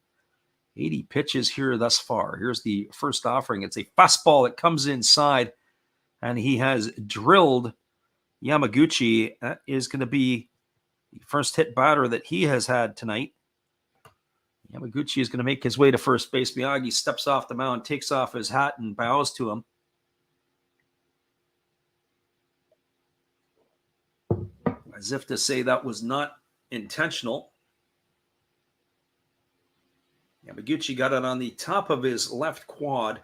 80 pitches here thus far. Here's the first offering. It's a fastball that comes inside, and he has drilled Yamaguchi. That is going to be the first hit batter that he has had tonight. Yamaguchi is going to make his way to first base. Miyagi steps off the mound, takes off his hat, and bows to him. As if to say that was not intentional. Yamaguchi got it on the top of his left quad.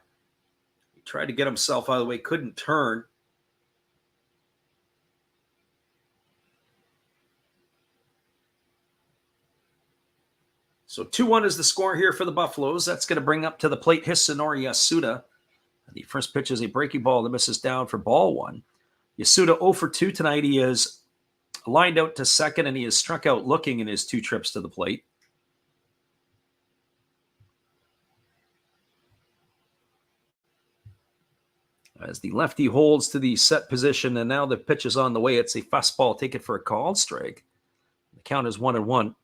He tried to get himself out of the way, couldn't turn. So 2-1 is the score here for the Buffaloes. That's going to bring up to the plate Hisanori Yasuda. The first pitch is a breaking ball that misses down for ball 1. Yasuda 0 for 2 tonight. He is lined out to second, and he has struck out looking in his 2 trips to the plate. As the lefty holds to the set position, and now the pitch is on the way. It's a fastball taken for a called strike. The count is 1-1.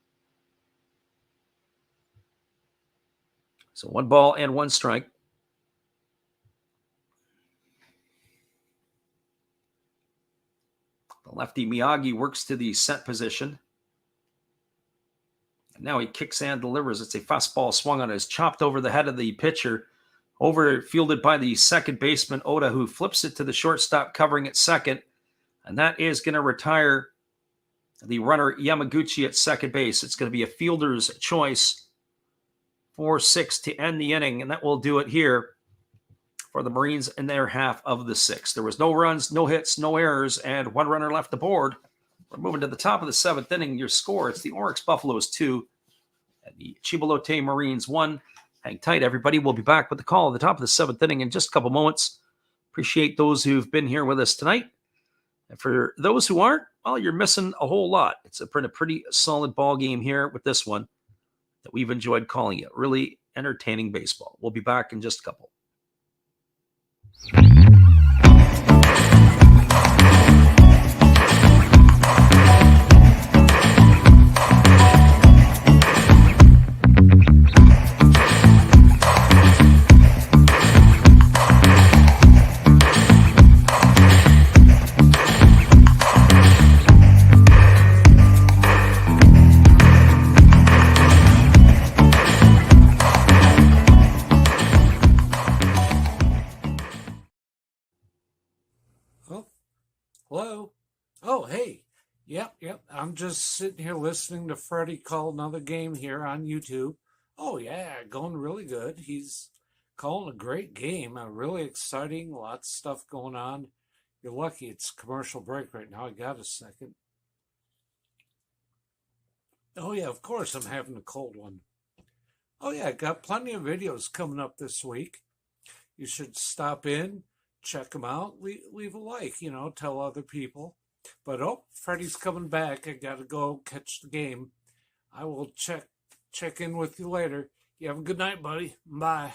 So 1 ball and 1 strike. The lefty Miyagi works to the set position. And now he kicks and delivers. It's a fastball swung on. Is chopped over the head of the pitcher. Overfielded by the second baseman, Oda, who flips it to the shortstop, covering at second. And that is going to retire the runner Yamaguchi at second base. It's going to be a fielder's choice. 4-6 to end the inning, and that will do it here for the Marines in their half of the 6th. There was no runs, no hits, no errors, and 1 runner left aboard. We're moving to the top of the 7th inning. Your score, it's the Orix Buffaloes 2 and the Chiba Lotte Marines 1. Hang tight, everybody. We'll be back with the call at the top of the 7th inning in just a couple moments. Appreciate those who've been here with us tonight. And for those who aren't, well, you're missing a whole lot. It's a pretty solid ball game here with this one that we've enjoyed calling it. Really entertaining baseball. We'll be back in just a couple. Hello? Oh, hey. Yep. I'm just sitting here listening to Freddie call another game here on YouTube. Oh, yeah, going really good. He's calling a great game. Really exciting. Lots of stuff going on. You're lucky it's commercial break right now. I got a second. Oh, yeah, of course I'm having a cold one. Oh, yeah, got plenty of videos coming up this week. You should stop in. Check them out. Leave a like, tell other people. But, Freddie's coming back. I got to go catch the game. I will check in with you later. You have a good night, buddy. Bye.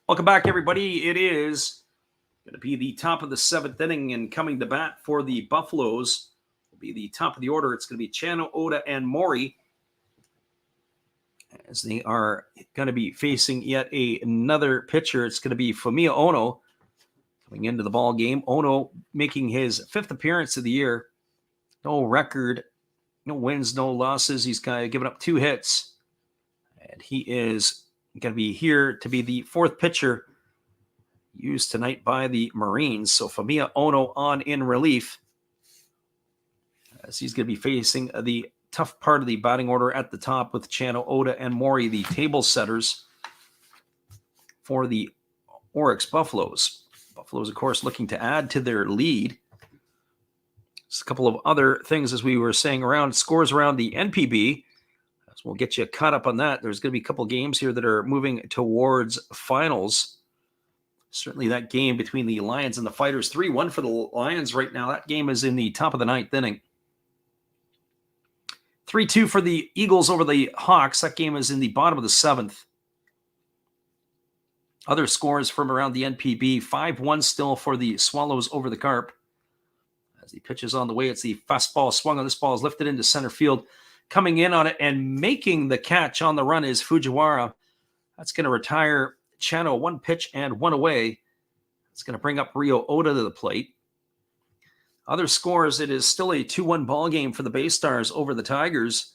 Welcome back, everybody. It is going to be the top of the 7th inning, and coming to bat for the Buffaloes will be the top of the order. It's going to be Chano, Oda, and Mori, as they are going to be facing yet another pitcher. It's going to be Fumiya Ono coming into the ball game. Ono making his 5th appearance of the year. No record, no wins, no losses. He's kind of given up 2 hits, and he is going to be here to be the 4th pitcher used tonight by the Marines. So Fumiya Ono on in relief, as he's going to be facing the tough part of the batting order at the top with Chano, Oda, and Mori, the table setters for the Orix Buffaloes. Buffaloes, of course, looking to add to their lead. Just a couple of other things, as we were saying, around scores around the NPB. So we'll get you caught up on that. There's going to be a couple games here that are moving towards finals. Certainly that game between the Lions and the Fighters, 3-1 for the Lions right now. That game is in the top of the ninth inning. 3-2 for the Eagles over the Hawks. That game is in the bottom of the seventh. Other scores from around the NPB, 5-1 still for the Swallows over the Carp. As he pitches on the way, it's the fastball swung on. This ball is lifted into center field. Coming in on it and making the catch on the run is Fujiwara. That's going to retire Chano, 1 pitch and 1 away. It's going to bring up Rio Oda to the plate. Other scores, it is still a 2-1 ball game for the Bay Stars over the Tigers.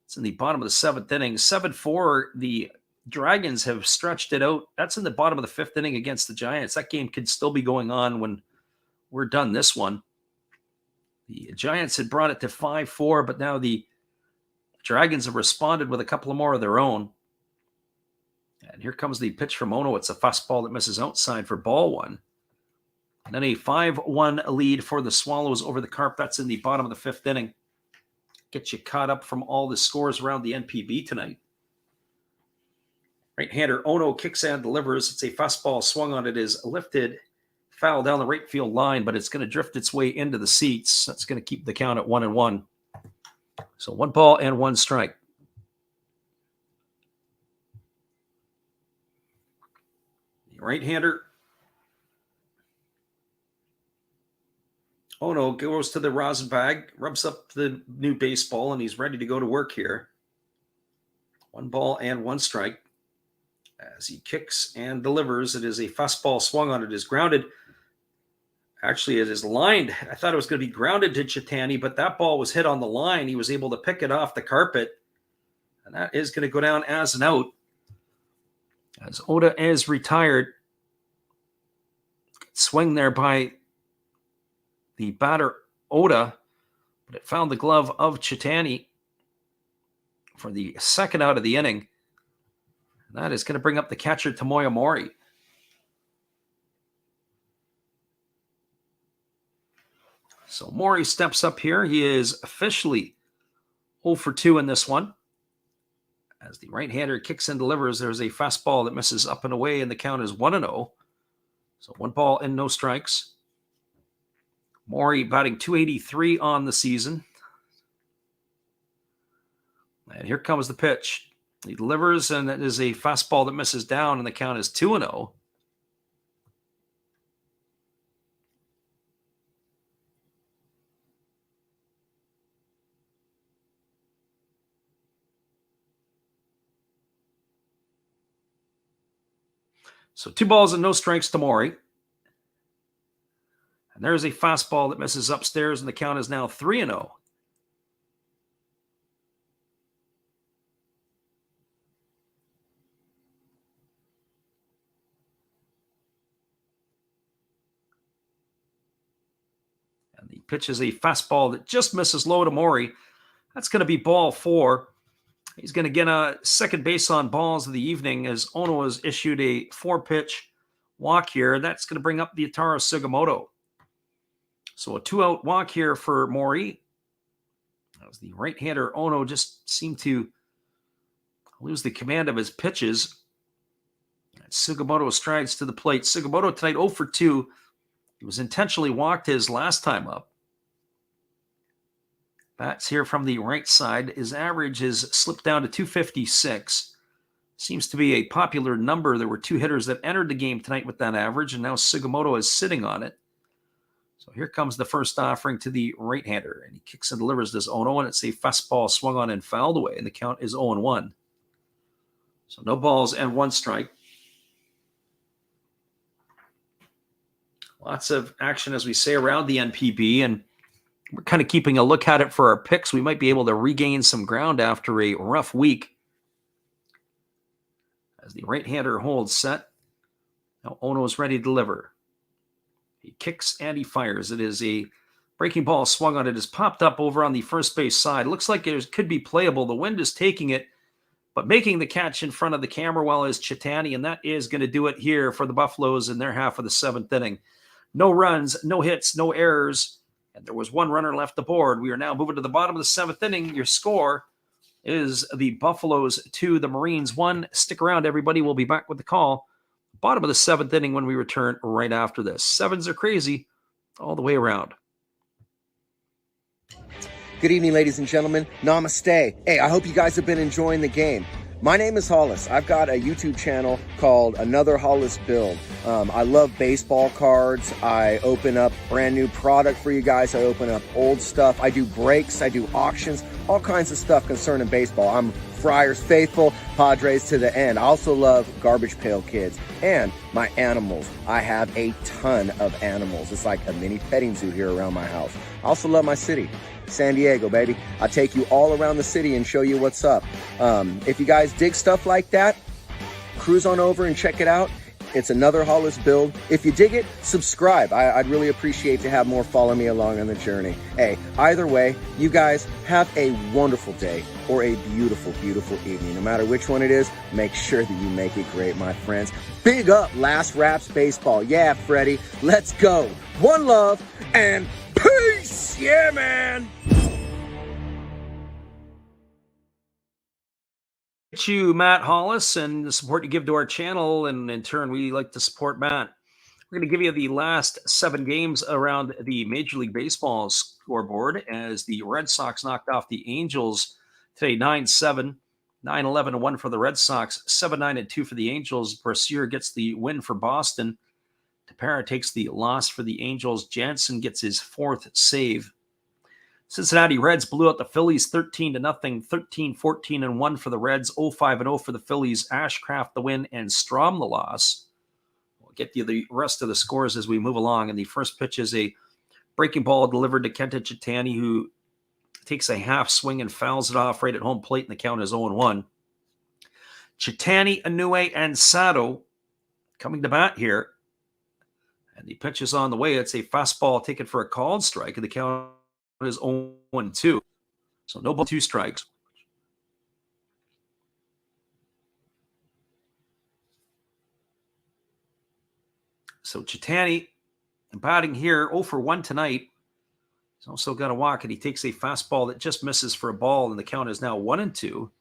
It's in the bottom of the seventh inning. 7-4, the Dragons have stretched it out. That's in the bottom of the fifth inning against the Giants. That game could still be going on when we're done this one. The Giants had brought it to 5-4, but now the Dragons have responded with a couple of more of their own. And here comes the pitch from Ono. It's a fastball that misses outside for ball 1. And then a 5-1 lead for the Swallows over the Carp. That's in the bottom of the fifth inning. Get you caught up from all the scores around the NPB tonight. Right-hander Ono kicks and delivers. It's a fastball swung on. It is lifted, foul down the right field line, but it's going to drift its way into the seats. That's going to keep the count at 1-1. So 1 ball and 1 strike. The right-hander Ono goes to the rosin bag, rubs up the new baseball, and he's ready to go to work here. 1 ball and 1 strike. As he kicks and delivers, it is a fastball swung on. It is grounded. Actually, it is lined. I thought it was going to be grounded to Chitani, but that ball was hit on the line. He was able to pick it off the carpet, and that is going to go down as an out. As Oda is retired. Swing there by the batter Oda, but it found the glove of Chitani for the second out of the inning. And that is going to bring up the catcher Tomoya Mori. So Mori steps up here. He is officially 0 for 2 in this one. As the right-hander kicks and delivers, there's a fastball that misses up and away, and the count is 1-0. So 1 ball and no strikes. Mori batting .283 on the season. And here comes the pitch. He delivers, and it is a fastball that misses down, and the count is 2-0. So 2 balls and no strikes to Mori. And there's a fastball that misses upstairs, and the count is now 3-0. And the pitch is a fastball that just misses low to Mori. That's going to be ball 4. He's going to get a second base on balls of the evening as Ono has issued a 4-pitch walk here. And that's going to bring up the Atara Sugimoto. So a 2-out walk here for Mori. As the right-hander Ono just seemed to lose the command of his pitches. And Sugimoto strides to the plate. Sugimoto tonight 0 for 2. He was intentionally walked his last time up. Bats here from the right side. His average has slipped down to 256. Seems to be a popular number. There were 2 hitters that entered the game tonight with that average, and now Sugimoto is sitting on it. So here comes the first offering to the right-hander, and he kicks and delivers this Ono, and it's a fastball swung on and fouled away, and the count is 0-1. So no balls and 1 strike. Lots of action, as we say, around the NPB, and we're kind of keeping a look at it for our picks. We might be able to regain some ground after a rough week. As the right-hander holds set, now Ono is ready to deliver. He kicks and he fires. It is a Breaking ball swung on it, is popped up over on the first base side. Looks like it could be playable. The wind is taking it, but making the catch in front of the camera well is Chitani, and that is going to do it here for the Buffaloes in their half of the 7th inning. No runs, no hits, no errors, and there was one runner left aboard. We are now moving to the bottom of the 7th inning. Your score is the Buffaloes 2, the Marines 1. Stick around, everybody. We'll be back with the call. Bottom of the 7th inning when we return right after this. Sevens are crazy all the way around. Good evening, ladies and gentlemen. Namaste. Hey, I hope you guys have been enjoying the game. My name is Hollis. I've got a YouTube channel called Another Hollis Build. I love baseball cards. I open up brand new product for you guys. I open up old stuff. I do breaks. I do auctions. All kinds of stuff concerning baseball. I'm Friars faithful, Padres to the end. I also love Garbage Pail Kids and my animals. I have a ton of animals. It's like a mini petting zoo here around my house. I also love my city, San Diego, baby. I take you all around the city and show you what's up. If you guys dig stuff like that, cruise on over and check it out. It's Another Hollis Build. If you dig it, subscribe. I'd really appreciate to have more follow me along on the journey. Hey, either way, you guys have a wonderful day or a beautiful, beautiful evening. No matter which one it is, make sure that you make it great, my friends. Big up Last Raps Baseball. Yeah, Freddie, let's go. One love and peace. Yeah, man. You, Matt Hollis, and the support you give to our channel, and in turn we like to support Matt. We're going to give you the last 7 games around the Major League Baseball scoreboard as the Red Sox knocked off the Angels today 9-7, 9-11-1 for the Red Sox, 7-9-2 for the Angels. Brasier gets the win for Boston. Tepera takes the loss for the Angels. Jansen gets his 4th save. Cincinnati Reds blew out the Phillies 13-0, 13-14-1 for the Reds, 0-5-0 for the Phillies. Ashcraft the win and Strom the loss. We'll get you the rest of the scores as we move along. And the first pitch is a breaking ball delivered to Kenta Chitani, who takes a half swing and fouls it off right at home plate, and the count is 0-1. Chitani, Inoue, and Sato coming to bat here. And the pitch is on the way. It's a fastball taken for a called strike, and the count is 0-2. So no ball, 2 strikes. So Chitani batting here 0-1 tonight. He's also got a walk, and he takes a fastball that just misses for a ball, and the count is now 1-2. So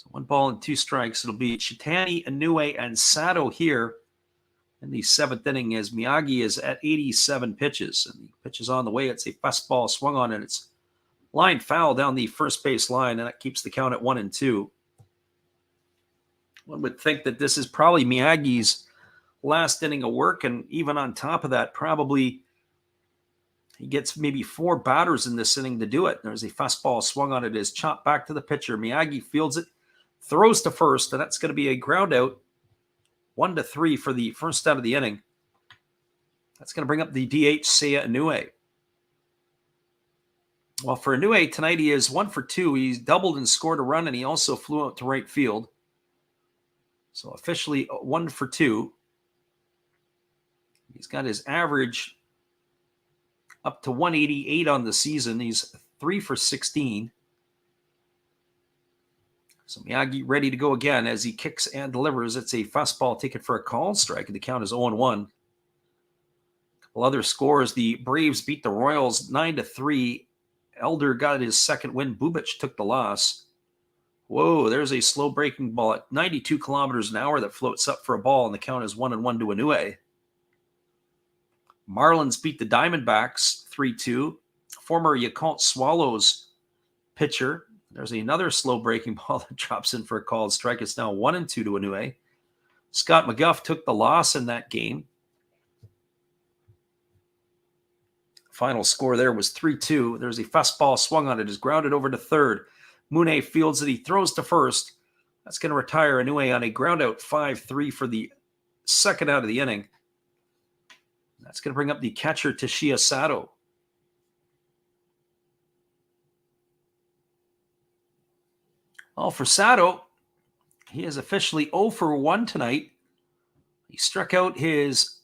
1 ball and 2 strikes. It'll be Chitani, Inoue, and Sato here in the 7th inning as Miyagi is at 87 pitches. And the pitch is on the way. It's a fastball swung on, and it's line foul down the first base line, and that keeps the count at 1-2. One would think that this is probably Miyagi's last inning of work, and even on top of that, probably he gets maybe 4 batters in this inning to do it. There's a fastball swung on it, is chopped back to the pitcher. Miyagi fields it, throws to first, and that's going to be a ground out. 1-3 for the first out of the inning. That's going to bring up the DH, Seiya Inoue. Well, for Inoue, tonight he is 1-for-2. He's doubled and scored a run, and he also flew out to right field. So officially 1-for-2. He's got his average up to 188 on the season. He's 3-for-16. So Miyagi ready to go again as he kicks and delivers. It's a fastball taken for a called strike, and the count is 0-1. A couple other scores. The Braves beat the Royals 9-3. Elder got his 2nd win. Bubic took the loss. Whoa, there's a slow breaking ball at 92 kilometers an hour that floats up for a ball, and the count is 1-1 to Inoue. Marlins beat the Diamondbacks 3-2. Former Yakult Swallows pitcher. There's another slow breaking ball that drops in for a called strike. It's now 1-2 to Inoue. Scott McGuff took the loss in that game. Final score there was 3-2. There's a fastball swung on it, is grounded over to third. Mune fields it. He throws to first. That's going to retire Inoue on a ground out 5-3 for the 2nd out of the inning. That's going to bring up the catcher, Toshiya Sato. Well, for Sato, he is officially 0-for-1 tonight. He struck out his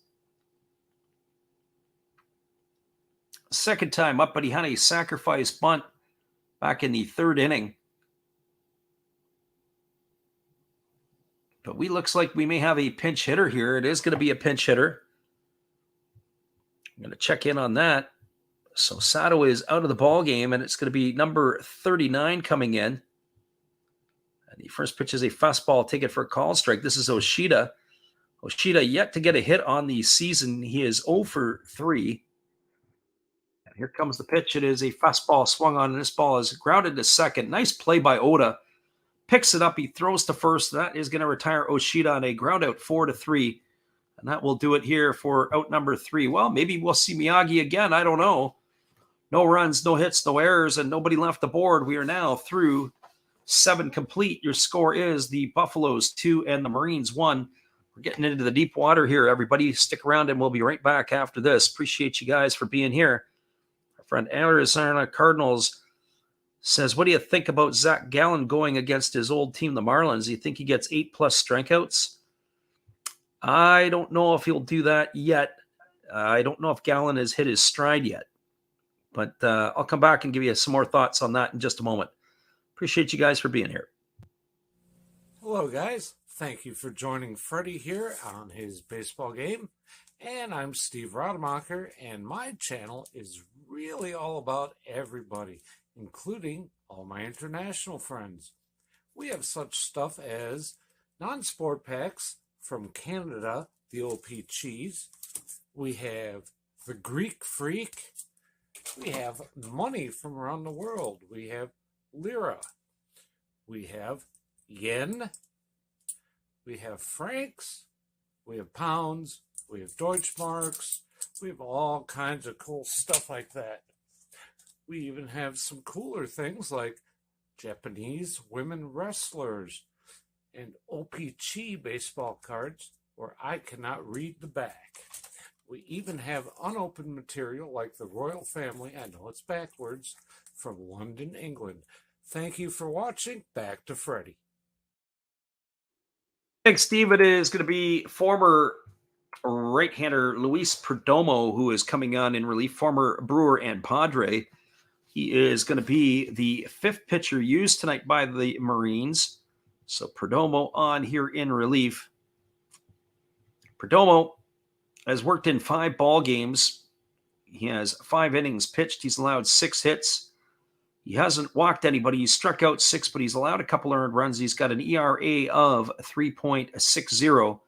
second time up, but he had a sacrifice bunt back in the third inning. But looks like we may have a pinch hitter here. It is going to be a pinch hitter. I'm going to check in on that. So Sato is out of the ball game, and it's going to be number 39 coming in. And the first pitch is a fastball, take it for a call strike. This is Oshida. Oshida yet to get a hit on the season. He is 0 for 3. And here comes the pitch. It is a fastball swung on, and this ball is grounded to second. Nice play by Oda. Picks it up. He throws to first. That is going to retire Oshida on a ground out 4-3. And that will do it here for out number 3. Well, maybe we'll see Miyagi again. I don't know. No runs, no hits, no errors, and nobody left the board. We are now through 7 complete. Your score is the Buffaloes 2 and the Marines 1. We're getting into the deep water here, everybody. Stick around, and we'll be right back after this. Appreciate you guys for being here. Our friend Arizona Cardinals says, what do you think about Zach Gallen going against his old team, the Marlins? Do you think he gets 8+ strikeouts? I don't know if he'll do that yet. I don't know if Gallen has hit his stride yet. But I'll come back and give you some more thoughts on that in just a moment. Appreciate you guys for being here. Hello, guys. Thank you for joining Freddie here on his baseball game. And I'm Steve Rademacher, and my channel is really all about everybody, including all my international friends. We have such stuff as non-sport packs from Canada, the OP Cheese. We have the Greek Freak. We have money from around the world. We have lira. We have yen. We have francs. We have pounds. We have Deutschmarks. We have all kinds of cool stuff like that. We even have some cooler things like Japanese women wrestlers and OPC baseball cards where I cannot read the back. We even have unopened material like the royal family, I know it's backwards, from London, England. Thank you for watching. Back to Freddie. Thanks, Steve. It is going to be former right-hander Luis Perdomo, who is coming on in relief, former Brewer and Padre. He is going to be the 5th pitcher used tonight by the Marines. So Perdomo on here in relief. Perdomo has worked in 5 ball games. He has 5 innings pitched. He's allowed 6 hits. He hasn't walked anybody. He's struck out 6, but he's allowed a couple earned runs. He's got an ERA of 3.60.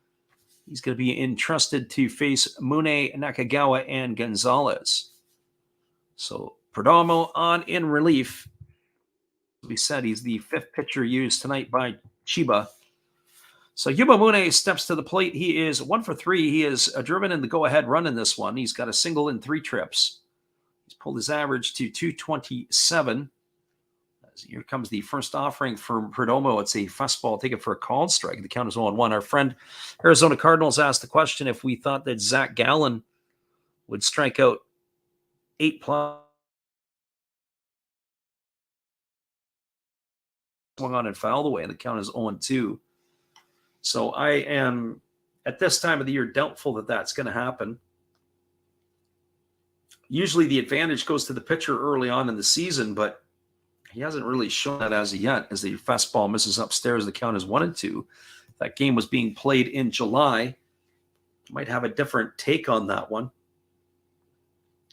He's going to be entrusted to face Mune, Nakagawa, and Gonzalez. So Perdomo on in relief. As we said, he's the 5th pitcher used tonight by Chiba. So Yuba Mune steps to the plate. He is 1 for 3. He is driven in the go-ahead run in this one. He's got a single in 3 trips. He's pulled his average to 227. As here comes the first offering from Perdomo. It's a fastball. Take it for a called strike. The count is 0-1. Our friend Arizona Cardinals asked the question if we thought that Zach Gallen would strike out 8+. Swung on and fouled away, and the count is 0-2. So I am, at this time of the year, doubtful that that's going to happen. Usually the advantage goes to the pitcher early on in the season, but he hasn't really shown that as of yet. As the fastball misses upstairs, the count is 1-2. That game was being played in July. Might have a different take on that one.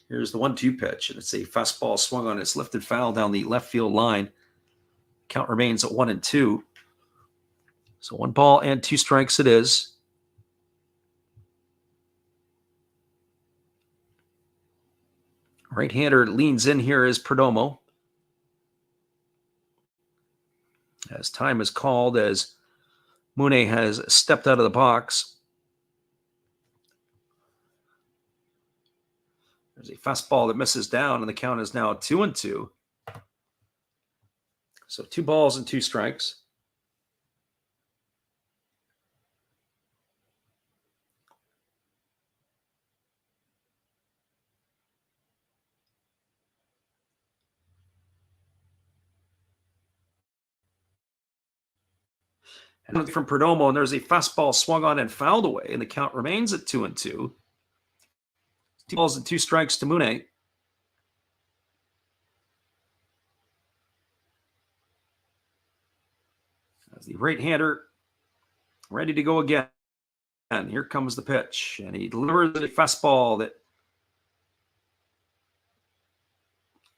Here's the 1-2 pitch, and it's a fastball swung on. It's lifted foul down the left field line. Count remains at 1-2. So 1 ball and 2 strikes it is. Right-hander leans in here is Perdomo. As time is called, as Mune has stepped out of the box. There's a fastball that misses down, and the count is now 2-2. So 2 balls and 2 strikes. And from Perdomo, and there's a fastball swung on and fouled away, and the count remains at 2-2. 2 balls and 2 strikes to Mune. The right-hander ready to go again. And here comes the pitch. And he delivers a fastball that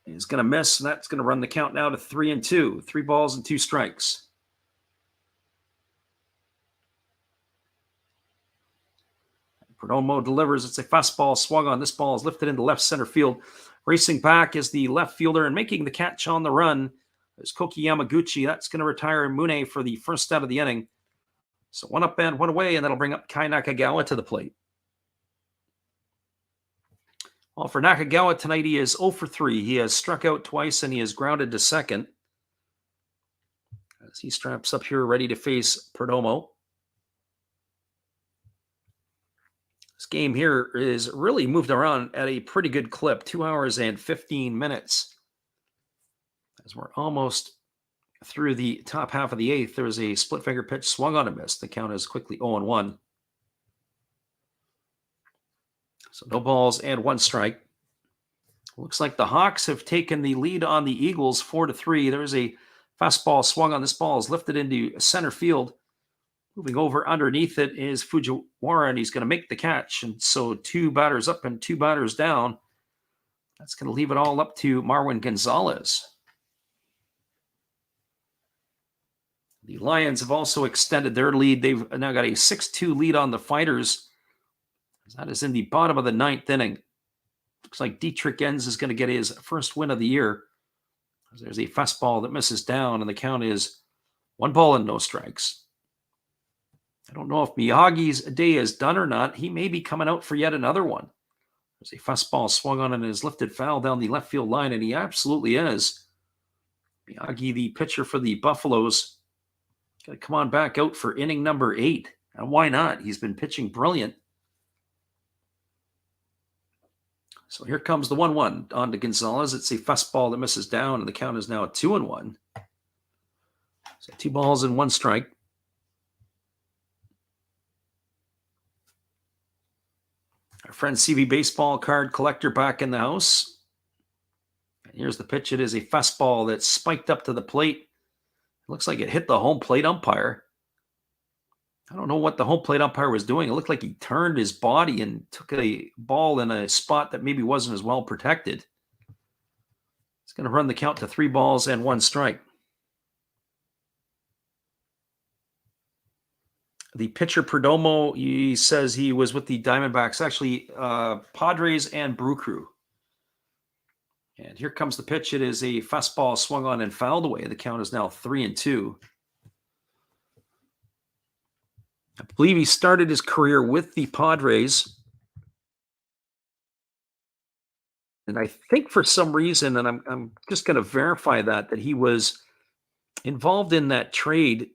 is going to miss, and that's going to run the count now to 3-2. 3 balls and 2 strikes. Perdomo delivers. It's a fastball swung on. This ball is lifted into left center field. Racing back is the left fielder and making the catch on the run is Koki Yamaguchi. That's going to retire Mune for the first out of the inning. So 1 up and 1 away, and that'll bring up Kai Nakagawa to the plate. Well, for Nakagawa tonight, he is 0 for 3. He has struck out twice, and he is grounded to second. As he straps up here, ready to face Perdomo. This game here is really moved around at a pretty good clip, 2 hours and 15 minutes. As we're almost through the top half of the 8th, there's a split finger pitch swung on a miss. The count is quickly 0-1. So no balls and 1 strike. Looks like the Hawks have taken the lead on the Eagles 4-3. There's a fastball swung on. This ball is lifted into center field. Moving over underneath it is Fujiwara, and he's going to make the catch. And so 2 batters up and 2 batters down. That's going to leave it all up to Marwin Gonzalez. The Lions have also extended their lead. They've now got a 6-2 lead on the Fighters. That is in the bottom of the 9th inning. Looks like Dietrich Enns is going to get his first win of the year. There's a fastball that misses down, and the count is 1 ball and no strikes. I don't know if Miyagi's day is done or not. He may be coming out for yet another one. There's a fastball swung on and is lifted foul down the left field line, and he absolutely is. Miyagi, the pitcher for the Buffaloes, got to come on back out for inning number 8. And why not? He's been pitching brilliant. So here comes the 1-1 on to Gonzalez. It's a fastball that misses down, and the count is now 2-1. So 2 balls and 1 strike. Our friend CB Baseball card collector back in the house. And here's the pitch. It is a fastball that's spiked up to the plate. It looks like it hit the home plate umpire. I don't know what the home plate umpire was doing. It looked like he turned his body and took a ball in a spot that maybe wasn't as well protected. It's going to run the count to 3 balls and 1 strike. The pitcher Perdomo, he says he was with the Diamondbacks, actually Padres and Brew Crew. And here comes the pitch. It is a fastball swung on and fouled away. The count is now 3-2. I believe he started his career with the Padres. And I think for some reason, and I'm just going to verify that he was involved in that trade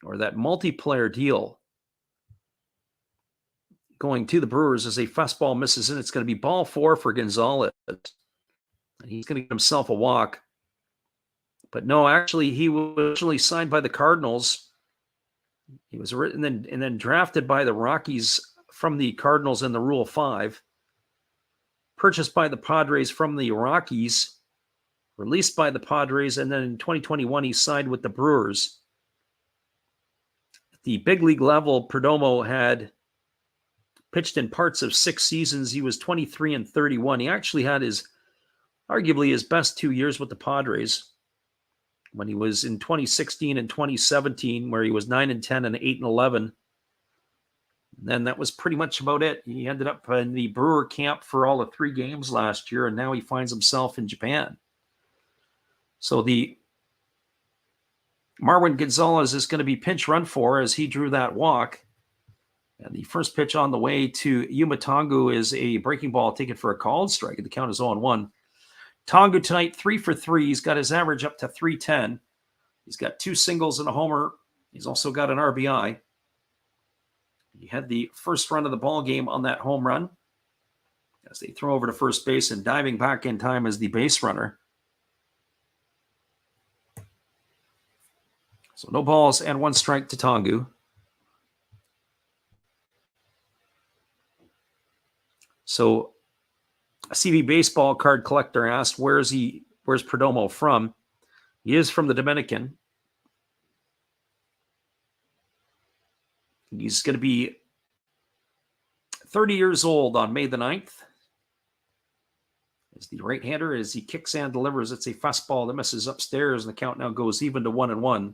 or that multiplayer deal going to the Brewers as a fastball misses in. It's going to be ball 4 for Gonzalez. And he's going to get himself a walk. But no, actually, he was originally signed by the Cardinals. He was written and then drafted by the Rockies from the Cardinals in the Rule 5. Purchased by the Padres from the Rockies. Released by the Padres. And then in 2021, he signed with the Brewers. At the big league level, Perdomo had pitched in parts of 6 seasons. He was 23-31. He actually had arguably his best 2 years with the Padres when he was in 2016 and 2017, where he was 9-10 and 8-11. And then that was pretty much about it. He ended up in the Brewer camp for all of 3 games last year, and now he finds himself in Japan. So the Marwin Gonzalez is going to be pinch run for as he drew that walk. And the first pitch on the way to Yuma Tongu is a breaking ball taken for a called strike. The count is 0-1. Tongu tonight, 3 for 3. He's got his average up to 310. He's got 2 singles and a homer. He's also got an RBI. He had the first run of the ball game on that home run as they throw over to first base, and diving back in time as the base runner. So no balls and 1 strike to Tongu. So a CB Baseball card collector asked, where's Perdomo from? He is from the Dominican. He's going to be 30 years old on May the 9th. As the right-hander, as he kicks and delivers, it's a fastball that misses upstairs, and the count now goes even to 1-1.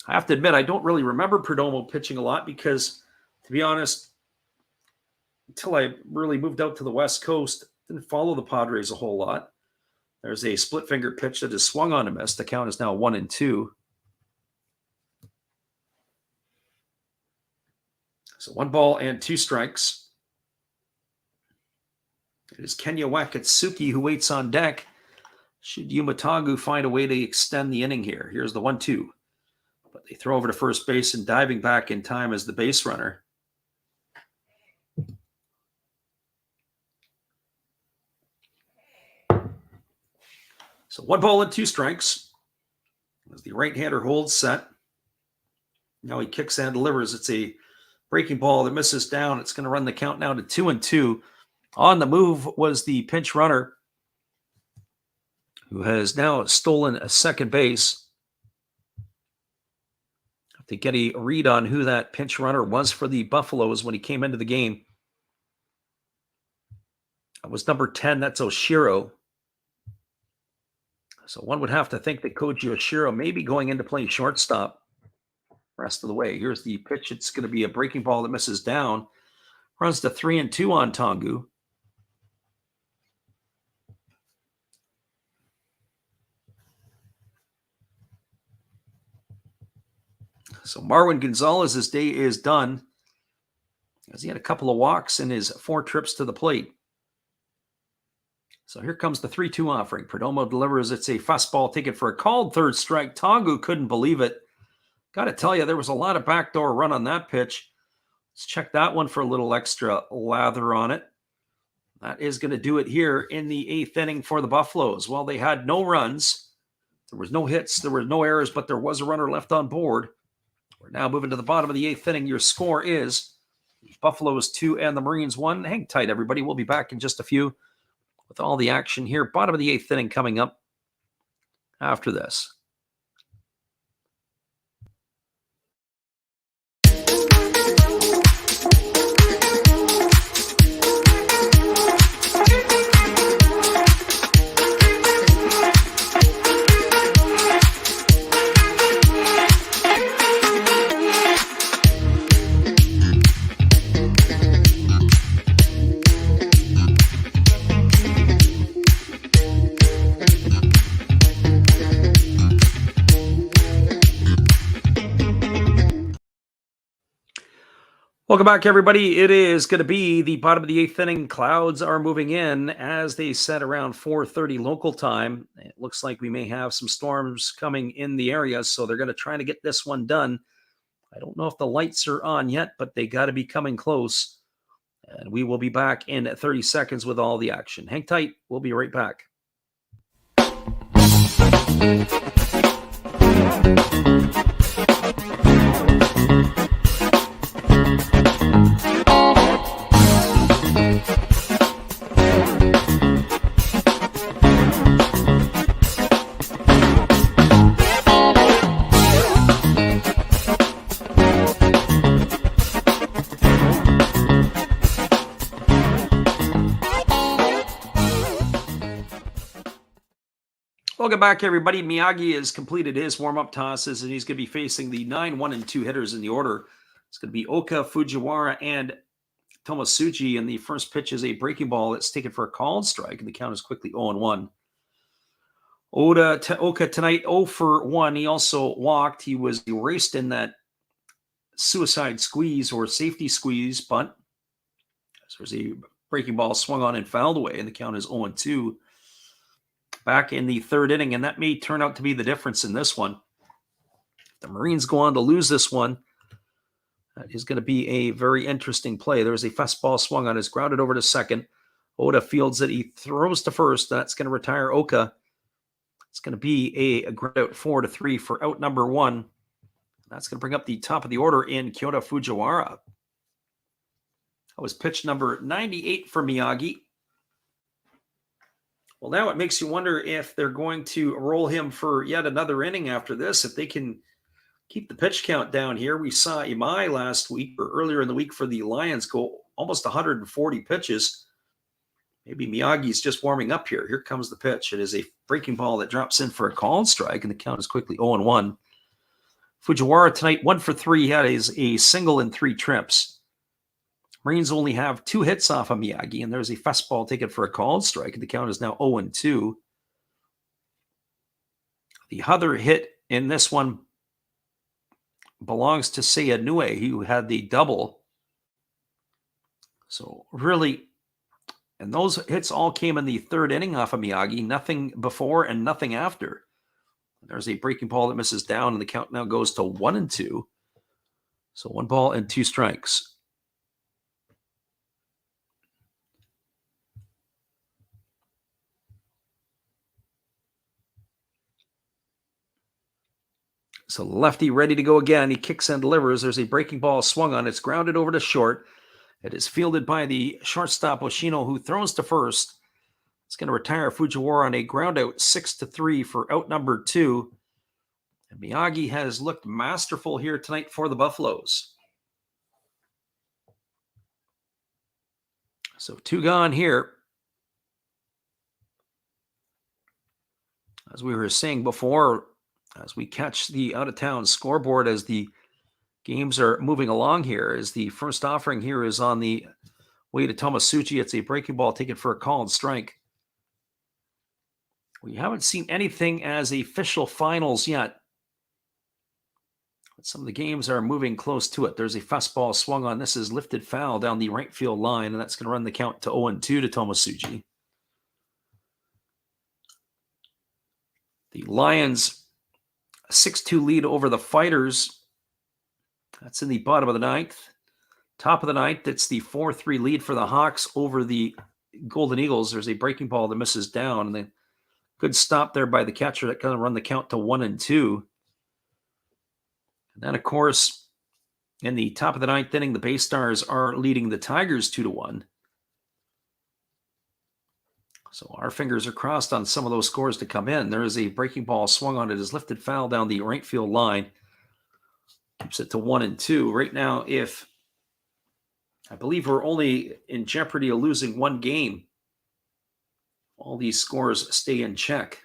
I have to admit, I don't really remember Perdomo pitching a lot because, to be honest, until I really moved out to the West Coast, didn't follow the Padres a whole lot. There's a split finger pitch that is swung on and missed. The count is now 1-2. So 1 ball and 2 strikes. It is Kenya Wakatsuki who waits on deck. Should Yumatagu find a way to extend the inning here? Here's the 1-2. But they throw over to first base, and diving back in time as the base runner. So 1 ball and 2 strikes. As the right-hander holds set. Now he kicks and delivers. It's a breaking ball that misses down. It's going to run the count now to 2-2. On the move was the pinch runner, who has now stolen a second base. Have to get a read on who that pinch runner was for the Buffaloes when he came into the game. It was number 10. That's Oshiro. So one would have to think that Koji Oshiro may be going into playing shortstop rest of the way. Here's the pitch. It's going to be a breaking ball that misses down. Runs to 3-2 on Tongu. So Marwin Gonzalez's day is done, as he had a couple of walks in his 4 trips to the plate. So here comes the 3-2 offering. Perdomo delivers. It's a fastball taken for a called third strike. Tongu couldn't believe it. Got to tell you, there was a lot of backdoor run on that pitch. Let's check that one for a little extra lather on it. That is going to do it here in the 8th inning for the Buffaloes. Well, they had no runs. There was no hits. There were no errors, but there was a runner left on board. We're now moving to the bottom of the 8th inning. Your score is Buffaloes 2 and the Marines 1. Hang tight, everybody. We'll be back in just a few with all the action here. Bottom of the 8th inning coming up after this. Welcome back, everybody. It is going to be the bottom of the 8th inning. Clouds are moving in as they set around 4:30 local time. It looks like we may have some storms coming in the area, so they're going to try to get this one done. I don't know if the lights are on yet, but they got to be coming close. And we will be back in 30 seconds with all the action. Hang tight. We'll be right back. Welcome back, everybody. Miyagi has completed his warm-up tosses, and he's going to be facing the 9, 1, and 2 hitters in the order. It's going to be Oka, Fujiwara, and Tomosuji, and the first pitch is a breaking ball that's taken for a called strike, and the count is quickly 0-1. Oka tonight 0 for 1. He also walked. He was erased in that suicide squeeze or safety squeeze bunt. So there's a breaking ball swung on and fouled away, and the count is 0-2. Back in the 3rd inning, and that may turn out to be the difference in this one. If the Marines go on to lose this one, that is going to be a very interesting play. There was a fastball swung on, is grounded over to second. Oda fields it. He throws to first. That's going to retire Oka. It's going to be a ground out 4-3 for out number 1. That's going to bring up the top of the order in Kyoto Fujiwara. That was pitch number 98 for Miyagi. Well, now it makes you wonder if they're going to roll him for yet another inning after this, if they can keep the pitch count down here. We saw Imai last week or earlier in the week for the Lions go almost 140 pitches. Maybe Miyagi's just warming up here. Here comes the pitch. It is a breaking ball that drops in for a called strike, and the count is quickly 0-1. Fujiwara tonight, 1 for 3. He had a single and 3 trips. Marines only have 2 hits off of Miyagi, and there's a fastball taken for a called strike, and the count is now 0-2. The other hit in this one belongs to Seiya Nue, who had the double. So really, and those hits all came in the 3rd inning off of Miyagi, nothing before and nothing after. There's a breaking ball that misses down, and the count now goes to 1-2. So 1 ball and 2 strikes. So lefty ready to go again. He kicks and delivers. There's a breaking ball swung on. It's grounded over to short. It is fielded by the shortstop Oshino, who throws to first. It's going to retire Fujiwara on a ground out 6-3 for out number 2. And Miyagi has looked masterful here tonight for the Buffaloes. So 2 gone here. As we were saying before, as we catch the out-of-town scoreboard as the games are moving along here, as the first offering here is on the way to Tomasuchi. It's a breaking ball taken for a called strike. We haven't seen anything as official finals yet, but some of the games are moving close to it. There's a fastball swung on. This is lifted foul down the right field line, and that's going to run the count to 0-2 to Tomasuchi. The Lions, a 6-2 lead over the Fighters. That's in the bottom of the 9th. Top of the 9th, it's the 4-3 lead for the Hawks over the Golden Eagles. There's a breaking ball that misses down, and then good stop there by the catcher that kind of run the count to 1-2. And then, of course, in the top of the 9th inning, the Bay Stars are leading the Tigers 2-1. So our fingers are crossed on some of those scores to come in. There is a breaking ball swung on. It is lifted foul down the right field line. Keeps it to 1-2. Right now, if I believe we're only in jeopardy of losing 1 game, all these scores stay in check.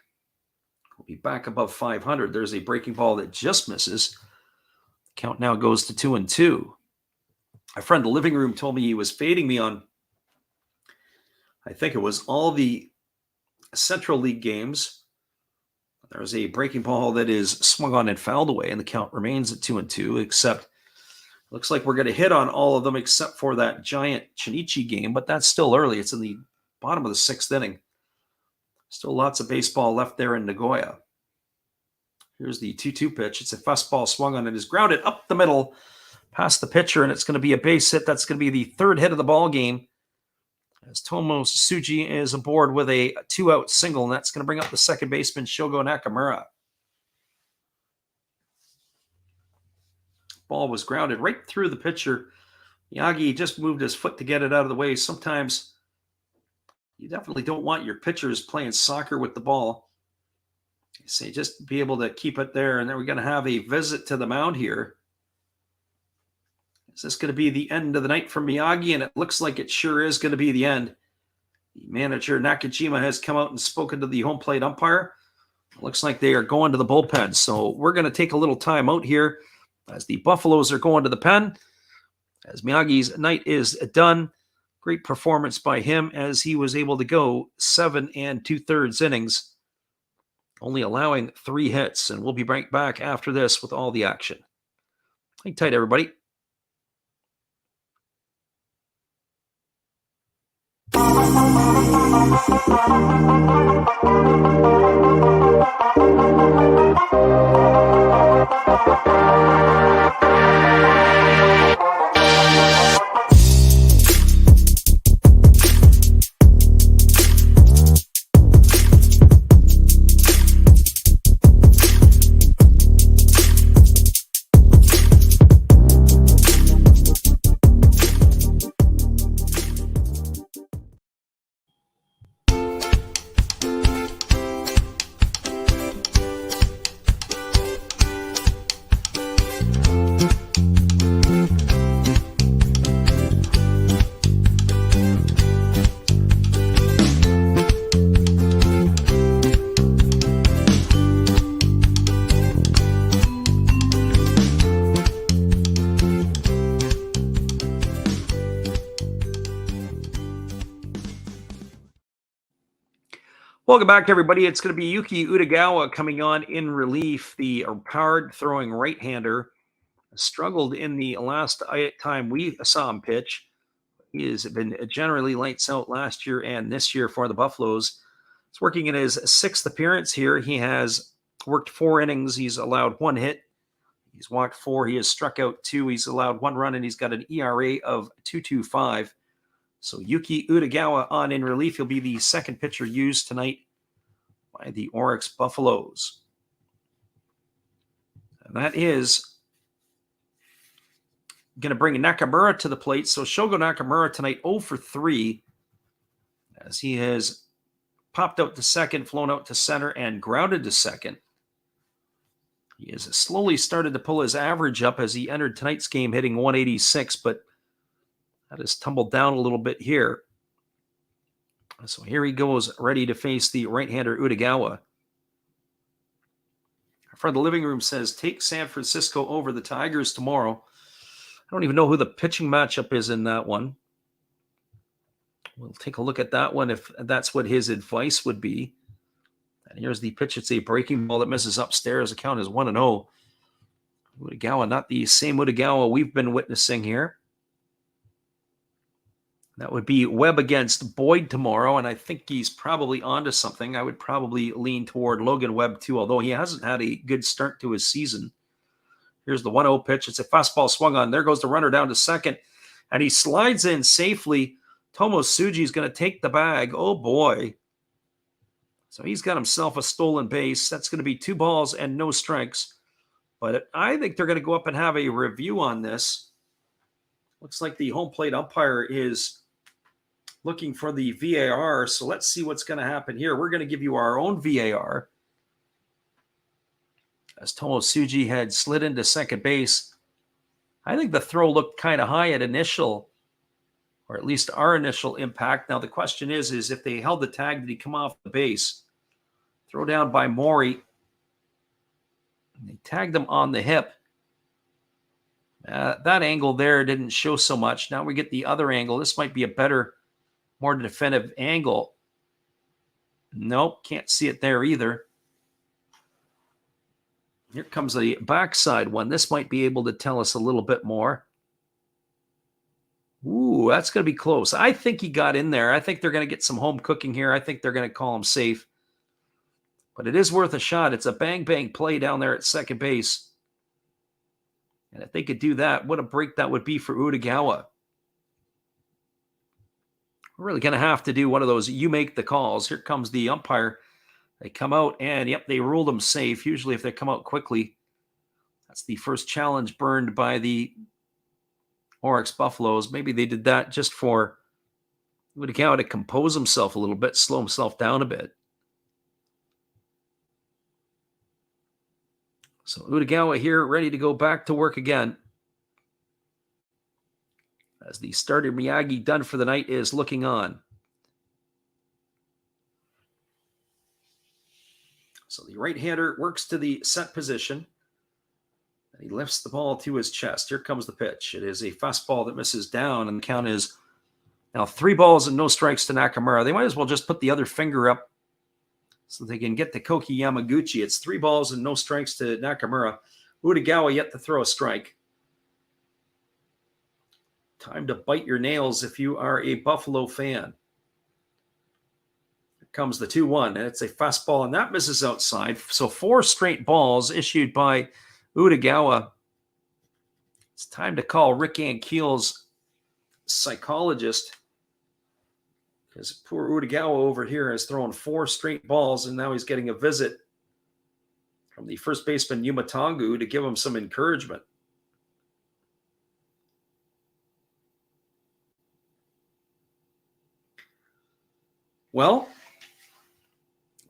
We'll be back above 500. There's a breaking ball that just misses. Count now goes to 2-2. My friend in the living room told me he was fading me on, I think it was all the Central League games. There's a breaking ball that is swung on and fouled away, and the count remains at 2-2, except looks like we're going to hit on all of them except for that giant Chinichi game, but that's still early. It's in the bottom of the 6th inning. Still lots of baseball left there in Nagoya. Here's the 2-2 pitch. It's a fastball swung on. It is grounded up the middle past the pitcher, and it's going to be a base hit. That's going to be the 3rd hit of the ball game, as Tomasuchi is aboard with a 2-out single, and that's going to bring up the second baseman, Shogo Nakamura. Ball was grounded right through the pitcher. Miyagi just moved his foot to get it out of the way. Sometimes you definitely don't want your pitchers playing soccer with the ball. You say just be able to keep it there, and then we're going to have a visit to the mound here. Is this going to be the end of the night for Miyagi? And it looks like it sure is going to be the end. The manager, Nakajima, has come out and spoken to the home plate umpire. It looks like they are going to the bullpen. So we're going to take a little time out here as the Buffaloes are going to the pen. As Miyagi's night is done. Great performance by him as he was able to go 7 2/3 innings, only allowing 3 hits. And we'll be right back after this with all the action. Hang tight, everybody. Welcome back, everybody. It's going to be Yuki Utagawa coming on in relief. The hard-throwing right-hander struggled in the last time we saw him pitch. He has been generally lights out last year and this year for the Buffaloes. He's working in his 6th appearance here. He has worked 4 innings. He's allowed 1 hit. He's walked 4. He has struck out 2. He's allowed 1 run, and he's got an ERA of 2.25. So Yuki Utagawa on in relief. He'll be the second pitcher used tonight by the Orix Buffaloes. And that is going to bring Nakamura to the plate. So Shogo Nakamura tonight 0 for 3 as he has popped out to second, flown out to center, and grounded to second. He has slowly started to pull his average up as he entered tonight's game hitting 186, but that has tumbled down a little bit here. So here he goes, ready to face the right-hander Utagawa. Our friend the living room says, take San Francisco over the Tigers tomorrow. I don't even know who the pitching matchup is in that one. We'll take a look at that one if that's what his advice would be. And here's the pitch. It's a breaking ball that misses upstairs. The count is 1-0. Utagawa, not the same Utagawa we've been witnessing here. That would be Webb against Boyd tomorrow, and I think he's probably onto something. I would probably lean toward Logan Webb too, although he hasn't had a good start to his season. Here's the 1-0 pitch. It's a fastball swung on. There goes the runner down to second, and he slides in safely. Tomo Tsuji is going to take the bag. Oh, boy. So he's got himself a stolen base. That's going to be 2 balls and no strikes. But I think they're going to go up and have a review on this. Looks like the home plate umpire is looking for the VAR. So let's see what's going to happen here. We're going to give you our own VAR. As Tomo Tsuji had slid into second base, I think the throw looked kind of high at initial, or at least our initial impact. Now the question is if they held the tag, did he come off the base? Throw down by Mori. They tagged him on the hip. That angle there didn't show so much. Now we get the other angle. This might be a better, more definitive angle. Nope, can't see it there either. Here comes the backside one. This might be able to tell us a little bit more. Ooh, that's going to be close. I think he got in there. I think they're going to get some home cooking here. I think they're going to call him safe. But it is worth a shot. It's a bang-bang play down there at second base. And if they could do that, what a break that would be for Utagawa. We're really going to have to do one of those you make the calls. Here comes the umpire. They come out and, yep, they ruled them safe. Usually if they come out quickly, that's the first challenge burned by the Orix Buffaloes. Maybe they did that just for Utagawa to compose himself a little bit, slow himself down a bit. So Utagawa here ready to go back to work again. As the starter Miyagi done for the night is looking on. So the right-hander works to the set position. And he lifts the ball to his chest. Here comes the pitch. It is a fastball that misses down, and the count is now 3 balls and no strikes to Nakamura. They might as well just put the other finger up so they can get to Koki Yamaguchi. It's 3 balls and no strikes to Nakamura. Utagawa yet to throw a strike. Time to bite your nails if you are a Buffalo fan. Here comes the 2-1, and it's a fastball, and that misses outside. So 4 straight balls issued by Utagawa. It's time to call Rick Ankiel's psychologist, because poor Utagawa over here has thrown 4 straight balls, and now he's getting a visit from the first baseman Yuma Tongu to give him some encouragement. Well,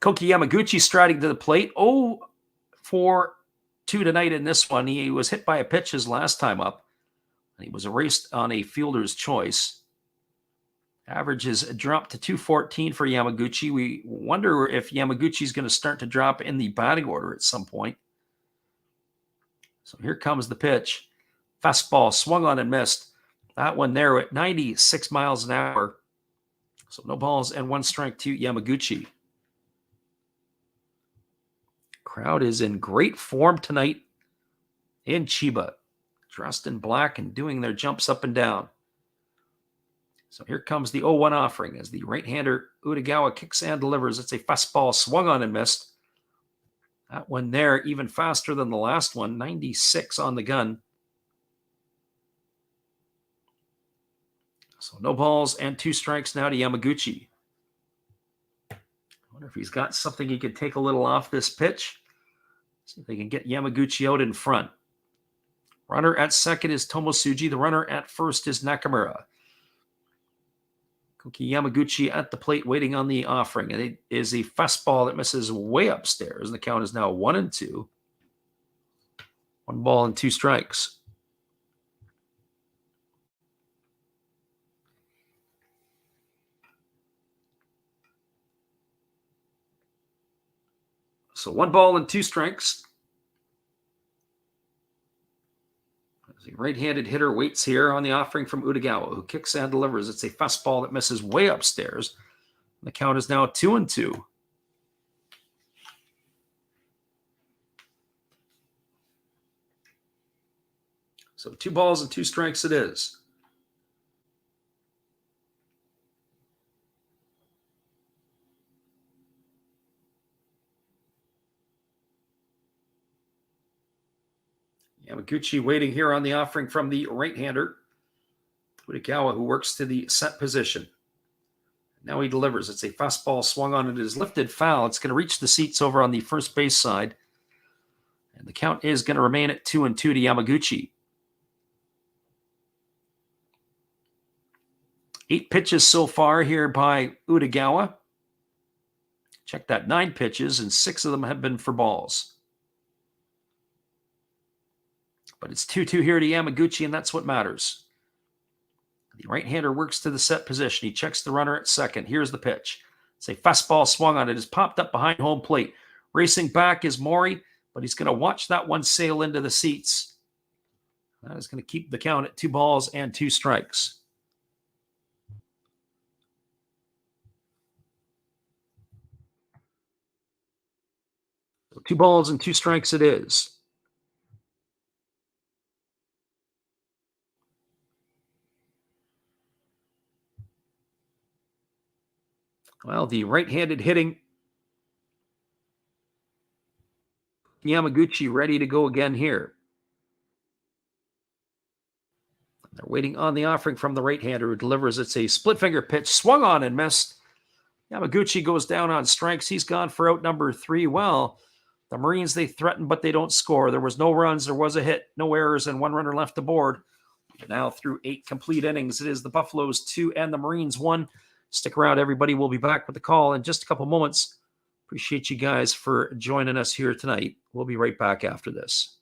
Koki Yamaguchi striding to the plate. 0 for 2 tonight in this one. He was hit by a pitch his last time up, and he was erased on a fielder's choice. Average has dropped to 214 for Yamaguchi. We wonder if Yamaguchi's going to start to drop in the batting order at some point. So here comes the pitch. Fastball swung on and missed. That one there at 96 miles an hour. So no balls and 1 strike to Yamaguchi. Crowd is in great form tonight in Chiba, dressed in black and doing their jumps up and down. So here comes the 0-1 offering as the right-hander Utagawa kicks and delivers. It's a fastball swung on and missed. That one there even faster than the last one, 96 on the gun. So no balls and 2 strikes now to Yamaguchi. I wonder if he's got something he could take a little off this pitch. See if they can get Yamaguchi out in front. Runner at second is Tomosuji. The runner at first is Nakamura. Koki Yamaguchi at the plate waiting on the offering. And it is a fastball that misses way upstairs. And the count is now 1-2. 1 ball and 2 strikes. So 1 ball and 2 strikes. The right-handed hitter waits here on the offering from Utagawa, who kicks and delivers. It's a fastball that misses way upstairs. The count is now 2-2. So 2 balls and 2 strikes it is. Yamaguchi waiting here on the offering from the right-hander, Utagawa, who works to the set position. Now he delivers. It's a fastball swung on. It is lifted foul. It's going to reach the seats over on the first base side. And the count is going to remain at 2-2 to Yamaguchi. 8 pitches so far here by Utagawa. Check that, 9 pitches, and 6 of them have been for balls. But it's 2-2 here to Yamaguchi, and that's what matters. The right-hander works to the set position. He checks the runner at second. Here's the pitch. It's a fastball swung on. It is popped up behind home plate. Racing back is Mori, but he's going to watch that one sail into the seats. That is going to keep the count at 2 balls and 2 strikes. So 2 balls and 2 strikes it is. Well, the right-handed hitting Yamaguchi ready to go again here. They're waiting on the offering from the right-hander who delivers. It's a split-finger pitch, swung on and missed. Yamaguchi goes down on strikes. He's gone for out number 3. Well, the Marines, they threaten, but they don't score. There was no runs. There was a hit, no errors, and 1 runner left aboard. Now through 8 complete innings, it is the Buffaloes 2 and the Marines 1. Stick around, everybody. We'll be back with the call in just a couple moments. Appreciate you guys for joining us here tonight. We'll be right back after this.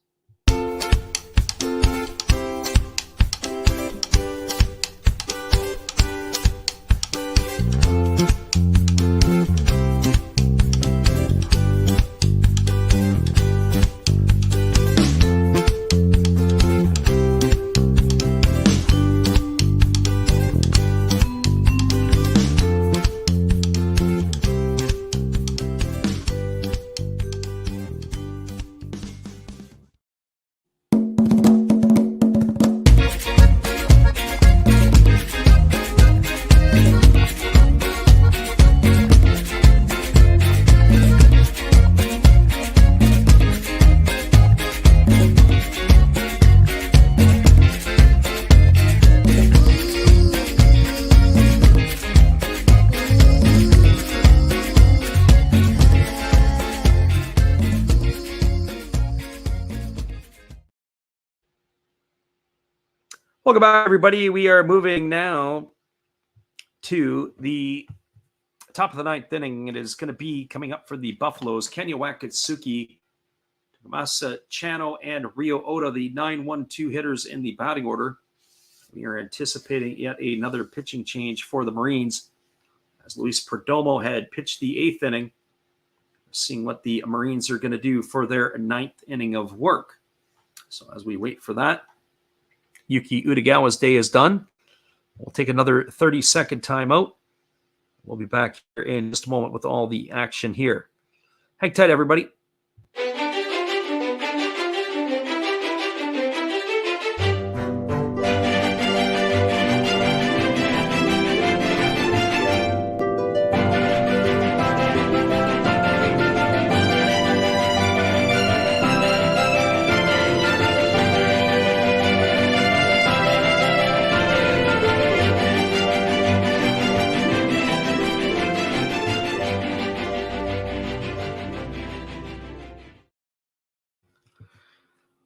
Welcome back, everybody. We are moving now to the top of the 9th inning. It is going to be coming up for the Buffaloes. Kenya Wakatsuki, Tomasa Chano, and Rio Oda, the 9-1-2 hitters in the batting order. We are anticipating yet another pitching change for the Marines as Luis Perdomo had pitched the 8th inning. Seeing what the Marines are going to do for their 9th inning of work. So as we wait for that, Yuki Utagawa's day is done. We'll take another 30-second timeout. We'll be back here in just a moment with all the action here. Hang tight, everybody.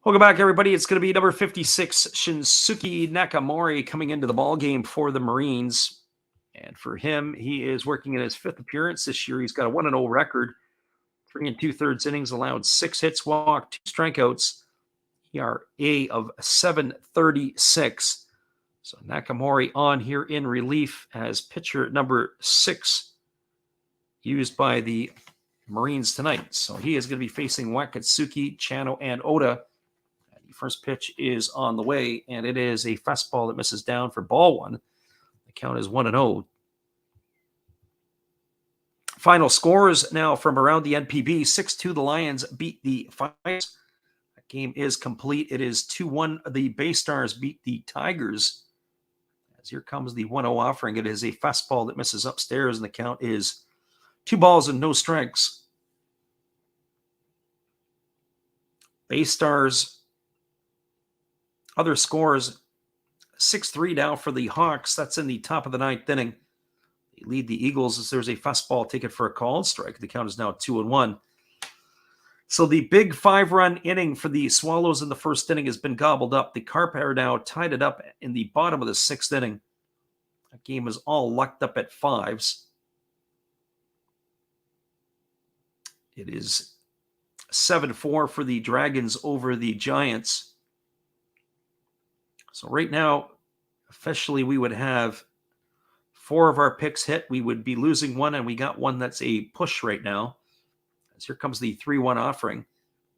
Welcome back, everybody. It's going to be number 56, Shinsuke Nakamori, coming into the ball game for the Marines. And for him, he is working in his 5th appearance this year. He's got a 1-0 record, 3 2/3 innings, allowed 6 hits, walked, 2 strikeouts, ERA of 7.36. So Nakamori on here in relief as pitcher number 6 used by the Marines tonight. So he is going to be facing Wakatsuki, Chano, and Oda. The first pitch is on the way, and it is a fastball that misses down for ball 1. The count is 1-0. Final scores now from around the NPB. 6-2, the Lions beat the Fires. That game is complete. It is 2-1. The Bay Stars beat the Tigers. As here comes the 1-0 offering. It is a fastball that misses upstairs, and the count is 2 balls and no strikes. Bay Stars, other scores, 6-3 now for the Hawks. That's in the top of the 9th inning. They lead the Eagles as there's a fastball taken for a called strike. The count is now 2-1. So the big 5-run inning for the Swallows in the first inning has been gobbled up. The Carp are now tied it up in the bottom of the 6th inning. That game is all lucked up at 5s. It is 7-4 for the Dragons over the Giants. So right now, officially, we would have 4 of our picks hit. We would be losing 1, and we got 1 that's a push right now. As here comes the 3-1 offering.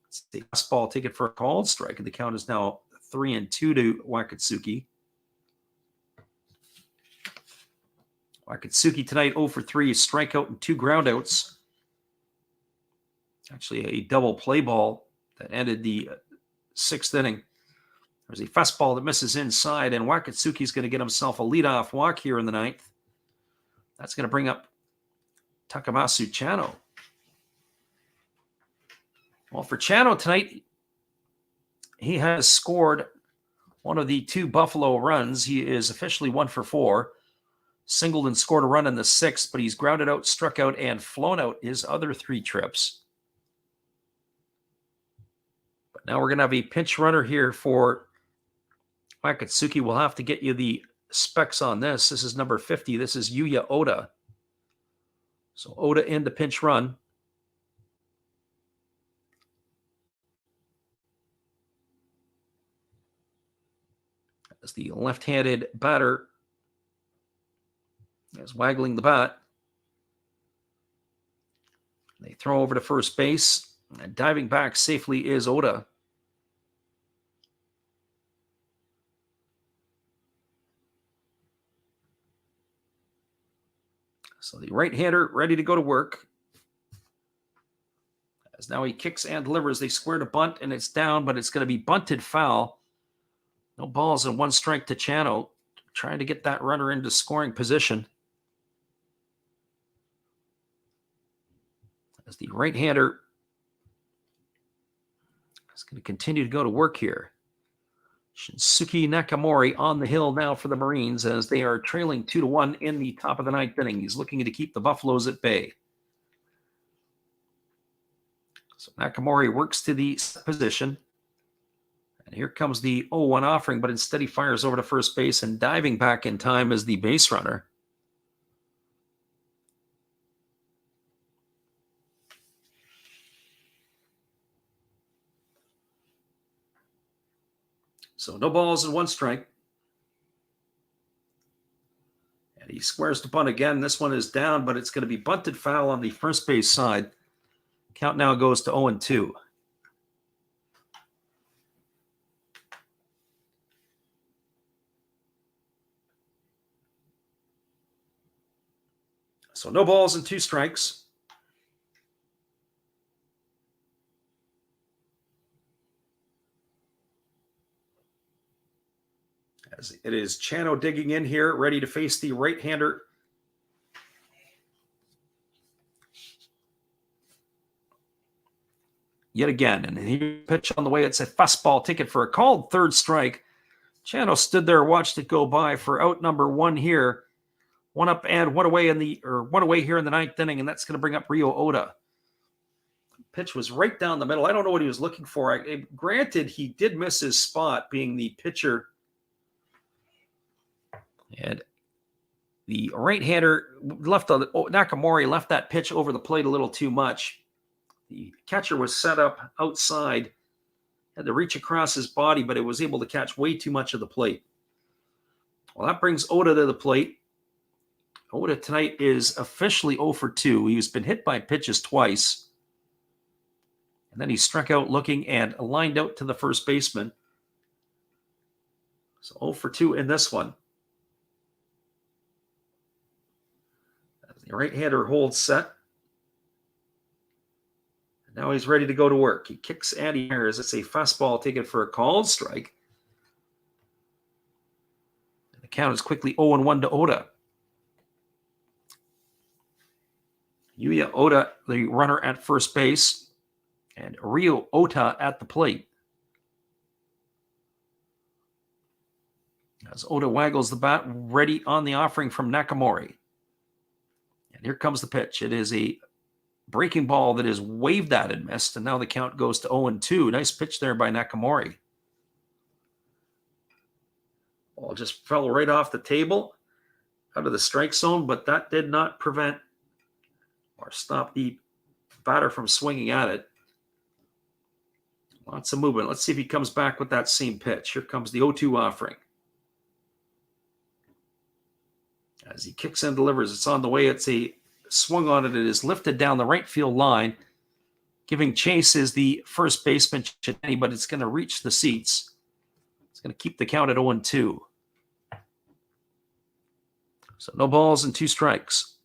It's the fastball taken for a called strike, and the count is now 3-2 to Wakatsuki. Wakatsuki tonight 0 for 3, strikeout and 2 groundouts. Actually, a double play ball that ended the 6th inning. There's a fastball that misses inside, and Wakatsuki's going to get himself a leadoff walk here in the 9th. That's going to bring up Takamasu Chano. Well, for Chano tonight, he has scored one of the 2 Buffalo runs. He is officially 1 for 4. Singled and scored a run in the 6th, but he's grounded out, struck out, and flown out his other 3 trips. But now we're going to have a pinch runner here for Wakatsuki. We'll have to get you the specs on this. This is number 50. This is Yuya Oda. So Oda in the pinch run. As the left-handed batter is waggling the bat. They throw over to first base. And diving back safely is Oda. So the right-hander ready to go to work. As now he kicks and delivers. They square to bunt, and it's down, but it's going to be bunted foul. No balls and 1 strike to Chano. Trying to get that runner into scoring position. As the right-hander is going to continue to go to work here. Shinsuke Nakamori on the hill now for the Marines as they are trailing 2-1 in the top of the 9th inning. He's looking to keep the Buffaloes at bay. So Nakamori works to the position. And here comes the 0-1 offering, but instead he fires over to first base, and diving back in time is the base runner. So no balls and 1 strike. And he squares to bunt again. This one is down, but it's going to be bunted foul on the first base side. Count now goes to 0-2. So no balls and 2 strikes. As it is Chano digging in here, ready to face the right-hander. Yet again, and he pitch on the way. It's a fastball ticket for a called 3rd strike. Chano stood there, watched it go by for out number 1 here. 1 up and 1 away here in the 9th inning, and that's going to bring up Ryo Oda. pitch was right down the middle. I don't know what he was looking for. Granted, he did miss his spot being the pitcher. And the right-hander Nakamori left that pitch over the plate a little too much. The catcher was set up outside, had to reach across his body, but it was able to catch way too much of the plate. Well, that brings Oda to the plate. Oda tonight is officially 0 for 2. He's been hit by pitches twice. And then he struck out looking and lined out to the first baseman. So 0 for 2 in this one. As the right-hander holds set. And now he's ready to go to work. He kicks and he airs. It's a fastball taken for a called strike. And the count is quickly 0-1 to Oda. Yuya Oda, the runner at first base. And Ryo Ota at the plate. As Oda waggles the bat, ready on the offering from Nakamori. And here comes the pitch. It is a breaking ball that is waved at and missed, and now the count goes to 0-2. Nice pitch there by Nakamori. Ball just fell right off the table, out of the strike zone, but that did not prevent or stop the batter from swinging at it. Lots of movement. Let's see if he comes back with that same pitch. Here comes the 0-2 offering. As he kicks and delivers, it's on the way. It's a swung on it. It is lifted down the right field line. Giving chase is the first baseman, Chitani, but it's going to reach the seats. It's going to keep the count at 0-2. So no balls and 2 strikes.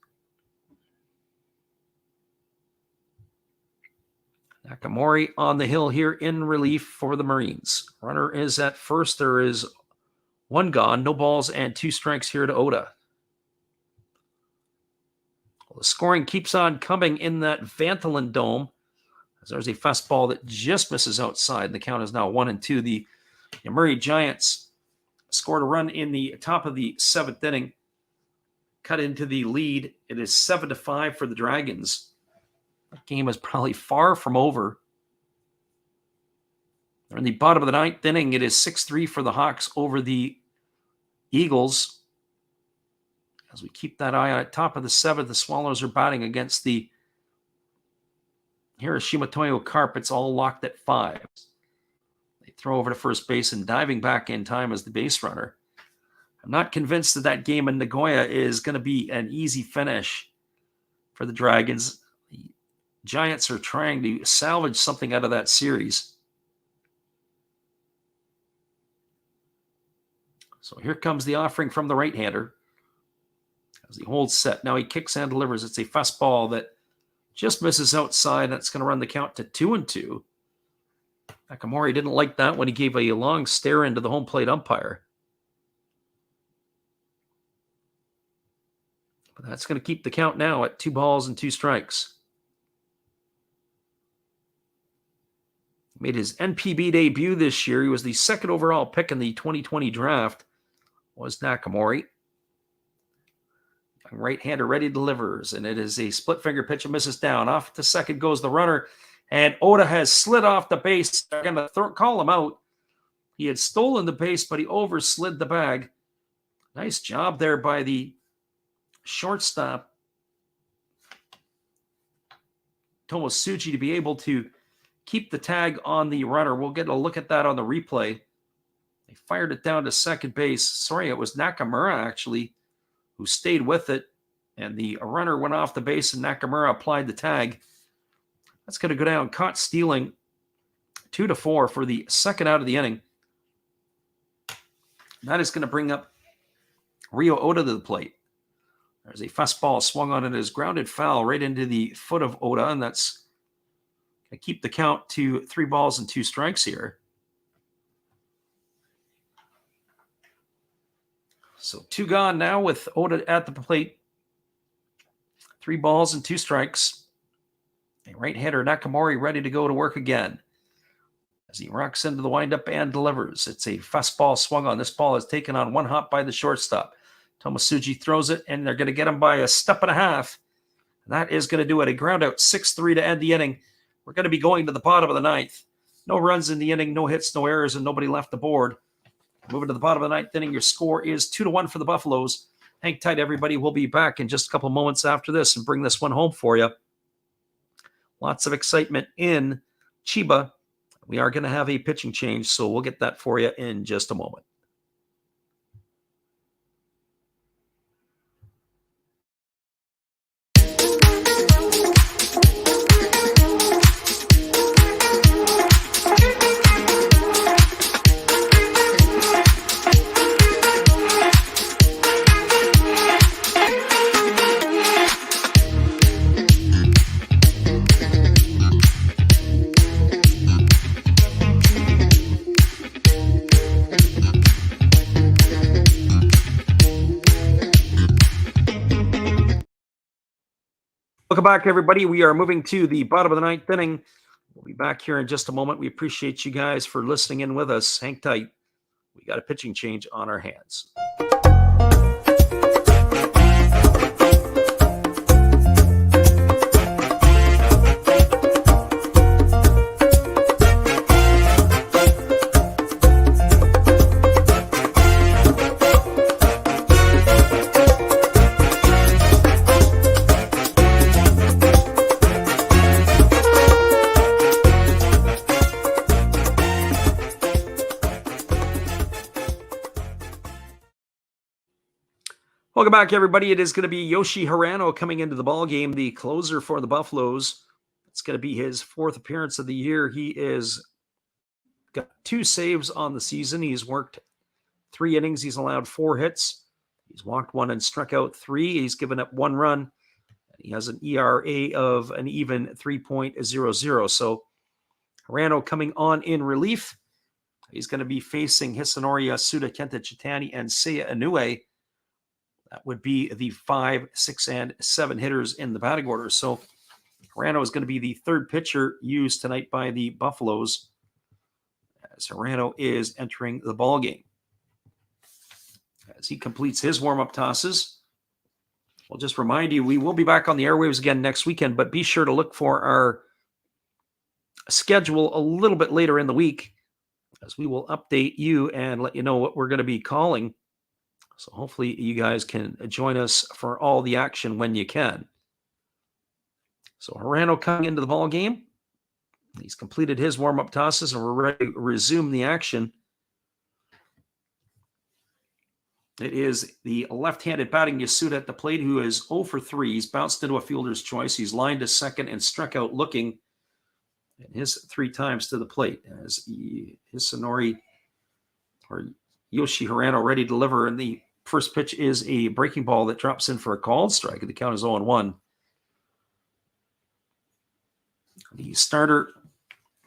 Nakamori on the hill here in relief for the Marines. Runner is at first. There is 1 gone. No balls and 2 strikes here to Oda. Well, the scoring keeps on coming in that Vantolin Dome. As there's a fastball that just misses outside. The count is now 1-2. The Murray Giants scored a run in the top of the 7th inning. Cut into the lead. It is 7-5 for the Dragons. That game is probably far from over. They're in the bottom of the 9th inning. It is 6-3 for the Hawks over the Eagles. As we keep that eye on it, top of the 7th, the Swallows are batting against the Hiroshima Toyo Carpets, all locked at 5. They throw over to first base and diving back in time as the base runner. I'm not convinced that that game in Nagoya is going to be an easy finish for the Dragons. Giants are trying to salvage something out of that series. So here comes the offering from the right-hander. As he holds set. Now he kicks and delivers. It's a fastball that just misses outside. That's going to run the count to 2-2. Nakamori didn't like that when he gave a long stare into the home plate umpire. But that's going to keep the count now at 2 balls and 2 strikes. Made his NPB debut this year. He was the 2nd overall pick in the 2020 draft, was Nakamori. Right-hander ready delivers, and it is a split-finger pitch and misses down. Off to second goes the runner, and Oda has slid off the base. They're going to call him out. He had stolen the base, but he overslid the bag. Nice job there by the shortstop, Tomosuji, to be able to keep the tag on the runner. We'll get a look at that on the replay. They fired it down to second base. Sorry, it was Nakamura, actually, who stayed with it. And the runner went off the base, and Nakamura applied the tag. That's going to go down. Caught stealing. 2-4 for the 2nd out of the inning. And that is going to bring up Ryo Ota to the plate. There's a fastball swung on it as grounded foul right into the foot of Oda, and that's going to keep the count to 3 balls and 2 strikes here. So 2 gone now with Oda at the plate. 3 balls and 2 strikes. A right-hander Nakamori ready to go to work again. As he rocks into the windup and delivers. It's a fastball swung on. This ball is taken on 1 hop by the shortstop. Tomosuji throws it, and they're going to get him by a step and a half. And that is going to do it. A ground out 6-3 to end the inning. We're going to be going to the bottom of the ninth. No runs in the inning, no hits, no errors, and nobody left the board. Moving to the bottom of the ninth inning, your score is 2-1 for the Buffaloes. Hang tight, everybody. We'll be back in just a couple moments after this and bring this one home for you. Lots of excitement in Chiba. We are going to have a pitching change, so we'll get that for you in just a moment. Welcome back, everybody. We are moving to the bottom of the ninth inning. We'll be back here in just a moment. We appreciate you guys for listening in with us. Hang tight. We got a pitching change on our hands. Welcome back, everybody. It is going to be Yoshi Hirano coming into the ball game, the closer for the Buffaloes. It's going to be his fourth appearance of the year. He is got 2 saves on the season. He's worked 3 innings. He's allowed 4 hits. He's walked 1 and struck out 3. He's given up 1 run. He has an ERA of an even 3.00. So Hirano coming on in relief. He's going to be facing Hisanori Yasuda, Kenta Chitani, and Seiya Inoue. That would be the 5, 6, and 7 hitters in the batting order. So Hirano is going to be the third pitcher used tonight by the Buffaloes as Hirano is entering the ball game. As he completes his warm-up tosses, we'll just remind you, we will be back on the airwaves again next weekend, but be sure to look for our schedule a little bit later in the week as we will update you and let you know what we're going to be calling. So hopefully you guys can join us for all the action when you can. So Hirano coming into the ball game. He's completed his warm-up tosses and we're ready to resume the action. It is the left-handed batting Yasuda at the plate who is 0 for 3. He's bounced into a fielder's choice. He's lined to second and struck out looking and his 3 times to the plate as Hisanori or Yoshi Hirano ready to deliver, and the first pitch is a breaking ball that drops in for a called strike. The count is 0-1. The starter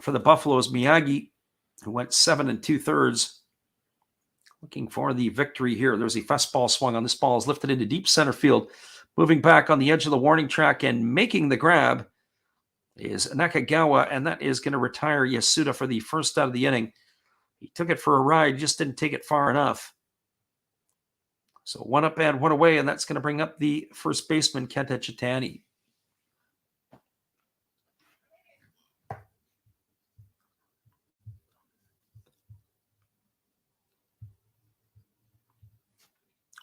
for the Buffaloes, Miyagi, who went 7 2/3, looking for the victory here. There's a fastball swung on. This ball is lifted into deep center field. Moving back on the edge of the warning track and making the grab is Nakagawa, and that is going to retire Yasuda for the first out of the inning. He took it for a ride, just didn't take it far enough. So 1 up and 1 away, and that's going to bring up the first baseman, Kenta Chitani.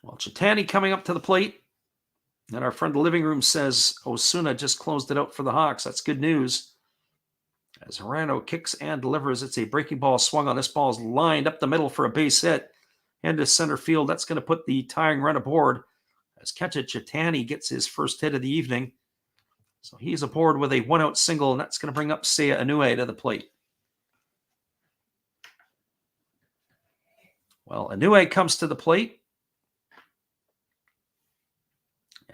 Well, Chitani coming up to the plate, and our friend in the living room says Osuna just closed it out for the Hawks. That's good news. As Hirano kicks and delivers, it's a breaking ball swung on. This ball is lined up the middle for a base hit into center field. That's going to put the tying run aboard as Kenta Chitani gets his first hit of the evening. So he's aboard with a 1-out single, and that's going to bring up Seiya Inoue to the plate. Well, Inoue comes to the plate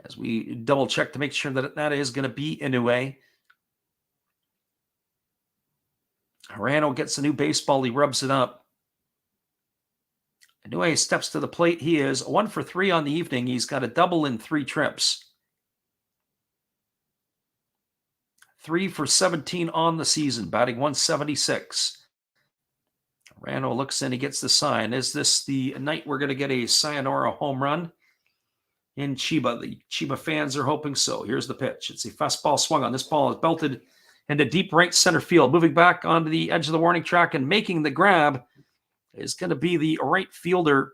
as we double check to make sure that that is going to be Inoue. Hirano gets a new baseball. He rubs it up. Inoue steps to the plate. He is 1 for 3 on the evening. He's got a double in 3 trips. 3 for 17 on the season, batting 176. Hirano looks in. He gets the sign. Is this the night we're going to get a sayonara home run in Chiba? The Chiba fans are hoping so. Here's the pitch. It's a fastball swung on. This ball is belted into deep right center field. Moving back onto the edge of the warning track and making the grab is going to be the right fielder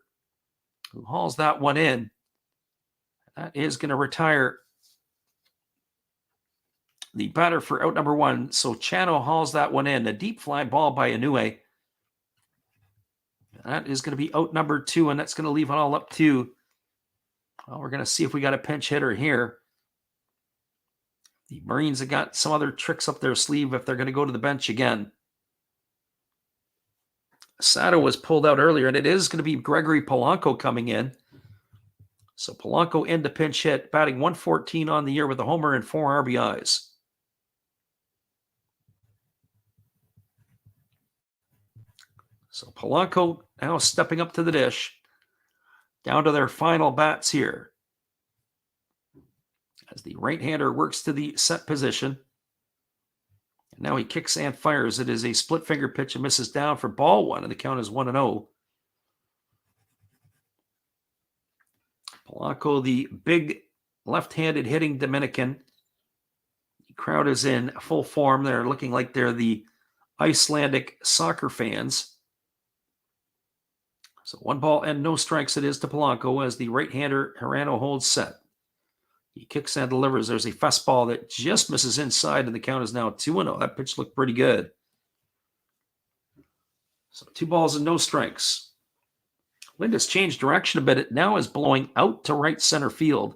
who hauls that one in. That is going to retire the batter for out number one. So Chano hauls that one in. A deep fly ball by Inoue. That is going to be out number two, and that's going to leave it all up to, well, we're going to see if we got a pinch hitter here. The Marines have got some other tricks up their sleeve if they're going to go to the bench again. Sato was pulled out earlier, and it is going to be Gregory Polanco coming in. So Polanco in to pinch hit, batting 114 on the year with a homer and 4 RBIs. So Polanco now stepping up to the dish. Down to their final bats here. As the right-hander works to the set position. And now he kicks and fires. It is a split finger pitch and misses down for ball one, and the count is 1-0. Polanco, the big left-handed hitting Dominican. The crowd is in full form. They're looking like they're the Icelandic soccer fans. So 1 ball and no strikes it is to Polanco as the right-hander Hirano holds set. He kicks and delivers. There's a fastball that just misses inside, and the count is now 2-0. That pitch looked pretty good. So 2 balls and no strikes. Wind has changed direction a bit. It now is blowing out to right center field.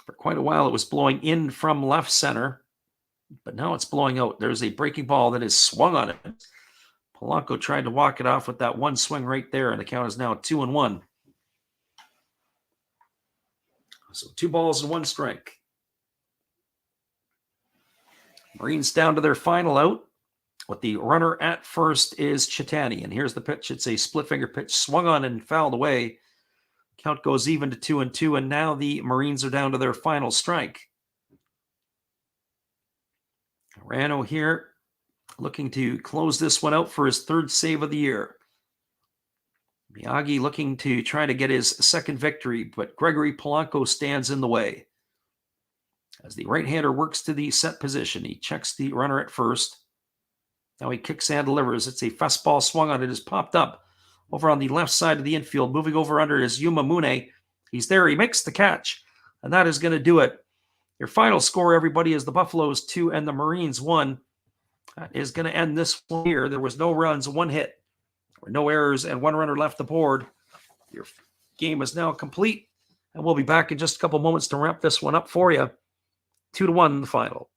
For quite a while, it was blowing in from left center, but now it's blowing out. There's a breaking ball that is swung on it. Polanco tried to walk it off with that one swing right there, and the count is now 2-1. So 2 balls and 1 strike. Marines down to their final out. With the runner at first is Chitani. And here's the pitch. It's a split finger pitch swung on and fouled away. Count goes even to 2-2. And now the Marines are down to their final strike. Rano here looking to close this one out for his 3rd save of the year. Miyagi looking to try to get his 2nd victory, but Gregory Polanco stands in the way. As the right-hander works to the set position, he checks the runner at first. Now he kicks and delivers. It's a fastball swung on. It has popped up over on the left side of the infield. Moving over under is Yuma Mune. He's there. He makes the catch, and that is going to do it. Your final score, everybody, is the Buffaloes 2 and the Marines 1. That is going to end this one here. There was no runs, 1 hit. There were no errors, and 1 runner left the board. Your game is now complete, and we'll be back in just a couple moments to wrap this one up for you. 2-1 in the final.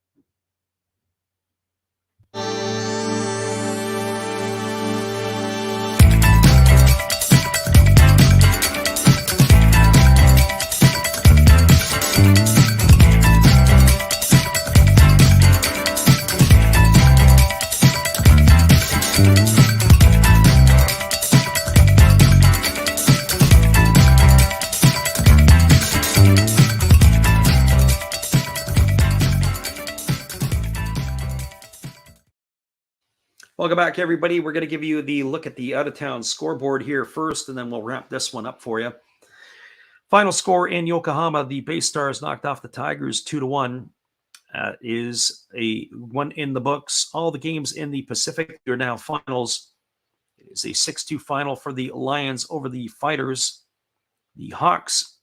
Welcome back, everybody. We're going to give you the look at the out-of-town scoreboard here first, and then we'll wrap this one up for you. Final score in Yokohama, the Bay Stars knocked off the Tigers 2-1. Is a one in the books. All the games in the Pacific are now finals. It is a 6-2 final for the Lions over the Fighters. The Hawks,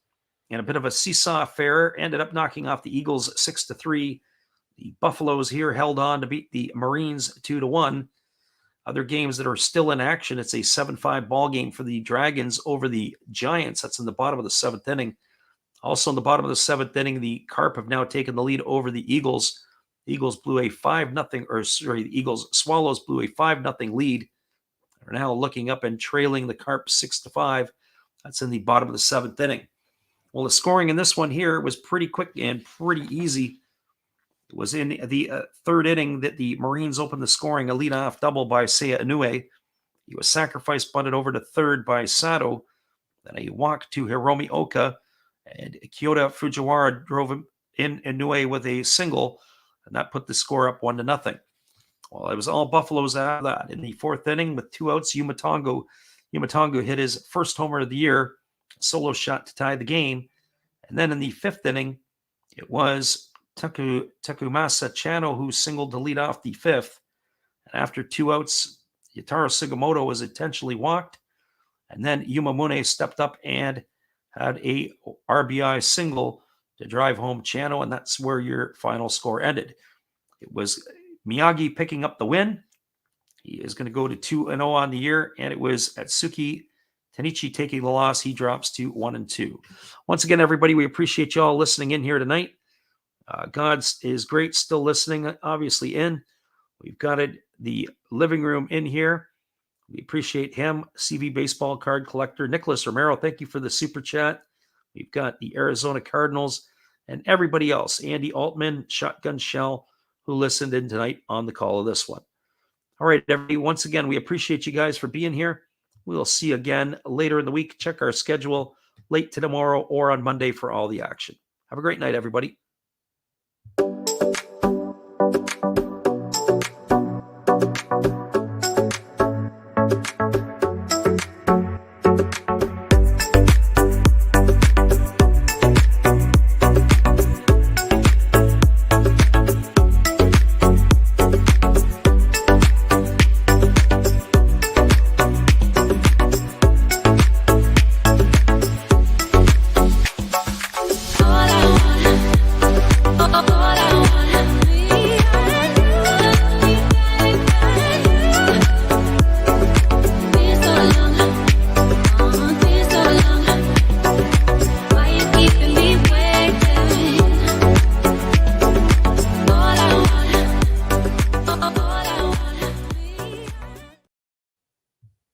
in a bit of a seesaw affair, ended up knocking off the Eagles 6-3. The Buffaloes here held on to beat the Marines 2-1. Other games that are still in action, it's a 7-5 ball game for the Dragons over the Giants. That's in the bottom of the 7th inning. Also in the bottom of the 7th inning, the Carp have now taken the lead over the Eagles. The Eagles blew a 5-0, the Swallows blew a 5-0 lead. They're now looking up and trailing the Carp 6-5. That's in the bottom of the 7th inning. Well, the scoring in this one here was pretty quick and pretty easy. It was in the 3rd inning that the Marines opened the scoring, a leadoff double by Seiya Inoue. He was sacrificed, bunted over to 3rd by Sato. Then a walk to Hiromi Oka, and Kyoto Fujiwara drove him in Inoue with a single, and that put the score up 1-0. Well, it was all Buffaloes after that. In the 4th inning, with 2 outs, Yumatongo hit his 1st homer of the year, a solo shot to tie the game. And then in the 5th inning, it was Takumasa Chano, who singled to lead off the fifth. And after 2 outs, Yataro Sugimoto was intentionally walked. And then Yumamune stepped up and had a RBI single to drive home Chano, and that's where your final score ended. It was Miyagi picking up the win. He is going to go to 2-0 on the year, and it was Atsuki Tenichi taking the loss. He drops to 1-2. Once again, everybody, we appreciate you all listening in here tonight. God is great, still listening, obviously in. We've got the living room in here. We appreciate him, CV Baseball Card Collector. Nicholas Romero, thank you for the super chat. We've got the Arizona Cardinals and everybody else. Andy Altman, Shotgun Shell, who listened in tonight on the call of this one. All right, everybody, once again, we appreciate you guys for being here. We'll see you again later in the week. Check our schedule late to tomorrow or on Monday for all the action. Have a great night, everybody. All I want